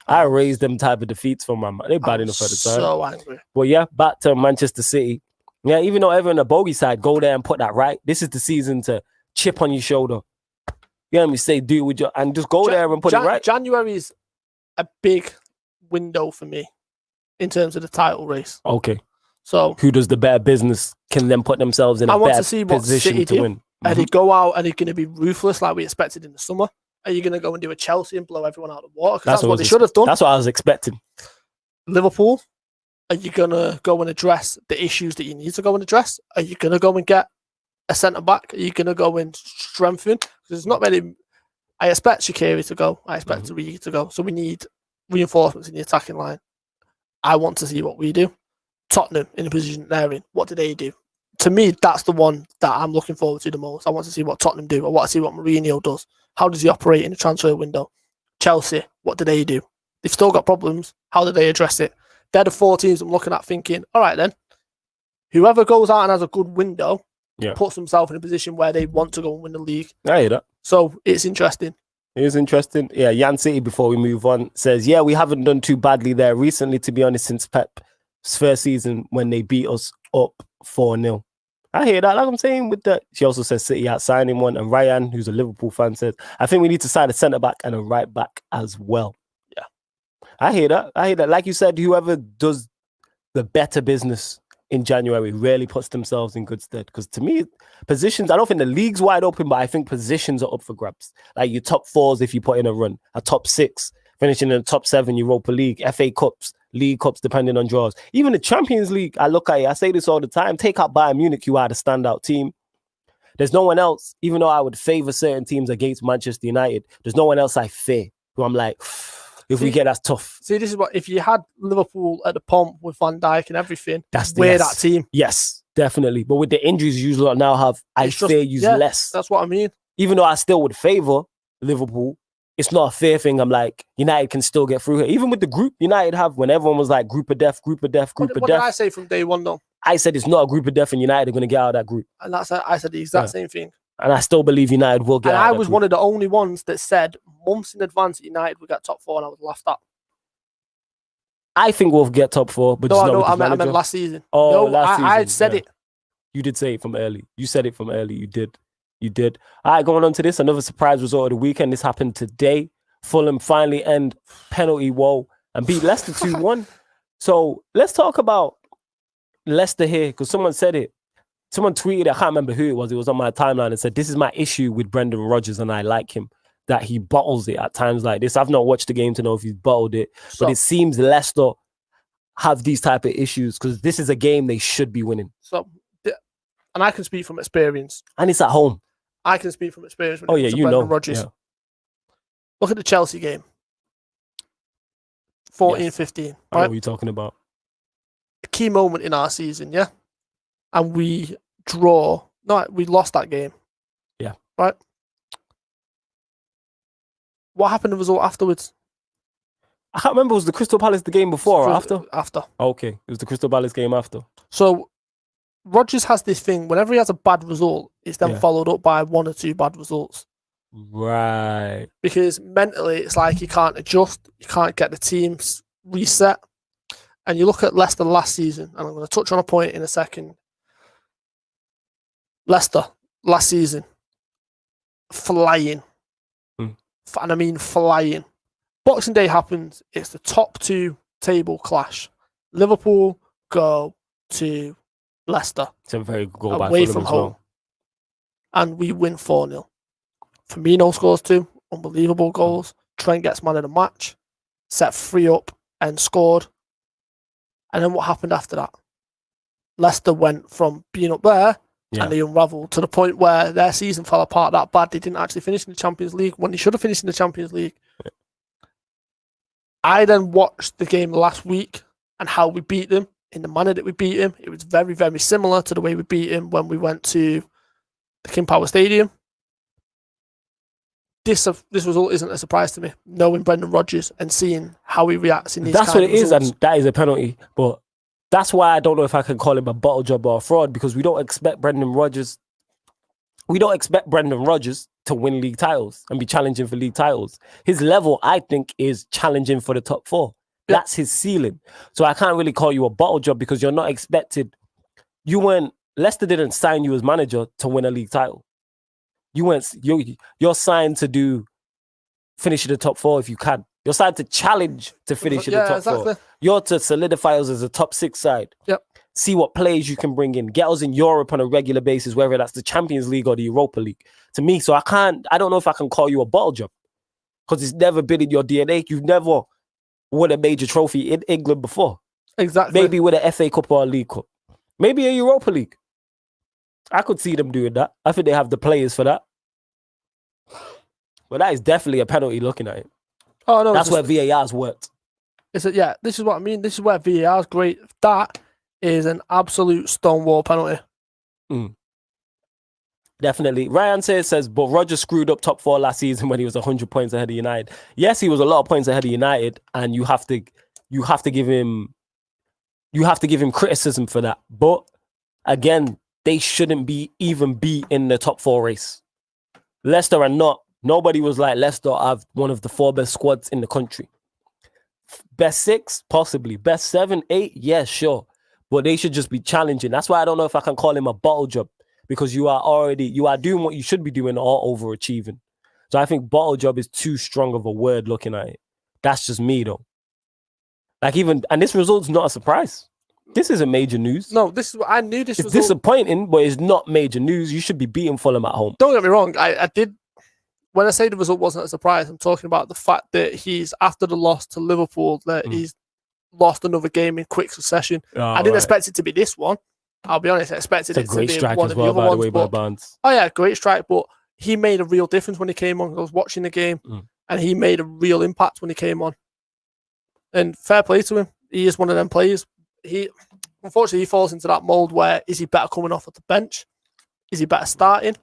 Speaker 1: I raised them type of defeats from my man. They're bad enough at the time.
Speaker 2: So angry.
Speaker 1: But yeah, back to Manchester City. Yeah, even though everyone on the bogey side, go there and put that right. This is the season to chip on your shoulder. You know what I mean? Say, do it with your, and just go there and put it right.
Speaker 2: January is a big window for me in terms of the title race.
Speaker 1: Okay.
Speaker 2: So
Speaker 1: who does the better business can then put themselves in a better position to win.
Speaker 2: Are they go out? Are they going to be ruthless like we expected in the summer? Are you going to go and do a Chelsea and blow everyone out of the water? Because that's what they should have done.
Speaker 1: That's what I was expecting.
Speaker 2: Liverpool, are you going to go and address the issues that you need to go and address? Are you going to go and get a centre-back? Are you going to go and strengthen? Because there's not many. I expect Shaqiri to go. I expect Origi to go. So we need reinforcements in the attacking line. I want to see what we do. Tottenham in the position they're in. What do they do? To me, that's the one that I'm looking forward to the most. I want to see what Tottenham do. I want to see what Mourinho does. How does he operate in the transfer window? Chelsea, what do they do? They've still got problems. How do they address it? They're the 4 teams I'm looking at thinking, all right then, whoever goes out and has a good window puts themselves in a position where they want to go and win the league.
Speaker 1: I hear that.
Speaker 2: So it's interesting.
Speaker 1: It is interesting. Yeah, Jan City, before we move on, says, yeah, we haven't done too badly there recently, to be honest, since Pep's first season when they beat us up 4-0. I hear that. Like I'm saying with that. She also says City out signing one. And Ryan, who's a Liverpool fan, says, I think we need to sign a centre-back and a right-back as well. Yeah. I hear that. Like you said, whoever does the better business in January really puts themselves in good stead. Because to me, positions, I don't think the league's wide open, but I think positions are up for grabs. Like your top 4s if you put in a run, a top 6, finishing in the top 7, Europa League, FA Cups, League Cups, depending on draws. Even the Champions League, I look at it, I say this all the time, take out Bayern Munich, you are the standout team. There's no one else, even though I would favour certain teams against Manchester United, there's no one else I fear, who I'm like, if we get, that's tough.
Speaker 2: See, this is what, if you had Liverpool at the pomp with Van Dijk and everything,
Speaker 1: we're
Speaker 2: that team.
Speaker 1: Yes, definitely. But with the injuries you usually now have, I fear you less.
Speaker 2: That's what I mean.
Speaker 1: Even though I still would favour Liverpool, it's not a fair thing. I'm like, United can still get through here. Even with the group United have, when everyone was like, group of death, group of death, group of death.
Speaker 2: What did I say from day one, though?
Speaker 1: I said it's not a group of death and United are going to get out of that group.
Speaker 2: And I said the exact same thing.
Speaker 1: And I still believe United will get out of that group.
Speaker 2: And I was one of the only ones that said months in advance that United would get top 4, and I was laughed at. I
Speaker 1: think we'll get top 4, but
Speaker 2: I meant last season.
Speaker 1: Oh, last season.
Speaker 2: I had said it.
Speaker 1: You did say it from early. You said it from early. You did. All right, going on to this, another surprise result of the weekend. This happened today. Fulham finally end penalty woe and beat Leicester 2-1. So let's talk about Leicester here, because someone said it. Someone tweeted, I can't remember who it was on my timeline, and said, this is my issue with Brendan Rodgers, and I like him, that he bottles it at times like this. I've not watched the game to know if he's bottled it, but it seems Leicester have these type of issues, because this is a game they should be winning.
Speaker 2: So, and I can speak from experience.
Speaker 1: And it's at home.
Speaker 2: I can speak from experience when
Speaker 1: it comes to Brendan
Speaker 2: Rodgers.
Speaker 1: Yeah.
Speaker 2: Look at the Chelsea game. 14-15.
Speaker 1: I know what you're talking about.
Speaker 2: A key moment in our season, yeah? And we lost that game.
Speaker 1: Yeah.
Speaker 2: Right? What happened to the result afterwards?
Speaker 1: I can't remember, was the Crystal Palace the game before or after?
Speaker 2: After.
Speaker 1: Okay, it was the Crystal Palace game after.
Speaker 2: So, Rodgers has this thing, whenever he has a bad result, it's then followed up by 1 or 2 bad results.
Speaker 1: Right.
Speaker 2: Because mentally, it's like you can't adjust, you can't get the teams reset. And you look at Leicester last season, and I'm going to touch on a point in a second. Leicester, last season, flying. And I mean flying. Boxing Day happens, it's the top 2 table clash. Liverpool go to Leicester.
Speaker 1: It's a very good goal
Speaker 2: away from home. And we win 4-0. Firmino scores 2 unbelievable goals. Trent gets man of the match, set 3 up and scored. And then what happened after that? Leicester went from being up there and they unravelled to the point where their season fell apart that bad. They didn't actually finish in the Champions League when they should have finished in the Champions League. Yeah. I then watched the game last week and how we beat them in the manner that we beat them. It was very, very similar to the way we beat him when we went to the King Power Stadium. This result isn't a surprise to me, knowing Brendan Rodgers and seeing how he reacts in these
Speaker 1: That's what it
Speaker 2: results.
Speaker 1: is, and that is a penalty. But that's why I don't know if I can call him a bottle job or a fraud, because we don't expect Brendan Rodgers to win league titles and be challenging for league titles. His level, I think, is challenging for the top 4. Yeah. That's his ceiling. So I can't really call you a bottle job, because you're not expected. Leicester didn't sign you as manager to win a league title. You're signed to finish in the top 4 if you can. You're signed to challenge to finish in the top 4. You're to solidify us as a top 6 side.
Speaker 2: Yep.
Speaker 1: See what players you can bring in. Get us in Europe on a regular basis, whether that's the Champions League or the Europa League. To me, so I don't know if I can call you a bottle job, because it's never been in your DNA. You've never won a major trophy in England before.
Speaker 2: Exactly.
Speaker 1: Maybe with an FA Cup or a League Cup. Maybe a Europa League. I could see them doing that. I think they have the players for that. But that is definitely a penalty looking at it.
Speaker 2: Oh, no.
Speaker 1: That's where VAR's worked.
Speaker 2: This is what I mean. This is where VAR's great. That is an absolute stonewall penalty.
Speaker 1: Definitely. Ryan says, but Rodgers screwed up top 4 last season when he was 100 points ahead of United. Yes, he was a lot of points ahead of United, and you have to give him criticism for that. But again, they shouldn't even be in the top 4 race. Leicester are not. Nobody was like, Leicester have one of the 4 best squads in the country. Best 6, possibly. Best 7, 8, yes, sure. But they should just be challenging. That's why I don't know if I can call him a bottle job, because you are doing what you should be doing or overachieving. So I think bottle job is too strong of a word looking at it. That's just me though. And this result's not a surprise. This isn't major news.
Speaker 2: No, this is what I knew. This
Speaker 1: it's
Speaker 2: was
Speaker 1: disappointing, but it's not major news. You should be beating Fulham at home.
Speaker 2: Don't get me wrong. I did. When I say the result wasn't a surprise, I'm talking about the fact that he's, after the loss to Liverpool, that he's lost another game in quick succession. I didn't expect it to be this one. I'll be honest. I expected it to be one of the other ones.
Speaker 1: By Barnes.
Speaker 2: Oh yeah, great strike. But he made a real difference when he came on. I was watching the game, and he made a real impact when he came on. And fair play to him. He is one of them players. Unfortunately, he falls into that mold where, is he better coming off at the bench? Is he better starting?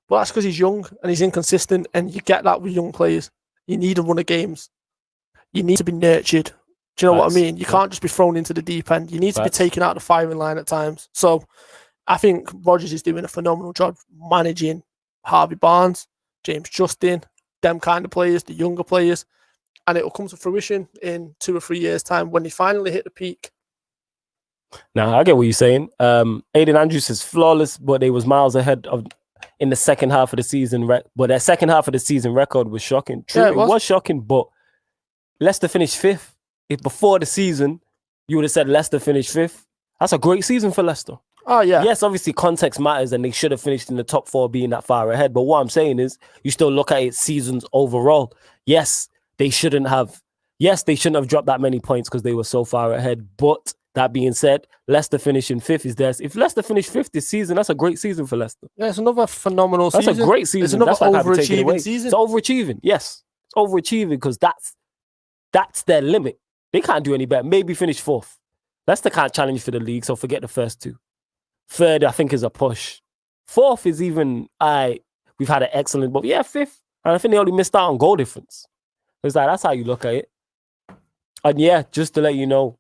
Speaker 2: But that's because he's young and he's inconsistent, and you get that with young players. You need a run of games. You need to be nurtured. Do you know what I mean? You can't just be thrown into the deep end. You need to be taken out of the firing line at times. So I think Rodgers is doing a phenomenal job managing Harvey Barnes, James Justin, them kind of players, the younger players. And it will come to fruition in 2 or 3 years' time when they finally hit the peak.
Speaker 1: Now, I get what you're saying. Aiden Andrews is flawless, but they was miles ahead of in the second half of the season. But that second half of the season record was shocking. True, it was shocking, but Leicester finished 5th. If before the season, you would have said Leicester finished 5th, that's a great season for Leicester.
Speaker 2: Oh, yeah.
Speaker 1: Yes, obviously context matters and they should have finished in the top 4 being that far ahead. But what I'm saying is you still look at it seasons overall. Yes, they shouldn't have dropped that many points because they were so far ahead. But that being said, Leicester finishing 5th is theirs. If Leicester finished 5th this season, that's a great season for Leicester.
Speaker 2: Yeah, it's another phenomenal season.
Speaker 1: That's a great season.
Speaker 2: It's another overachieving season.
Speaker 1: It's overachieving, yes. It's overachieving because that's their limit. They can't do any better. Maybe finish 4th. Leicester can't challenge for the league, so forget the first 2. 3rd, I think, is a push. 4th is even, we've had an excellent, but yeah, 5th. And I think they only missed out on goal difference. It's like, that's how you look at it. And yeah, just to let you know,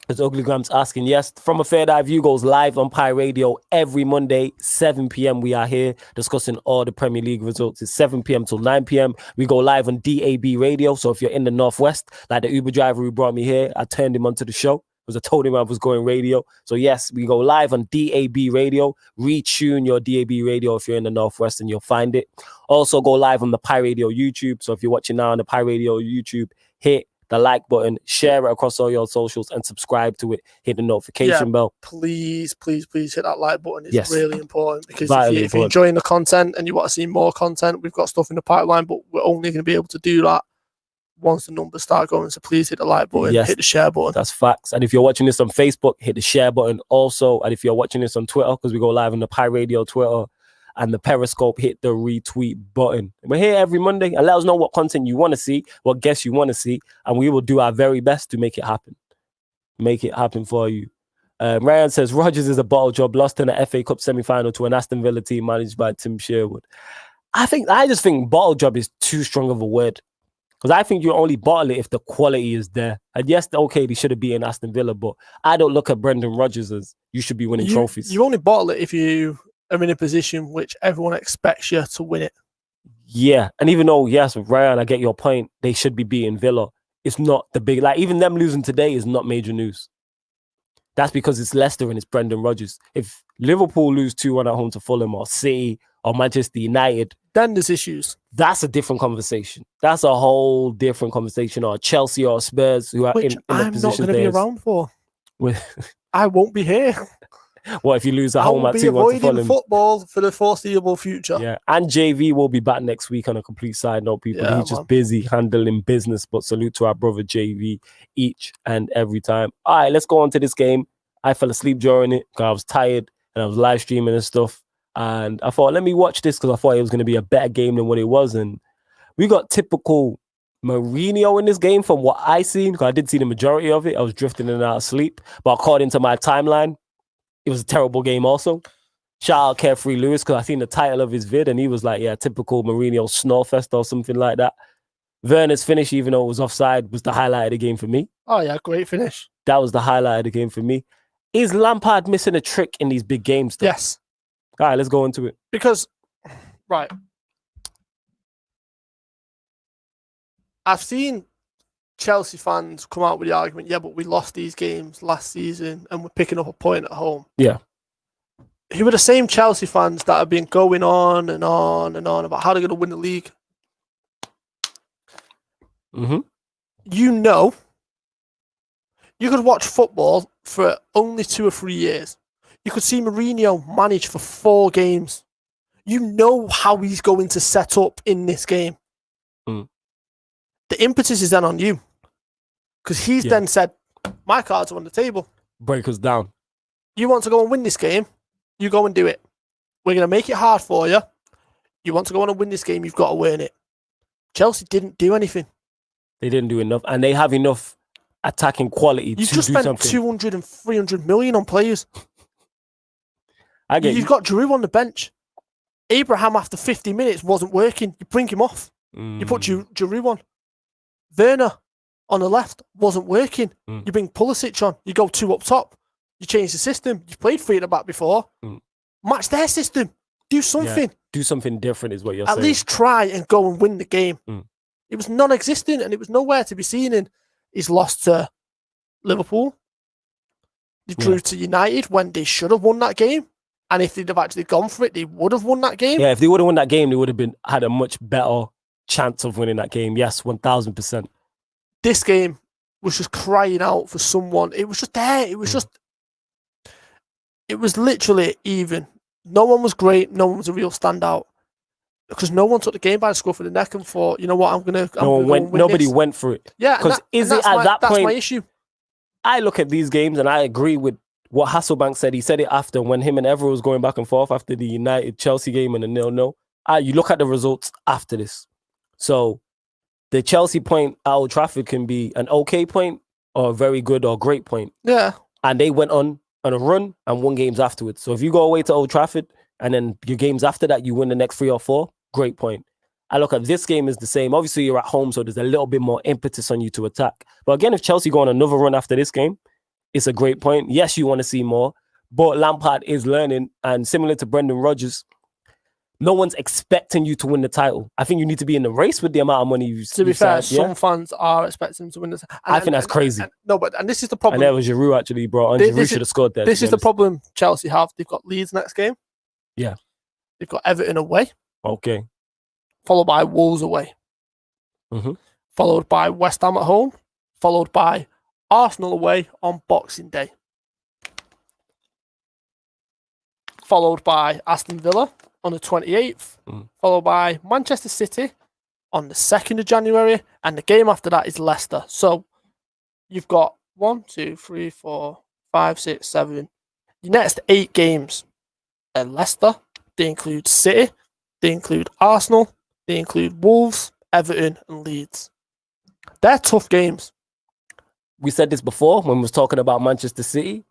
Speaker 1: as Uglygrams asking, yes, From a Third Eye View goes live on Pi Radio every Monday, 7 p.m. We are here discussing all the Premier League results. It's 7 p.m. till 9 p.m. We go live on DAB Radio. So if you're in the Northwest, like the Uber driver who brought me here, I turned him onto the show because I told him I was going radio. So yes, we go live on DAB Radio. Retune your DAB Radio if you're in the Northwest and you'll find it. Also go live on the Pi Radio YouTube. So if you're watching now on the Pi Radio YouTube, hit the like button, share it across all your socials, and subscribe to it. Hit the notification bell.
Speaker 2: Please hit that like button. It's really important because if you're
Speaker 1: important.
Speaker 2: enjoying the content and you want to see more content, we've got stuff in the pipeline, but we're only going to be able to do that once the numbers start going. So please hit the like button, hit the share button. That's
Speaker 1: facts. And if you're watching this on Facebook, hit the share button also. And if you're watching this on Twitter, because we go live on the Pi Radio Twitter and the Periscope, hit the retweet button. We're here every Monday, and let us know what content you want to see, what guests you want to see, and we will do our very best to make it happen. Make it happen for you. Ryan says, Rodgers is a bottle job, lost in the FA Cup semi-final to an Aston Villa team managed by Tim Sherwood. I just think bottle job is too strong of a word. Because I think you only bottle it if the quality is there. And yes, okay, they should have beaten Aston Villa, but I don't look at Brendan Rodgers as you should be winning trophies.
Speaker 2: You only bottle it if you are in a position which everyone expects you to win it.
Speaker 1: Yeah, and even though, yes, Ryan, I get your point, they should be beating Villa. It's not the big, like even them losing today is not major news. That's because it's Leicester and it's Brendan Rodgers. If Liverpool lose 2-1 at home to Fulham or City or Manchester United,
Speaker 2: then there's issues.
Speaker 1: That's a different conversation. That's a whole different conversation. Or Chelsea or Spurs who are in
Speaker 2: I'm
Speaker 1: the position
Speaker 2: not going to be around for. I won't be here.
Speaker 1: What if you lose at home at 2-1 to Fulham?
Speaker 2: I will be avoiding football for the foreseeable future.
Speaker 1: Yeah, and JV will be back next week on a complete side note, people. He's just busy handling business, but salute to our brother JV each and every time. All right, let's go on to this game. I fell asleep during it because I was tired and I was live streaming and stuff. And I thought, let me watch this because I thought it was going to be a better game than what it was. And we got typical Mourinho in this game from what I seen, because I did see the majority of it. I was drifting in and out of sleep. But according to my timeline, it was a terrible game also. Shout out Carefree Lewis, because I seen the title of his vid and he was like, yeah, typical Mourinho snorefest or something like that. Werner's finish, even though it was offside, was the highlight of the game for me.
Speaker 2: Oh, yeah, great finish.
Speaker 1: That was the highlight of the game for me. Is Lampard missing a trick in these big games, though?
Speaker 2: Yes.
Speaker 1: All right, let's go into it.
Speaker 2: Because, right, I've seen Chelsea fans come out with the argument, yeah, but we lost these games last season and we're picking up a point at home.
Speaker 1: Yeah.
Speaker 2: Who are the same Chelsea fans that have been going on and on and on about how they're going to win the league?
Speaker 1: Mm-hmm.
Speaker 2: You know You could watch football for only 2 or 3 years. You could see Mourinho manage for 4 games. You know how he's going to set up in this game.
Speaker 1: Mm.
Speaker 2: The impetus is then on you. Because he's then said, my cards are on the table.
Speaker 1: Break us down.
Speaker 2: You want to go and win this game, you go and do it. We're going to make it hard for you. You want to go on and win this game, you've got to win it. Chelsea didn't do anything.
Speaker 1: They didn't do enough. And they have enough attacking quality
Speaker 2: You've
Speaker 1: to
Speaker 2: just
Speaker 1: do
Speaker 2: spent
Speaker 1: something.
Speaker 2: 200 and 300 million on players. You've got Giroud on the bench. Abraham, after 50 minutes, wasn't working. You bring him off. You put Giroud on. Werner on the left wasn't working. You bring Pulisic on. You go 2 up top. You change the system. You've played 3 at the back before. Match their system. Do something.
Speaker 1: Yeah. Do something different is what you're saying.
Speaker 2: At least try and go and win the game. It was non-existent and it was nowhere to be seen in. He's lost to Liverpool. They drew to United when they should have won that game. And if they'd have actually gone for it, they would have won that game.
Speaker 1: Yeah, if they would have won that game, they would have had a much better chance of winning that game. Yes, 1,000%.
Speaker 2: This game was just crying out for someone. It was just there. It was it was literally even. No one was great. No one was a real standout. Because no one took the game by the scruff of the neck and thought, you know what,
Speaker 1: nobody went for it.
Speaker 2: Yeah,
Speaker 1: because that's
Speaker 2: my issue.
Speaker 1: I look at these games and I agree with what Hasselbank said. He said it after when him and Evra was going back and forth after the United Chelsea game and the 0-0. You look at the results after this. So the Chelsea point at Old Trafford can be an okay point or a very good or great point.
Speaker 2: Yeah.
Speaker 1: And they went on a run and won games afterwards. So if you go away to Old Trafford and then your games after that, you win the next 3 or 4, great point. I look at this game as the same. Obviously, you're at home, so there's a little bit more impetus on you to attack. But again, if Chelsea go on another run after this game, it's a great point. Yes, you want to see more, but Lampard is learning. And similar to Brendan Rodgers, no one's expecting you to win the title. I think you need to be in the race with the amount of money you've
Speaker 2: To be fair, some fans are expecting him to win the title.
Speaker 1: I think that's crazy.
Speaker 2: And this is the problem.
Speaker 1: And there was Giroud actually, bro. And Giroud should have scored there.
Speaker 2: This is the problem Chelsea have. They've got Leeds next game.
Speaker 1: Yeah.
Speaker 2: They've got Everton away.
Speaker 1: Okay.
Speaker 2: Followed by Wolves away. Followed by West Ham at home. Followed by Arsenal away on Boxing Day. Followed by Aston Villa on the 28th. Followed by Manchester City on the 2nd of January. And the game after that is Leicester. So you've got 1, 2, 3, 4, 5, 6, 7. Your next 8 games are Leicester. They include City. They include Arsenal. They include Wolves, Everton, and Leeds. They're tough games.
Speaker 1: We said this before when we was talking about Manchester City.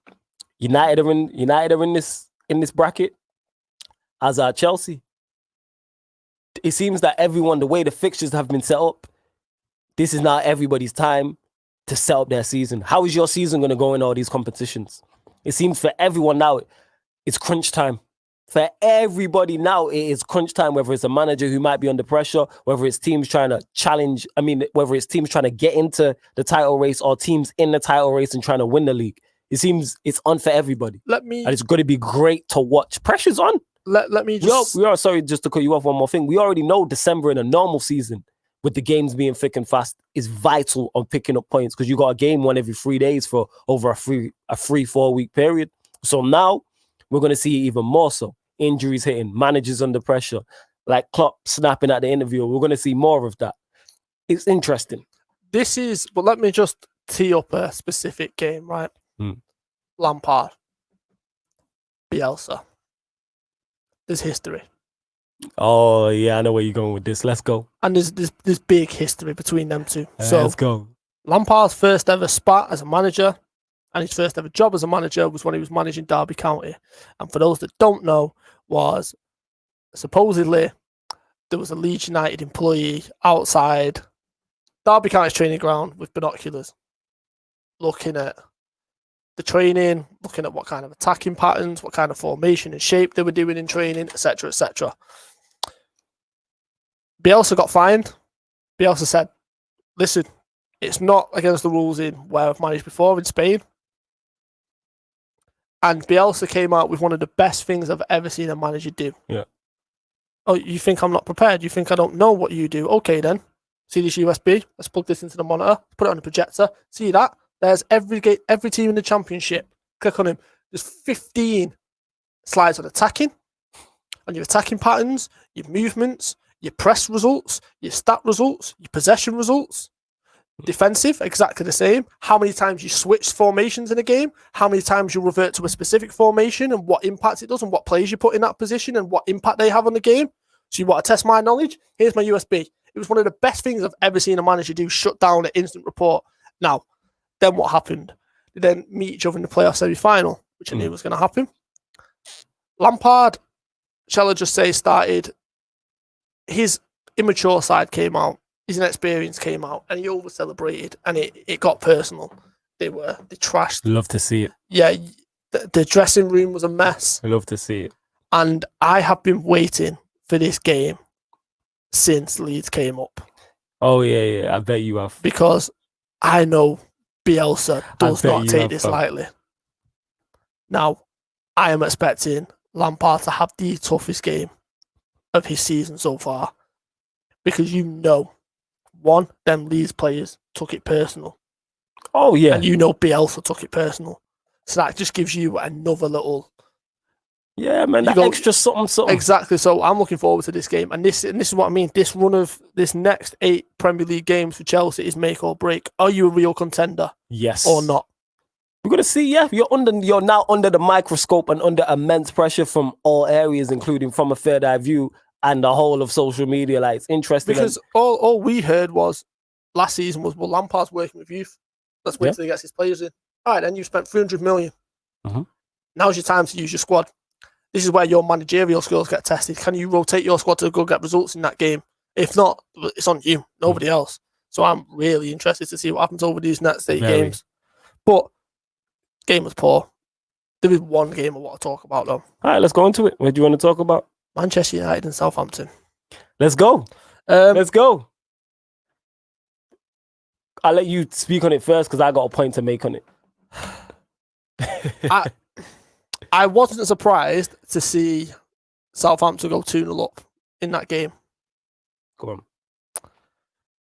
Speaker 1: United are in this bracket, as are Chelsea. It seems that everyone, the way the fixtures have been set up, this is now everybody's time to set up their season. How is your season going to go in all these competitions? It seems for everyone now, it's crunch time. For everybody now, it is crunch time, whether it's a manager who might be under pressure, whether it's teams trying to whether it's teams trying to get into the title race or teams in the title race and trying to win the league. It seems it's on for everybody. And it's going to be great to watch. Pressure's on.
Speaker 2: Let me just...
Speaker 1: We are sorry, just to cut you off one more thing. We already know December in a normal season, with the games being thick and fast, is vital on picking up points because you got a game one every 3 days for over a 3-4 week period. So now we're going to see even more so. Injuries hitting, managers under pressure, like Klopp snapping at the interview. We're going to see more of that. It's interesting.
Speaker 2: But let me just tee up a specific game, right? Lampard, Bielsa. There's history.
Speaker 1: Oh, yeah, I know where you're going with this. Let's go.
Speaker 2: And there's big history between them two. So
Speaker 1: let's go.
Speaker 2: Lampard's first ever spat as a manager and his first ever job as a manager was when he was managing Derby County. And for those that don't know, was supposedly there was a Leeds United employee outside Derby County's training ground with binoculars, looking at the training, looking at what kind of attacking patterns, what kind of formation and shape they were doing in training, etc., etc. Bielsa got fined. Bielsa said, listen, it's not against the rules in where I've managed before in Spain. And Bielsa came out with one of the best things I've ever seen a manager do.
Speaker 1: Yeah.
Speaker 2: Oh, you think I'm not prepared? You think I don't know what you do? Okay, then. See this USB? Let's plug this into the monitor. Put it on the projector. See that? There's every team in the Championship. Click on him. There's 15 slides on attacking, on your attacking patterns, your movements, your press results, your stat results, your possession results. Defensive, exactly the same. How many times you switch formations in a game, how many times you revert to a specific formation and what impact it does and what players you put in that position and what impact they have on the game. So you want to test my knowledge? Here's my USB. It was one of the best things I've ever seen a manager do, shut down an instant report. Now, then what happened? They then meet each other in the playoff semi-final, which I knew was going to happen. Lampard, shall I just say, started, his immature side came out. His inexperience came out and he over-celebrated and it got personal. They trashed.
Speaker 1: Love to see it.
Speaker 2: Yeah, the dressing room was a mess.
Speaker 1: I love to see it.
Speaker 2: And I have been waiting for this game since Leeds came up.
Speaker 1: Oh, yeah. I bet you have.
Speaker 2: Because I know Bielsa does not take this lightly. Now, I am expecting Lampard to have the toughest game of his season so far. Because one, them Leeds players took it personal.
Speaker 1: Oh, yeah.
Speaker 2: And Bielsa took it personal. So that just gives you another little...
Speaker 1: Yeah, man, that extra something.
Speaker 2: Exactly. So I'm looking forward to this game. And this is what I mean. This next 8 Premier League games for Chelsea is make or break. Are you a real contender?
Speaker 1: Yes.
Speaker 2: Or not?
Speaker 1: We're gonna see, yeah. You're now under the microscope and under immense pressure from all areas, including from a third eye view and the whole of social media. Like, it's interesting.
Speaker 2: Because all we heard was last season was, well, Lampard's working with youth. Let's wait till he gets his players in. All right, then you spent 300 million. Now's your time to use your squad. This is where your managerial skills get tested. Can you rotate your squad to go get results in that game? If not, it's on you, nobody else. So I'm really interested to see what happens over these next 8 games. But game was poor. There is one game I want to talk about, though.
Speaker 1: All right, let's go into it. What do you want to talk about?
Speaker 2: Manchester United and Southampton.
Speaker 1: Let's go. Let's go. I'll let you speak on it first because I got a point to make on it.
Speaker 2: I wasn't surprised to see Southampton go 2-0 up in that game.
Speaker 1: Go on.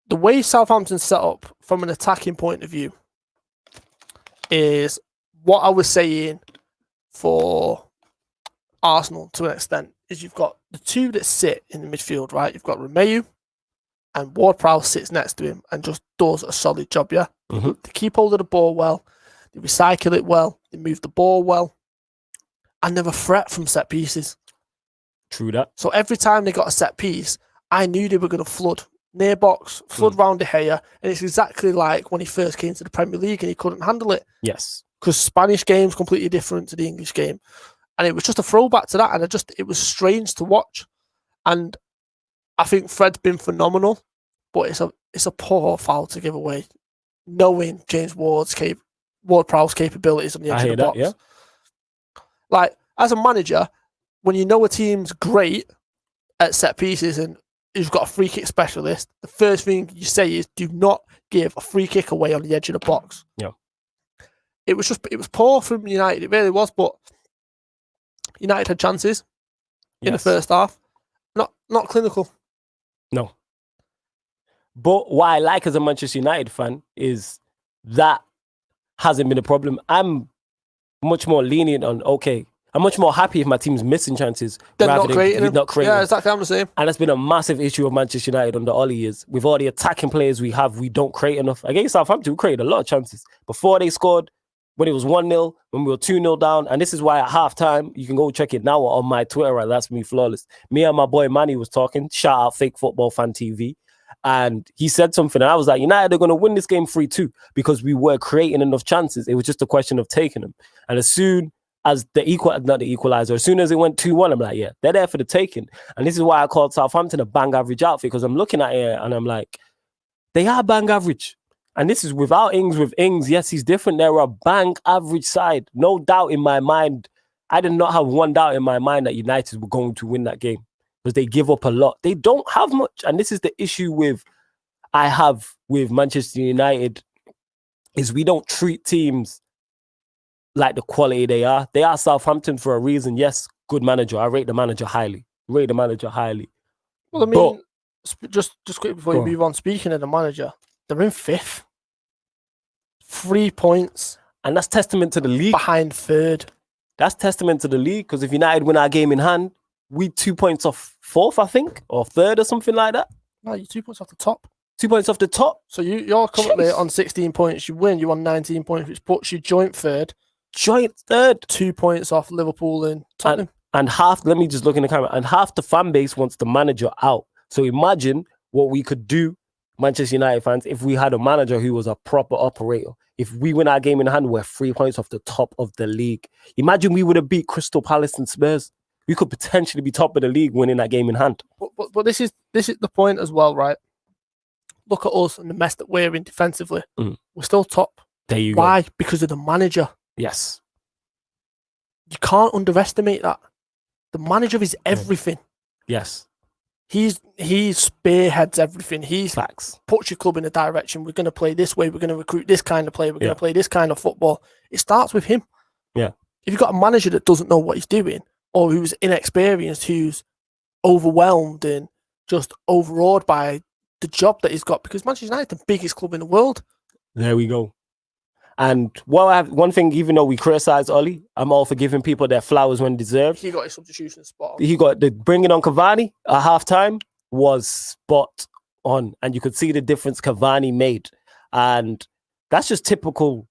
Speaker 2: The way Southampton's set up from an attacking point of view is what I was saying for Arsenal to an extent, is you've got the two that sit in the midfield, right? You've got Romeu and Ward-Prowse sits next to him and just does a solid job, yeah? They keep hold of the ball well, they recycle it well, they move the ball well, and they're a threat from set pieces.
Speaker 1: True that.
Speaker 2: So every time they got a set piece, I knew they were going to flood near box, flood round De Gea, and it's exactly like when he first came to the Premier League and he couldn't handle it.
Speaker 1: Yes.
Speaker 2: Because Spanish game's completely different to the English game. And it was just a throwback to that, and it was strange to watch. And I think Fred's been phenomenal, but it's a poor foul to give away, knowing James Ward-Prowse's capabilities on the edge of the box. Yeah. Like, as a manager, when you know a team's great at set pieces and you've got a free kick specialist, the first thing you say is, do not give a free kick away on the edge of the box.
Speaker 1: Yeah. It
Speaker 2: was poor from United. It really was, but United had chances in the first half. Not clinical.
Speaker 1: No. But what I like as a Manchester United fan is that hasn't been a problem. I'm much more lenient on, I'm much more happy if my team's missing chances
Speaker 2: rather than
Speaker 1: not creating.
Speaker 2: Yeah, exactly. I'm the same.
Speaker 1: And that's been a massive issue of Manchester United under all the years. With all the attacking players we have, we don't create enough. Against Southampton, we created a lot of chances. Before they scored, when it was 1-0, when we were 2-0 down, and this is why at halftime, you can go check it now on my Twitter, right? That's me flawless. Me and my boy Manny was talking, shout out Fake Football Fan TV, and he said something, and I was like, United are going to win this game 3-2 because we were creating enough chances. It was just a question of taking them. And as soon as as soon as it went 2-1, I'm like, yeah, they're there for the taking. And this is why I called Southampton a bang average outfit, because I'm looking at it and I'm like, they are bang average. And this is without Ings. With Ings, yes, he's different. They're a bang average side. No doubt in my mind. I did not have one doubt in my mind that United were going to win that game because they give up a lot. They don't have much. And this is the issue I have with Manchester United is we don't treat teams like the quality they are. They are Southampton for a reason. Yes, good manager. I rate the manager highly. Well,
Speaker 2: I mean, just quickly before you move on, speaking of the manager, they're in 5th. 3 points.
Speaker 1: And that's testament to the league.
Speaker 2: Behind third.
Speaker 1: That's testament to the league, because if United win our game in hand, we 2 points off fourth, I think, or third or something like that.
Speaker 2: No, you're 2 points off the top.
Speaker 1: 2 points off the top.
Speaker 2: So you're currently on 16 points. You win, you're on 19 points, which puts you joint third. 2 points off Liverpool and Tottenham.
Speaker 1: And half, let me just look in the camera, and half the fan base wants the manager out. So imagine what we could do, Manchester United fans, if we had a manager who was a proper operator. If we win our game in hand, we're 3 points off the top of the league. Imagine we would have beat Crystal Palace and Spurs. We could potentially be top of the league winning that game in hand.
Speaker 2: But this is the point as well, right? Look at us and the mess that we're in defensively. We're still top.
Speaker 1: There you go.
Speaker 2: Why? Because of the manager.
Speaker 1: Yes.
Speaker 2: You can't underestimate that. The manager is everything.
Speaker 1: Yes.
Speaker 2: He spearheads everything.
Speaker 1: Facts.
Speaker 2: Puts your club in a direction. We're going to play this way. We're going to recruit this kind of player. We're going to play this kind of football. It starts with him.
Speaker 1: Yeah.
Speaker 2: If you've got a manager that doesn't know what he's doing, or who's inexperienced, who's overwhelmed and just overawed by the job that he's got, because Manchester United is the biggest club in the world.
Speaker 1: There we go. And one thing, even though we criticize Oli, I'm all for giving people their flowers when deserved.
Speaker 2: He got his substitution spot on.
Speaker 1: He got the bringing on Cavani at halftime was spot on, and you could see the difference Cavani made. And that's just typical.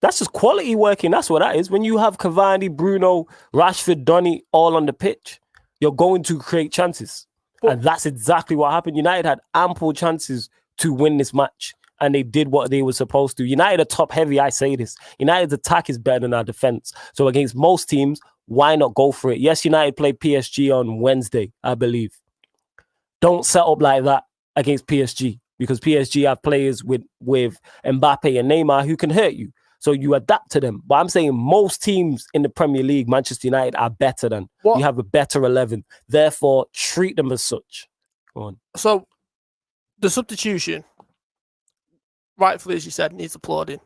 Speaker 1: That's just quality working. That's what that is. When you have Cavani, Bruno, Rashford, Donny all on the pitch, you're going to create chances. And that's exactly what happened. United had ample chances to win this match, and they did what they were supposed to. United are top heavy, I say this. United's attack is better than our defense. So against most teams, why not go for it? Yes, United played PSG on Wednesday, I believe. Don't set up like that against PSG, because PSG have players with Mbappe and Neymar who can hurt you. So you adapt to them. But I'm saying most teams in the Premier League, Manchester United, are better than. You have a better 11. Therefore, treat them as such. Go on.
Speaker 2: So the substitution, rightfully, as you said, needs applauding.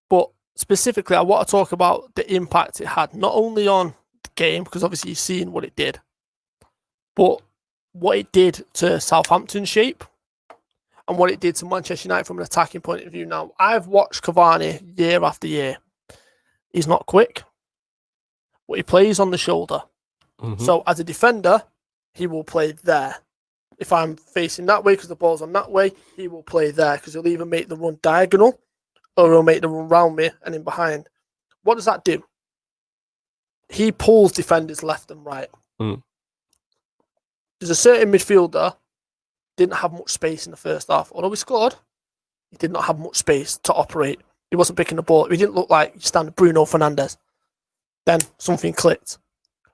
Speaker 2: But specifically, I want to talk about the impact it had, not only on the game, because obviously you've seen what it did, but what it did to Southampton's shape and what it did to Manchester United from an attacking point of view. Now, I've watched Cavani year after year. He's not quick, but he plays on the shoulder. So as a defender, he will play there. If I'm facing that way because the ball's on that way, he will play there, because he'll either make the run diagonal or he'll make the run round me and in behind. What does that do? He pulls defenders left and right. There's a certain midfielder didn't have much space in the first half. Although he scored, he did not have much space to operate. He wasn't picking the ball. He didn't look like standard Bruno Fernandes. Then something clicked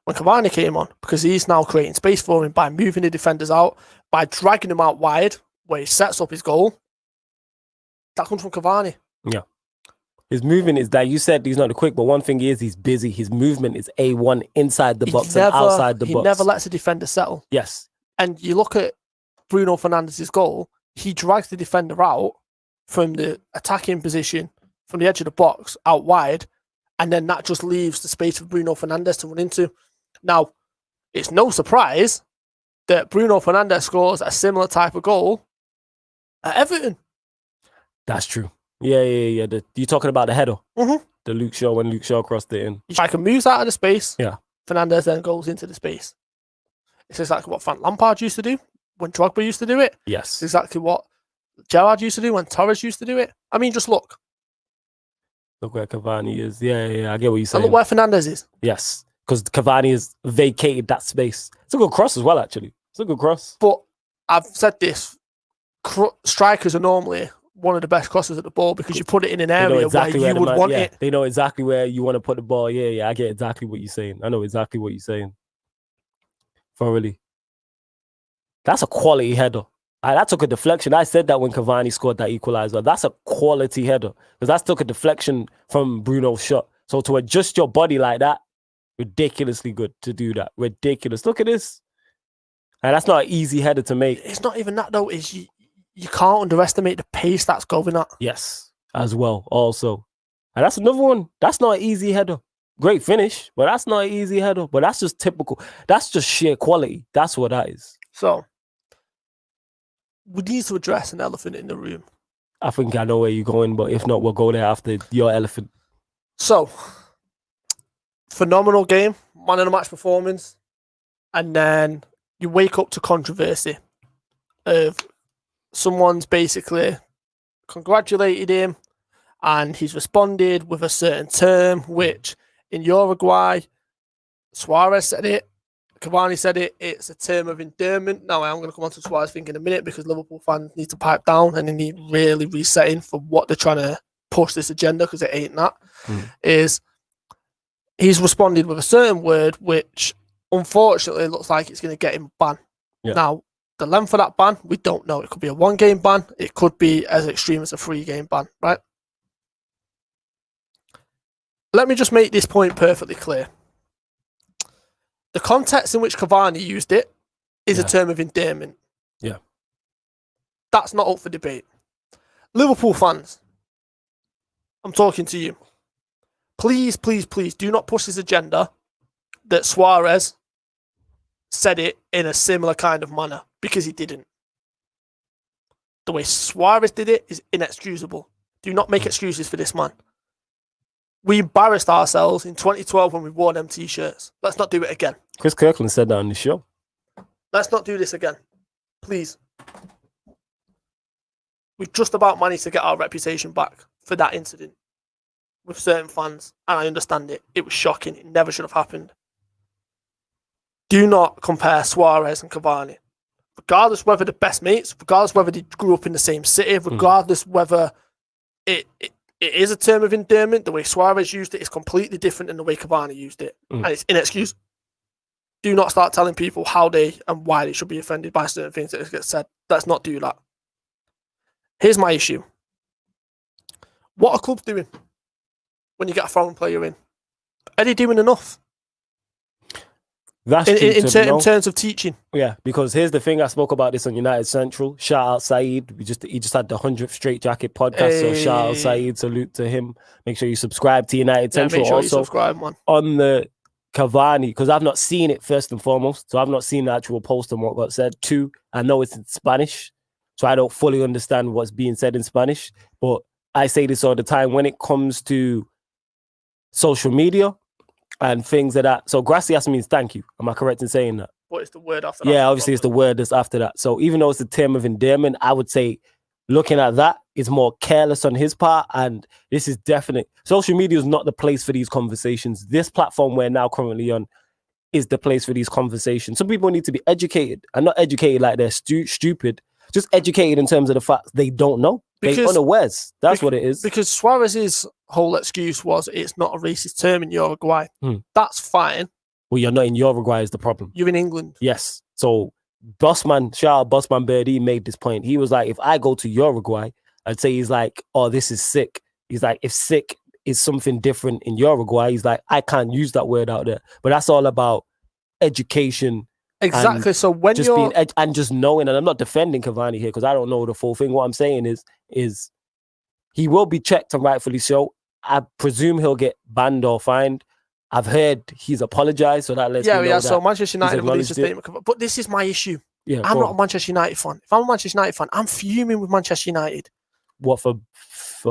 Speaker 2: when Cavani came on, because he's now creating space for him by moving the defenders out, by dragging him out wide where he sets up his goal. That comes from Cavani.
Speaker 1: Yeah. His movement is that, you said he's not quick, but one thing is he's busy. His movement is A1 inside the box and outside the box.
Speaker 2: He never lets a defender settle.
Speaker 1: Yes.
Speaker 2: And you look at Bruno Fernandes' goal, he drags the defender out from the attacking position, from the edge of the box, out wide, and then that just leaves the space for Bruno Fernandes to run into. Now, it's no surprise that Bruno Fernandes scores a similar type of goal at Everton.
Speaker 1: That's true. Yeah. You're talking about the header. The Luke Shaw, when Luke Shaw crossed it in.
Speaker 2: Striker moves out of the space.
Speaker 1: Yeah.
Speaker 2: Fernandes then goes into the space. It's exactly what Frank Lampard used to do when Drogba used to do it.
Speaker 1: Yes.
Speaker 2: It's exactly what Gerrard used to do when Torres used to do it. I mean, just look.
Speaker 1: Look where Cavani is. Yeah, I get what you're saying.
Speaker 2: And look where Fernandes is.
Speaker 1: Yes, because Cavani has vacated that space. It's a good cross as well, actually. It's a good cross.
Speaker 2: But I've said this, strikers are normally one of the best crosses at the ball, because you put it in an area exactly where you would want it.
Speaker 1: They know exactly where you want to put the ball. Yeah, I get exactly what you're saying. I know exactly what you're saying. Thoroughly. That's a quality header. That took a deflection. I said that when Cavani scored that equalizer. That's a quality header, because that took a deflection from Bruno's shot. So to adjust your body like that, ridiculously good to do that. Ridiculous. Look at this. And that's not an easy header to make.
Speaker 2: It's not even that, though. Is you can't underestimate the pace that's going at.
Speaker 1: Yes, as well, also. And that's another one. That's not an easy header. Great finish, but that's not an easy header. But that's just typical. That's just sheer quality. That's what that is.
Speaker 2: So, we need to address an elephant in the room.
Speaker 1: I think I know where you're going, but if not, we'll go there after your elephant.
Speaker 2: So, phenomenal game, man of the match performance, and then you wake up to controversy of someone's basically congratulated him, and he's responded with a certain term, which in Uruguay, Suarez said it, Cavani said it, it's a term of endearment. Now, I'm going to come on to Suarez thing in a minute because Liverpool fans need to pipe down and they need really resetting for what they're trying to push this agenda, because it ain't that. Is he's responded with a certain word which unfortunately looks like it's going to get him banned.
Speaker 1: Yeah.
Speaker 2: Now, the length of that ban, we don't know. It could be a 1-game ban. It could be as extreme as a 3-game ban, right? Let me just make this point perfectly clear. The context in which Cavani used it is a term of endearment.
Speaker 1: Yeah.
Speaker 2: That's not up for debate. Liverpool fans, I'm talking to you. Please, please, please do not push this agenda that Suarez said it in a similar kind of manner, because he didn't. The way Suarez did it is inexcusable. Do not make excuses for this man. We embarrassed ourselves in 2012 when we wore them t-shirts. Let's not do it again.
Speaker 1: Chris Kirkland said that on the show.
Speaker 2: Let's not do this again. Please. We just about managed to get our reputation back for that incident with certain fans, and I understand it. It was shocking. It never should have happened. Do not compare Suarez and Cavani. Regardless whether they're best mates, regardless whether they grew up in the same city, regardless whether it is a term of endearment, the way Suarez used it is completely different than the way Cavani used it. And it's inexcusable. Do not start telling people how they and why they should be offended by certain things that get said. Let's not do that. Here's my issue. What are clubs doing when you get a foreign player in? Are they doing enough?
Speaker 1: That's
Speaker 2: in terms of teaching.
Speaker 1: Yeah, because here's the thing. I spoke about this on United Central. Shout out Saeed. He just had the 100th Straight Jacket podcast. So shout out Saeed. Salute to him. Make sure you subscribe to United Central.
Speaker 2: Make sure
Speaker 1: also
Speaker 2: you subscribe, man.
Speaker 1: On the Cavani, because I've not seen it first and foremost. So I've not seen the actual post and what got said. 2, I know it's in Spanish, so I don't fully understand what's being said in Spanish. But I say this all the time when it comes to social media and things like that. So gracias means thank you. Am I correct in saying that?
Speaker 2: What is the word after that?
Speaker 1: Yeah, obviously it's the word that's after that. So even though it's a term of endearment, I would say looking at that is more careless on his part. And this is definite. Social media is not the place for these conversations. This platform we're now currently on is the place for these conversations. Some people need to be educated, and not educated like they're stupid, just educated in terms of the fact they don't know. They're unawares. That's what it is. Because
Speaker 2: Suarez's whole excuse was it's not a racist term in Uruguay. That's fine.
Speaker 1: Well, you're not in Uruguay is the problem.
Speaker 2: You're in England.
Speaker 1: Yes. So Bossman, shout out Bossman Birdie made this point. He was like, if I go to Uruguay, I'd say he's like, oh, this is sick. He's like, if sick is something different in Uruguay, he's like, I can't use that word out there. But that's all about education.
Speaker 2: Exactly. So when
Speaker 1: just
Speaker 2: you're
Speaker 1: and just knowing, and I'm not defending Cavani here because I don't know the full thing. What I'm saying is he will be checked and rightfully so. I presume he'll get banned or fined. I've heard he's apologized, so that lets me know that
Speaker 2: so Manchester United released a statement. But this is my issue.
Speaker 1: Yeah,
Speaker 2: I'm not a Manchester United fan. If I'm a Manchester United fan, I'm fuming with Manchester United.
Speaker 1: What for?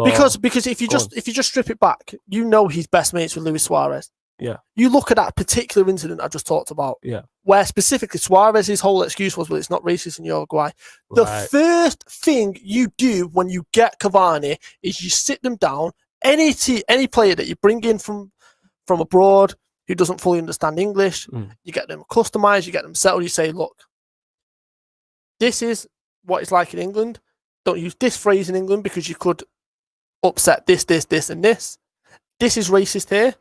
Speaker 2: Because if you just strip it back, you know he's best mates with Luis Suarez.
Speaker 1: Yeah.
Speaker 2: You look at that particular incident I just talked about.
Speaker 1: Yeah.
Speaker 2: Where specifically Suarez's whole excuse was, well, it's not racist in Uruguay. The first thing you do when you get Cavani is you sit them down. Any player that you bring in from abroad who doesn't fully understand English, you get them customized, you get them settled. You say, look, this is what it's like in England. Don't use this phrase in England because you could upset this, and this. This is racist here.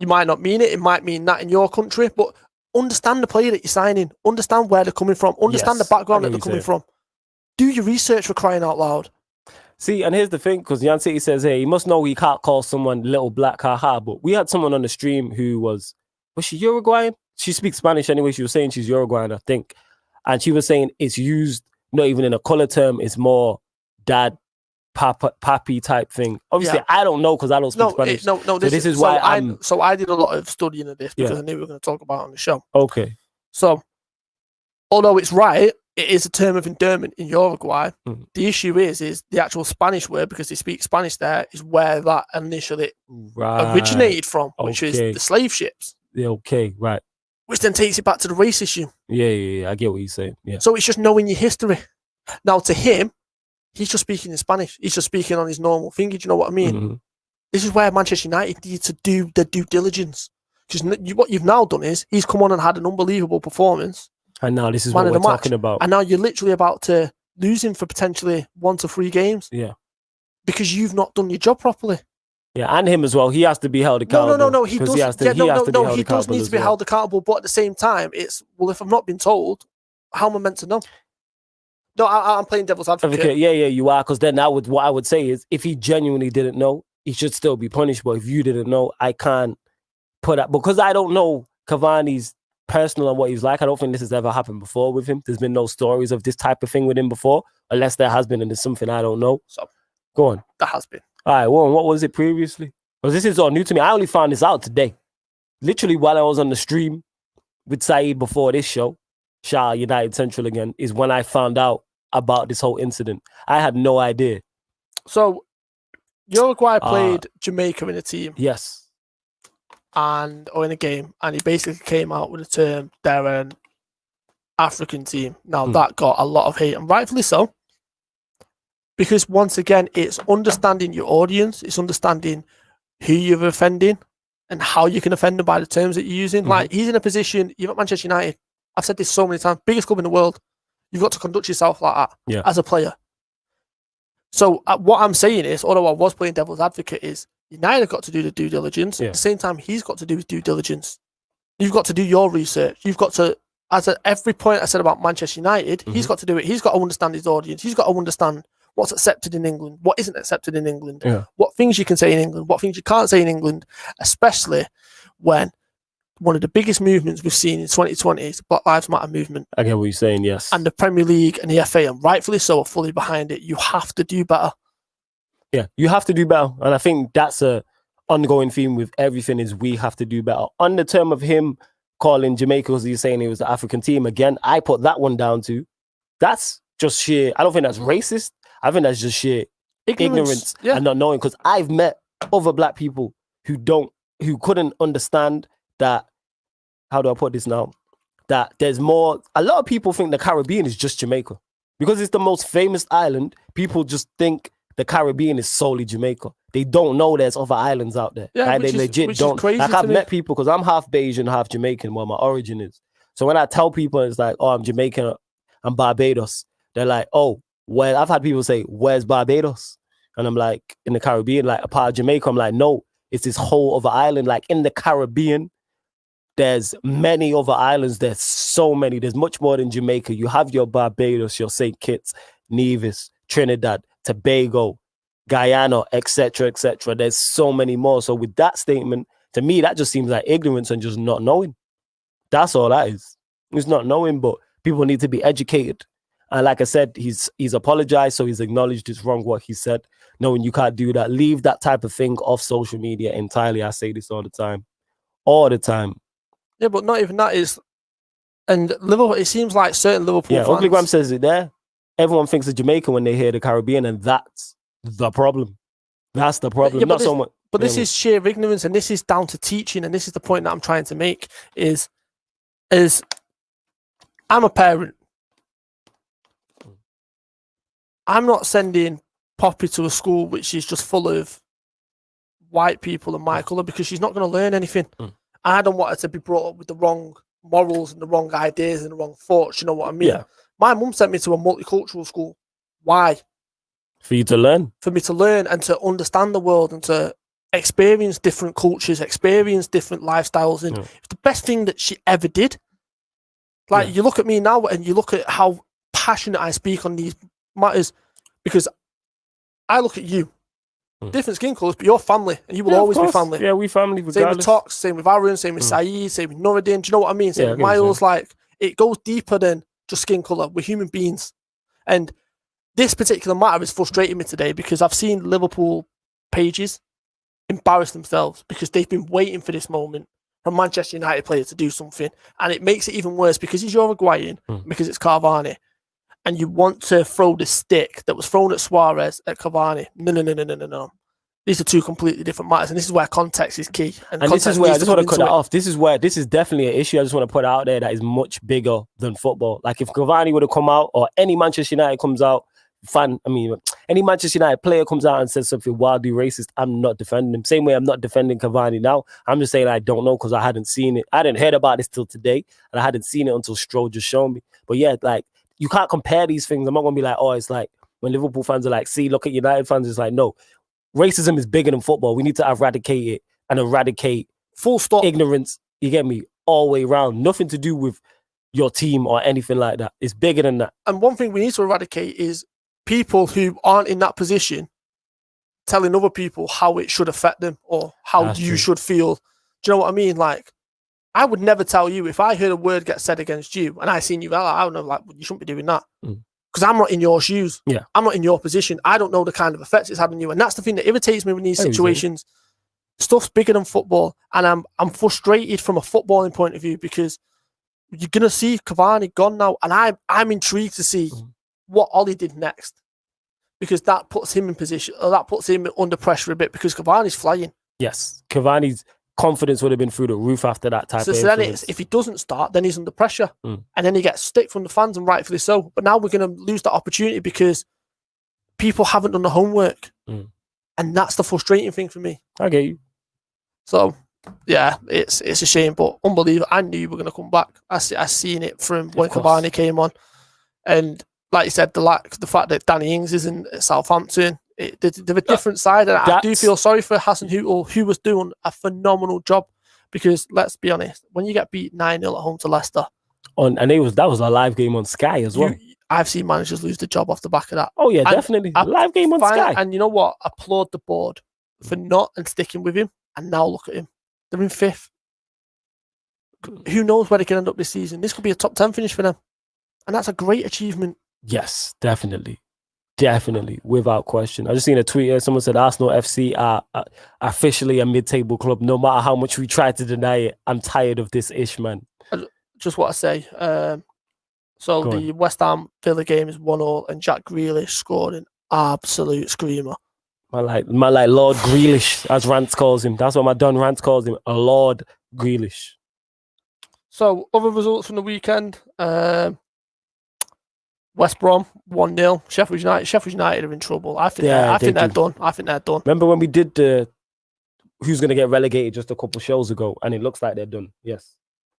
Speaker 2: You might not mean it. It might mean that in your country, but understand the player that you're signing. Understand where they're coming from. Understand the background that they're coming from. Do your research, for crying out loud.
Speaker 1: See, and here's the thing, because Jan City says, hey, you must know he can't call someone little black, haha. But we had someone on the stream who was she Uruguayan? She speaks Spanish anyway. She was saying she's Uruguayan, I think. And she was saying it's used not even in a color term. It's more dad, pappy type thing. Obviously, I don't know because I don't speak Spanish. This is why
Speaker 2: I did a lot of studying of this because I knew we were going to talk about it on the show.
Speaker 1: Okay.
Speaker 2: So, although it's right, it is a term of endearment in Uruguay. The issue is the actual Spanish word, because they speak Spanish there, is where that initially originated from, which is the slave ships.
Speaker 1: Yeah, okay, right.
Speaker 2: Which then takes it back to the race issue.
Speaker 1: Yeah, I get what you're saying. Yeah.
Speaker 2: So it's just knowing your history. Now, to him, he's just speaking in Spanish. He's just speaking on his normal thing. Do you know what I mean? This is where Manchester United need to do their due diligence. Because what you've now done is he's come on and had an unbelievable performance.
Speaker 1: And now this is what we're talking about.
Speaker 2: And now you're literally about to lose him for potentially 1 to 3 games.
Speaker 1: Yeah.
Speaker 2: Because you've not done your job properly.
Speaker 1: Yeah, and him as well. He has to be held accountable.
Speaker 2: No. He does. He does need to be held accountable. But at the same time, it's, well, if I've not been told, how am I meant to know? No, I'm playing devil's advocate.
Speaker 1: Yeah, you are. Because then what I would say is, if he genuinely didn't know, he should still be punished. But if you didn't know, I can't put that, because I don't know Cavani's personal and what he's like. I don't think this has ever happened before with him. There's been no stories of this type of thing with him before, unless there has been, and there's something I don't know. So go on.
Speaker 2: There has been.
Speaker 1: All right, well, what was it previously? Because this is all new to me. I only found this out today. Literally while I was on the stream with Saeed before this show, Shah United Central again, is when I found out about this whole incident. I had no idea.
Speaker 2: So Uruguay played Jamaica in a team.
Speaker 1: Yes.
Speaker 2: Or in a game, and he basically came out with a term, they're an African team. Now that got a lot of hate, and rightfully so, because once again, it's understanding your audience, it's understanding who you're offending and how you can offend them by the terms that you're using. Like, he's in a position, you're at Manchester United, I've said this so many times, biggest club in the world, you've got to conduct yourself like that as a player. So what I'm saying is, although I was playing devil's advocate, is United have got to do the due diligence. At the same time, he's got to do his due diligence. You've got to do your research. You've got to, as at every point I said about Manchester United, he's got to do it. He's got to understand his audience. He's got to understand what's accepted in England, what isn't accepted in England, what things you can say in England, what things you can't say in England, especially when one of the biggest movements we've seen in 2020 is the Black Lives Matter movement.
Speaker 1: I get what you're saying, yes.
Speaker 2: And the Premier League and the FA, and rightfully so, are fully behind it. You have to do better.
Speaker 1: Yeah, you have to do better. And I think that's a ongoing theme with everything, is we have to do better. On the term of him calling Jamaica, because he's saying it was the African team, again, I put that one down to, that's just sheer, I don't think that's racist. I think that's just sheer ignorance and not knowing. Because I've met other black people who couldn't understand that, how do I put this now? That there's more, a lot of people think the Caribbean is just Jamaica. Because it's the most famous island, people just think the Caribbean is solely Jamaica. They don't know there's other islands out there. Yeah, right? They legit don't. Like, I've met people, because I'm half Bayesian, half Jamaican, where my origin is. So when I tell people, it's like, oh, I'm Jamaican, I'm Barbados. They're like, oh, well, I've had people say, where's Barbados? And I'm like, in the Caribbean, like a part of Jamaica. I'm like, no, it's this whole other island. Like, in the Caribbean, there's many other islands. There's so many. There's much more than Jamaica. You have your Barbados, your St. Kitts, Nevis, Trinidad, Tobago, Guyana, etc., etc. There's so many more. So with that statement, to me, that just seems like ignorance and just not knowing. That's all that is. It's not knowing, but people need to be educated. And like I said, he's apologized, so he's acknowledged it's wrong what he said. Knowing you can't do that. Leave that type of thing off social media entirely. I say this all the time. All the time.
Speaker 2: Yeah, but not even that is... And Liverpool, it seems like certain Liverpool fans...
Speaker 1: Ugly Graham says it there. Everyone thinks of Jamaica when they hear the Caribbean, and that's the problem. That's the problem. Not so much.
Speaker 2: But this is sheer ignorance, and this is down to teaching, and this is the point that I'm trying to make, is I'm a parent. I'm not sending Poppy to a school which is just full of white people and my colour, because she's not going to learn anything. I don't want her to be brought up with the wrong morals and the wrong ideas and the wrong thoughts, you know what I mean? Yeah. My mum sent me to a multicultural school. Why?
Speaker 1: For you to learn. For
Speaker 2: me to learn and to understand the world and to experience different cultures, experience different lifestyles. And it's the best thing that she ever did. Like, you look at me now and you look at how passionate I speak on these matters, because I look at you. Different skin colours, but you're family, and you will always be family.
Speaker 1: Yeah, we family regardless.
Speaker 2: Same with Tox, same with Aaron, same with Saeed, same with Nuruddin. Do you know what I mean? Same with Miles. Like, it goes deeper than just skin colour. We're human beings. And this particular matter is frustrating me today, because I've seen Liverpool pages embarrass themselves because they've been waiting for this moment for Manchester United players to do something. And it makes it even worse because he's Uruguayan, because it's Cavani. and you want to throw the stick that was thrown at Suarez at Cavani. No. These are two completely different matters, and this is where context is key.
Speaker 1: And this is where I just want to cut that off. This is definitely an issue. I just want to put it out there that is much bigger than football. Like if Cavani would have come out, or any Manchester United comes out, any Manchester United player comes out and says something wildly racist, I'm not defending him. Same way I'm not defending Cavani now. I'm just saying I don't know because I hadn't seen it. I didn't hear about this till today, and I hadn't seen it until Stroll just showed me. But yeah, like you can't compare these things. I'm not gonna be like, oh, it's like when Liverpool fans are like, see, look at United fans. It's like, no, racism is bigger than football. We need to eradicate it and eradicate full stop ignorance. You get me? All the way around. Nothing to do with your team or anything like that. It's bigger than that.
Speaker 2: And one thing we need to eradicate is people who aren't in that position telling other people how it should affect them or how That's you true. Should feel. Do you know what I mean? Like, I would never tell you if I heard a word get said against you and I seen you, I would know, like, you shouldn't be doing that. Because I'm not in your shoes.
Speaker 1: Yeah.
Speaker 2: I'm not in your position. I don't know the kind of effects it's had on you. And that's the thing that irritates me in these situations. Stuff's bigger than football. And I'm frustrated from a footballing point of view because you're going to see Cavani gone now. And I'm intrigued to see what Ollie did next. Because that puts him in position, or that puts him under pressure a bit because Cavani's flying.
Speaker 1: Yes. Cavani's confidence would have been through the roof after that type of
Speaker 2: influence. Then if he doesn't start, then he's under pressure. And then he gets stick from the fans, and rightfully so. But now we're going to lose that opportunity because people haven't done the homework. And that's the frustrating thing for me.
Speaker 1: I get you.
Speaker 2: So, yeah, it's a shame, but unbelievable. I knew we were going to come back. I seen it from when Cavani came on. And like you said, the fact that Danny Ings is in Southampton, they're a different side. And I do feel sorry for Hassan Hüttl, who was doing a phenomenal job. Because let's be honest, when you get beat 9-0 at home to Leicester,
Speaker 1: and that was a live game on Sky as well.
Speaker 2: I've seen managers lose the job off the back of that.
Speaker 1: Oh yeah, definitely. Live game on Sky.
Speaker 2: And you know what? Applaud the board for not and sticking with him. And now look at him. They're in 5th. Who knows where they can end up this season? This could be a top 10 finish for them. And that's a great achievement.
Speaker 1: Yes, definitely. Definitely, without question. I just seen a tweet here. Someone said Arsenal FC are officially a mid-table club. No matter how much we try to deny it, I'm tired of this ish, man.
Speaker 2: Just what I say. So the West Ham Villa game is 1-1, and Jack Grealish scored an absolute screamer.
Speaker 1: My like Lord Grealish, as Rance calls him. That's what my Don Rance calls him, a Lord Grealish.
Speaker 2: So other results from the weekend. West Brom 1-0. Sheffield United are in trouble. I think they're done.
Speaker 1: Remember when we did who's going to get relegated just a couple shows ago, and it looks like they're done. Yes.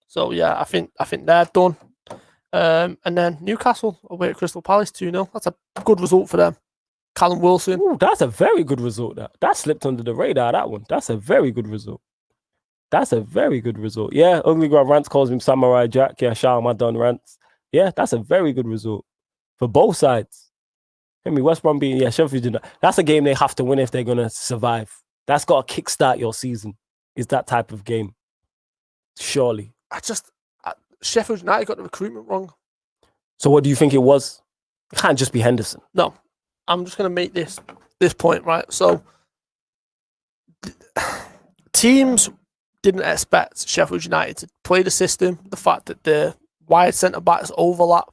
Speaker 2: So yeah, I think they're done. And then Newcastle away at Crystal Palace 2-0. That's a good result for them. Callum Wilson.
Speaker 1: Ooh, that's a very good result. That slipped under the radar. That one. That's a very good result. Yeah, Ugly Grand Rance calls him Samurai Jack. Yeah, shout out my Don Rance. Yeah, that's a very good result. For both sides. I mean, West Brom being, Sheffield United. That's a game they have to win if they're going to survive. That's got to kickstart your season. Is that type of game. Surely.
Speaker 2: Sheffield United got the recruitment wrong.
Speaker 1: So what do you think it was? It can't just be Henderson.
Speaker 2: No. I'm just going to make this point, right? So, teams didn't expect Sheffield United to play the system, the fact that the wide centre-backs overlap.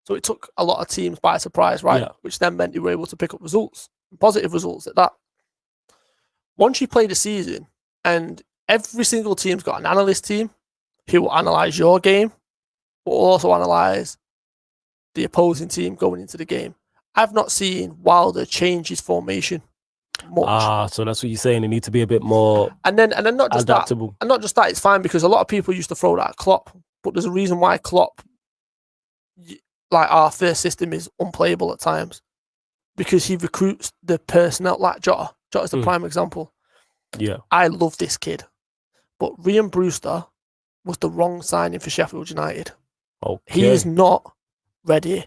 Speaker 2: So it took a lot of teams by surprise, right? Yeah. Which then meant they were able to pick up results, positive results at that. Once you play the season, and every single team's got an analyst team who will analyse your game, but will also analyse the opposing team going into the game. I've not seen Wilder change his formation much.
Speaker 1: So that's what you're saying. It needs to be a bit more
Speaker 2: and then not just adaptable. That, and not just that, it's fine because a lot of people used to throw that at Klopp, but there's a reason why Klopp, like our first system, is unplayable at times because he recruits the personnel like Jota. Jota's the prime example.
Speaker 1: Yeah,
Speaker 2: I love this kid, but Ryan Brewster was the wrong signing for Sheffield United.
Speaker 1: Okay.
Speaker 2: He is not ready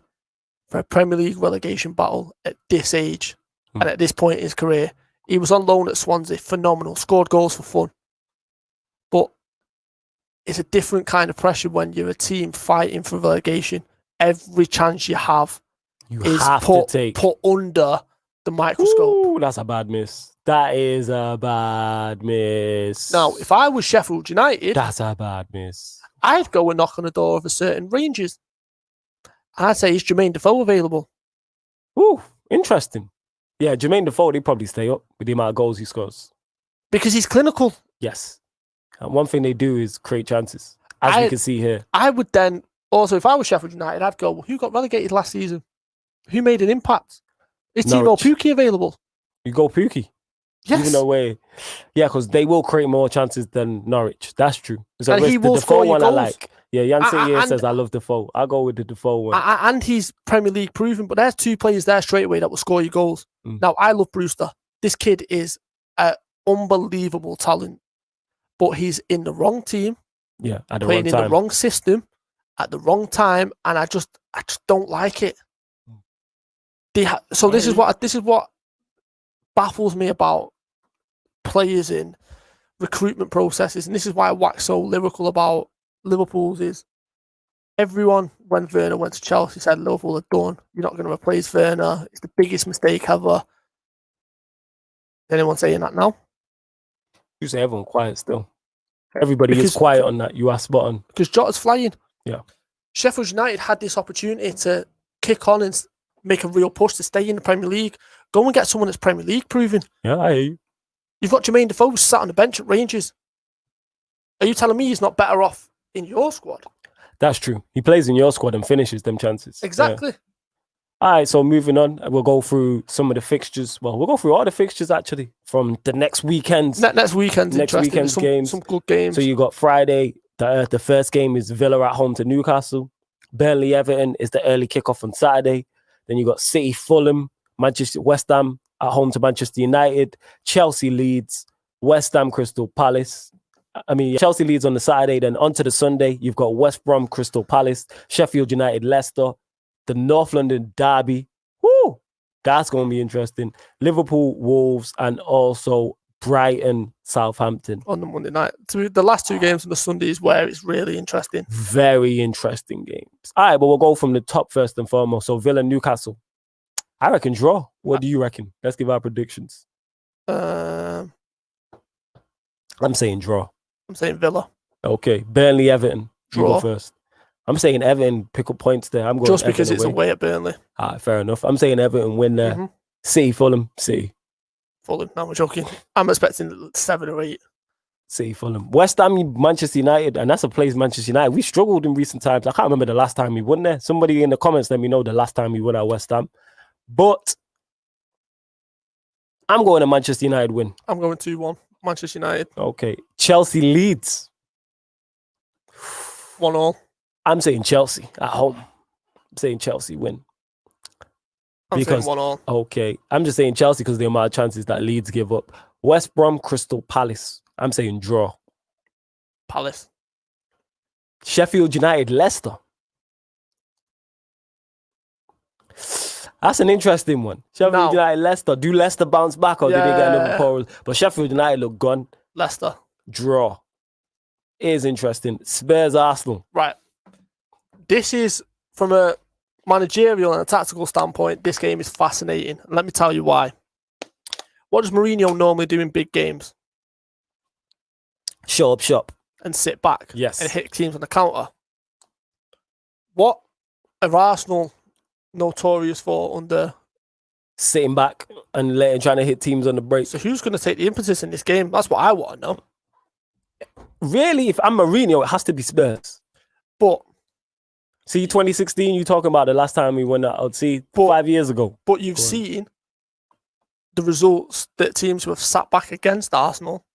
Speaker 2: for a Premier League relegation battle at this age and at this point in his career. He was on loan at Swansea, phenomenal, scored goals for fun. But it's a different kind of pressure when you're a team fighting for relegation. Every chance you have is put under the microscope.
Speaker 1: Ooh, that's a bad miss. That is a bad miss.
Speaker 2: Now, if I was Sheffield United,
Speaker 1: that's a bad miss.
Speaker 2: I'd go and knock on the door of a certain Rangers. And I'd say is Jermaine Defoe available?
Speaker 1: Ooh, interesting. Yeah, Jermaine Defoe, they probably stay up with the amount of goals he scores.
Speaker 2: Because he's clinical.
Speaker 1: Yes. And one thing they do is create chances, as we can see here.
Speaker 2: I would then, also, if I was Sheffield United, I'd go, well, who got relegated last season? Who made an impact? Is Timo Pukki available?
Speaker 1: You go Pukki.
Speaker 2: Yes.
Speaker 1: Even though yeah, because they will create more chances than Norwich. That's true.
Speaker 2: So and he will score your goals.
Speaker 1: I like. Yeah, Jan says I love Defoe. I'll go with the Defoe one.
Speaker 2: And he's Premier League proven, but there's 2 players there straight away that will score your goals. Now, I love Brewster. This kid is an unbelievable talent, but he's in the wrong team.
Speaker 1: Yeah, at the
Speaker 2: playing
Speaker 1: wrong time.
Speaker 2: in the wrong system at the wrong time, and I just don't like it. So this is what baffles me about players in recruitment processes, and this is why I wax so lyrical about Liverpool's. Is everyone, when Werner went to Chelsea, said Liverpool are done. You're not going to replace Werner. It's the biggest mistake ever. Anyone saying that now?
Speaker 1: You say everyone quiet still. Everybody is quiet on that. You are spot on.
Speaker 2: Because Jota's flying.
Speaker 1: Yeah.
Speaker 2: Sheffield United had this opportunity to kick on and make a real push to stay in the Premier League. Go and get someone that's Premier League proven.
Speaker 1: Yeah, I hear you.
Speaker 2: You've got Jermaine Defoe sat on the bench at Rangers. Are you telling me he's not better off in your squad?
Speaker 1: That's true. He plays in your squad and finishes them chances.
Speaker 2: Exactly.
Speaker 1: Yeah. All right, so moving on, we'll go through some of the fixtures. Well, we'll go through all the fixtures actually from the next weekend's.
Speaker 2: Next weekend's
Speaker 1: games.
Speaker 2: Some good games.
Speaker 1: So you got Friday. The first game is Villa at home to Newcastle. Burnley Everton is the early kickoff on Saturday. Then you got City Fulham, West Ham at home to Manchester United, Chelsea Leeds, West Ham Crystal Palace. Chelsea Leeds on the Saturday. Then onto the Sunday, you've got West Brom Crystal Palace, Sheffield United Leicester, the North London Derby. Woo! That's going to be interesting. Liverpool Wolves and also Brighton Southampton
Speaker 2: on the Monday night. So the last 2 games on the Sunday is where it's really interesting.
Speaker 1: Very interesting games. All right, but we'll go from the top first and foremost. So Villa Newcastle. I reckon draw. What do you reckon? Let's give our predictions.
Speaker 2: I'm
Speaker 1: saying draw.
Speaker 2: I'm saying Villa.
Speaker 1: Okay. Burnley Everton.
Speaker 2: Draw.
Speaker 1: You go first. I'm saying Everton pick up points there. I'm going
Speaker 2: just because Everton it's away at Burnley.
Speaker 1: All right, fair enough. I'm saying Everton win there. City Fulham. City.
Speaker 2: Fulham. No, I'm joking. I'm expecting 7 or 8.
Speaker 1: City Fulham. West Ham Manchester United, and that's a place Manchester United. We struggled in recent times. I can't remember the last time we won there. Somebody in the comments let me know the last time we won at West Ham. But I'm going to Manchester United win.
Speaker 2: I'm going 2-1. Manchester United.
Speaker 1: Okay. Chelsea Leeds.
Speaker 2: 1-1.
Speaker 1: I'm saying Chelsea at home. I'm saying Chelsea win.
Speaker 2: I'm saying 1-1.
Speaker 1: Okay. I'm just saying Chelsea because of the amount of chances that Leeds give up. West Brom Crystal Palace. I'm saying draw.
Speaker 2: Palace.
Speaker 1: Sheffield United Leicester. That's an interesting one. Sheffield United Leicester. Do Leicester bounce back or do they get another power? But Sheffield United look gone.
Speaker 2: Leicester.
Speaker 1: Draw. It is interesting. Spurs Arsenal.
Speaker 2: Right. This is, from a managerial and a tactical standpoint, this game is fascinating. And let me tell you why. What does Mourinho normally do in big games?
Speaker 1: Show up shop.
Speaker 2: And sit back.
Speaker 1: Yes.
Speaker 2: And hit teams on the counter. What are Arsenal notorious for under?
Speaker 1: Sitting back and trying to hit teams on the break.
Speaker 2: So who's going to take the impetus in this game? That's what I want to know.
Speaker 1: Really, if I'm Mourinho, it has to be Spurs.
Speaker 2: But
Speaker 1: see, 2016, you talking about the last time we won that? I'd see 5 years ago.
Speaker 2: But you've seen the results that teams who have sat back against Arsenal.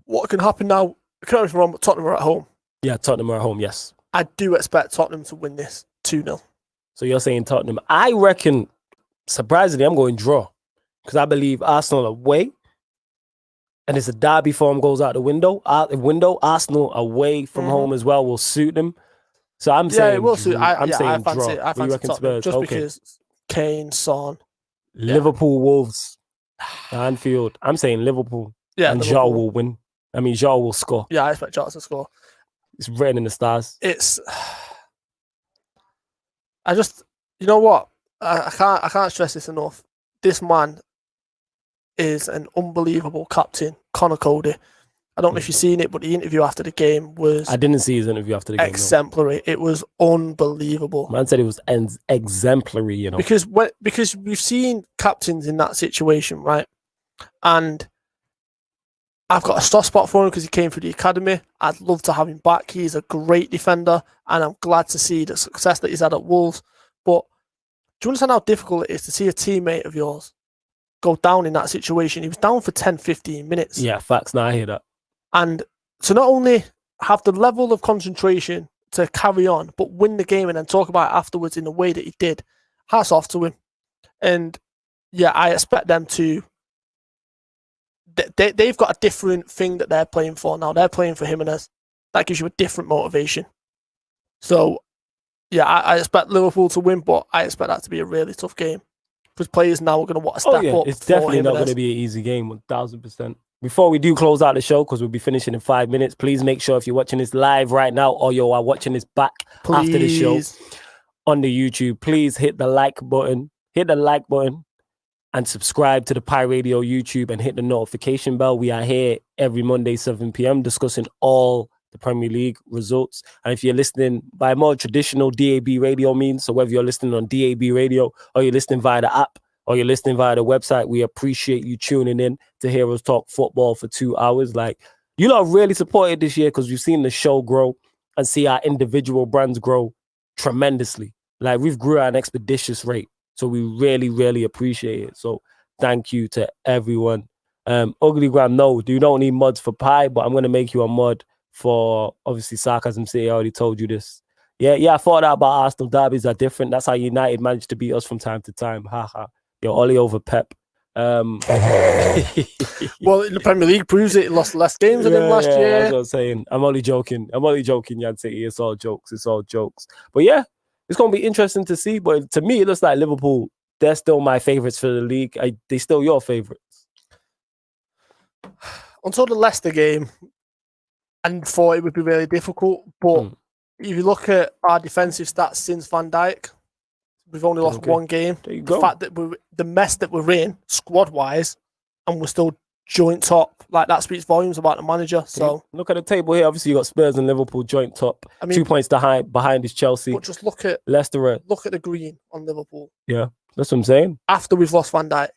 Speaker 2: What can happen now? Correct me if I'm wrong, but Tottenham are at home.
Speaker 1: Yeah, Tottenham are at home, yes.
Speaker 2: I do expect Tottenham to win this 2-0.
Speaker 1: So you're saying Tottenham. I reckon, surprisingly, I'm going draw. Because I believe Arsenal away. And it's a derby form goes out the window. Arsenal away from home as well will suit them. So I'm saying
Speaker 2: it will suit.
Speaker 1: I'm saying
Speaker 2: I fancy,
Speaker 1: draw.
Speaker 2: I fancy Tottenham,
Speaker 1: Spurs?
Speaker 2: just because Kane, Son.
Speaker 1: Liverpool, Wolves, Anfield. I'm saying Liverpool.
Speaker 2: Yeah,
Speaker 1: and Joe will win. I mean, Joe will score.
Speaker 2: Yeah, I expect Joe to score.
Speaker 1: It's written in the stars.
Speaker 2: I just, you know what? I can't stress this enough. This man is an unbelievable captain, Connor Cody. I don't know if you've seen it, but the interview after the game was...
Speaker 1: I didn't see his interview after the game.
Speaker 2: Exemplary. No. It was unbelievable.
Speaker 1: Man said it was exemplary, you know.
Speaker 2: Because we've seen captains in that situation, right? And I've got a soft spot for him because he came through the academy. I'd love to have him back. He's a great defender, and I'm glad to see the success that he's had at Wolves. But do you understand how difficult it is to see a teammate of yours go down in that situation? He was down for 10, 15 minutes.
Speaker 1: Yeah, facts. Now I hear that.
Speaker 2: And to not only have the level of concentration to carry on, but win the game and then talk about it afterwards in the way that he did, hats off to him. And yeah, I expect them to... They've got a different thing that they're playing for now. They're playing for Jimenez. That gives you a different motivation. So, yeah, I expect Liverpool to win, but I expect that to be a really tough game. Because players now are going to want to step up.
Speaker 1: It's definitely not going to be an easy game, 1,000%. Before we do close out the show, because we'll be finishing in 5 minutes, please make sure if you're watching this live right now or you are watching this back after the show on the YouTube, please hit the like button. Hit the like button. And subscribe to the Pi Radio YouTube and hit the notification bell. We are here every Monday, 7 p.m. discussing all the Premier League results. And if you're listening by more traditional DAB radio means, so whether you're listening on DAB radio or you're listening via the app or you're listening via the website, we appreciate you tuning in to hear us talk football for 2 hours. Like, you lot really supported this year because we've seen the show grow and see our individual brands grow tremendously. Like, we've grew at an expeditious rate. So we really, really appreciate it. So thank you to everyone. Ugly Gram, no, you don't need mods for Pi, but I'm going to make you a mod for, obviously, Sarcasm City. I already told you this. Yeah, I thought that about Arsenal derbies are different. That's how United managed to beat us from time to time. Ha. Yo, Ollie over Pep.
Speaker 2: Well, the Premier League proves it. It lost less games than him last year.
Speaker 1: That's what I'm saying. I'm only joking, Yan City. It's all jokes. But yeah. It's going to be interesting to see, but to me, it looks like Liverpool, they're still my favourites for the league. They're still your favourites.
Speaker 2: Until the Leicester game, I thought it would be really difficult, but if you look at our defensive stats since Van Dijk, we've only lost one game.
Speaker 1: There you go.
Speaker 2: The fact that the mess that we're in, squad-wise, and we're still joint top, like that speaks volumes about the manager. So
Speaker 1: look at the table here. Obviously, you got Spurs and Liverpool joint top. 2 points behind is Chelsea.
Speaker 2: But just look at
Speaker 1: Leicester.
Speaker 2: Look at the green on Liverpool.
Speaker 1: Yeah, that's what I'm saying.
Speaker 2: After we've lost Van Dijk,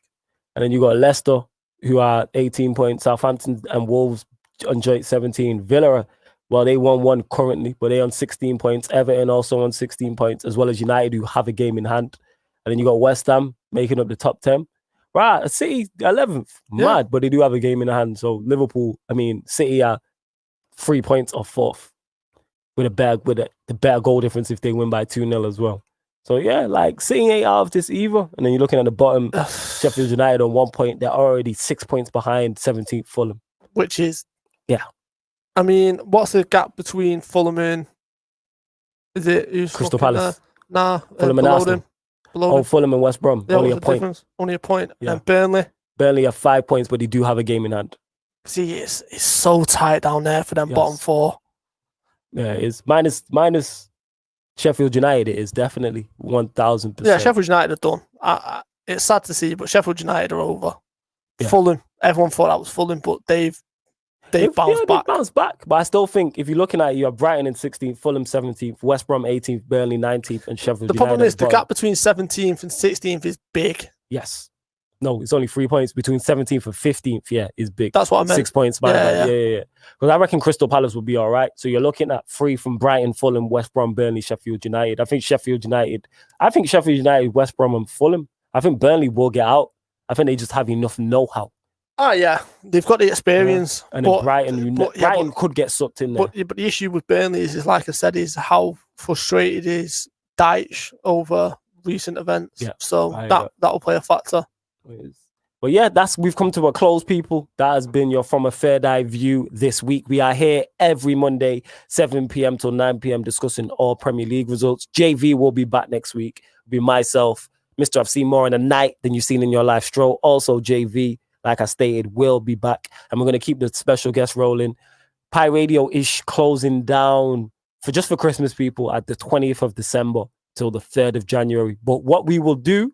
Speaker 1: and then you got Leicester, who are 18 points. Southampton and Wolves on joint 17. Villa, well, they won one currently, but they on 16 points. Everton also on 16 points, as well as United, who have a game in hand. And then you got West Ham making up the top 10. Right, City 11th, mad, but they do have a game in the hand. So City are 3 points off fourth with the better goal difference if they win by 2-0 as well. So yeah, like City ain't out of this either. And then you're looking at the bottom, Sheffield United on 1 point. They're already 6 points behind 17th Fulham,
Speaker 2: which is what's the gap between Fulham and
Speaker 1: Crystal Palace?
Speaker 2: Fulham and Arsenal.
Speaker 1: Fulham and West Brom. Only a point.
Speaker 2: Difference? Only a point.
Speaker 1: Yeah.
Speaker 2: And Burnley.
Speaker 1: Burnley have 5 points, but they do have a game in hand.
Speaker 2: See, it's so tight down there for them bottom four.
Speaker 1: Yeah, it is. Minus Sheffield United, it is definitely 1,000%.
Speaker 2: Yeah, Sheffield United are done. It's sad to see, but Sheffield United are over. Yeah. Fulham, everyone thought that was Fulham, but they've bounced back.
Speaker 1: They bounced back. But I still think if you're looking at it, you have Brighton in 16th, Fulham 17th, West Brom 18th, Burnley 19th, and Sheffield United.
Speaker 2: The problem is the gap between 17th and 16th is big.
Speaker 1: Yes. No, it's only 3 points between 17th and 15th. Yeah, is big.
Speaker 2: That's what I meant.
Speaker 1: 6 points. Yeah. Because I reckon Crystal Palace will be all right. So you're looking at 3 from Brighton, Fulham, West Brom, Burnley, Sheffield United. I think Sheffield United, West Brom, and Fulham. I think Burnley will get out. I think they just have enough know-how.
Speaker 2: Oh, yeah. They've got the experience.
Speaker 1: Yeah. And then Brighton could get sucked in there.
Speaker 2: But the issue with Burnley is, like I said, is how frustrated is Dyche over recent events. Yeah, so that'll play a factor.
Speaker 1: But yeah, we've come to a close, people. That has been your From a Third Eye view this week. We are here every Monday, 7 p.m. till 9 p.m. discussing all Premier League results. JV will be back next week. It'll be myself, Mr. I've seen more in a night than you've seen in your life, Stro. Also, JV, like I stated, will be back. And we're going to keep the special guest rolling. Pi Radio is closing down for Christmas, people, at the 20th of December till the 3rd of January. But what we will do,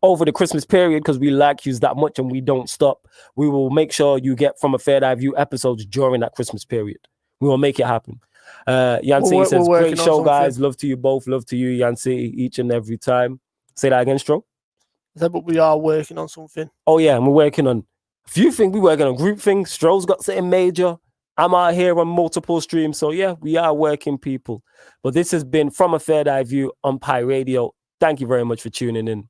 Speaker 1: over the Christmas period, because we like you that much and we don't stop, we will make sure you get From a Third Eye View episodes during that Christmas period. We will make it happen. Yancy says, great show, guys. Love to you both. Love to you, Yancy, each and every time. Say that again, Stro.
Speaker 2: But we are working on something.
Speaker 1: Oh, yeah, and we're working on a few things. We're working on group things. Stro's got something major. I'm out here on multiple streams. So, yeah, we are working, people. But this has been From a Third Eye View on Pi Radio. Thank you very much for tuning in.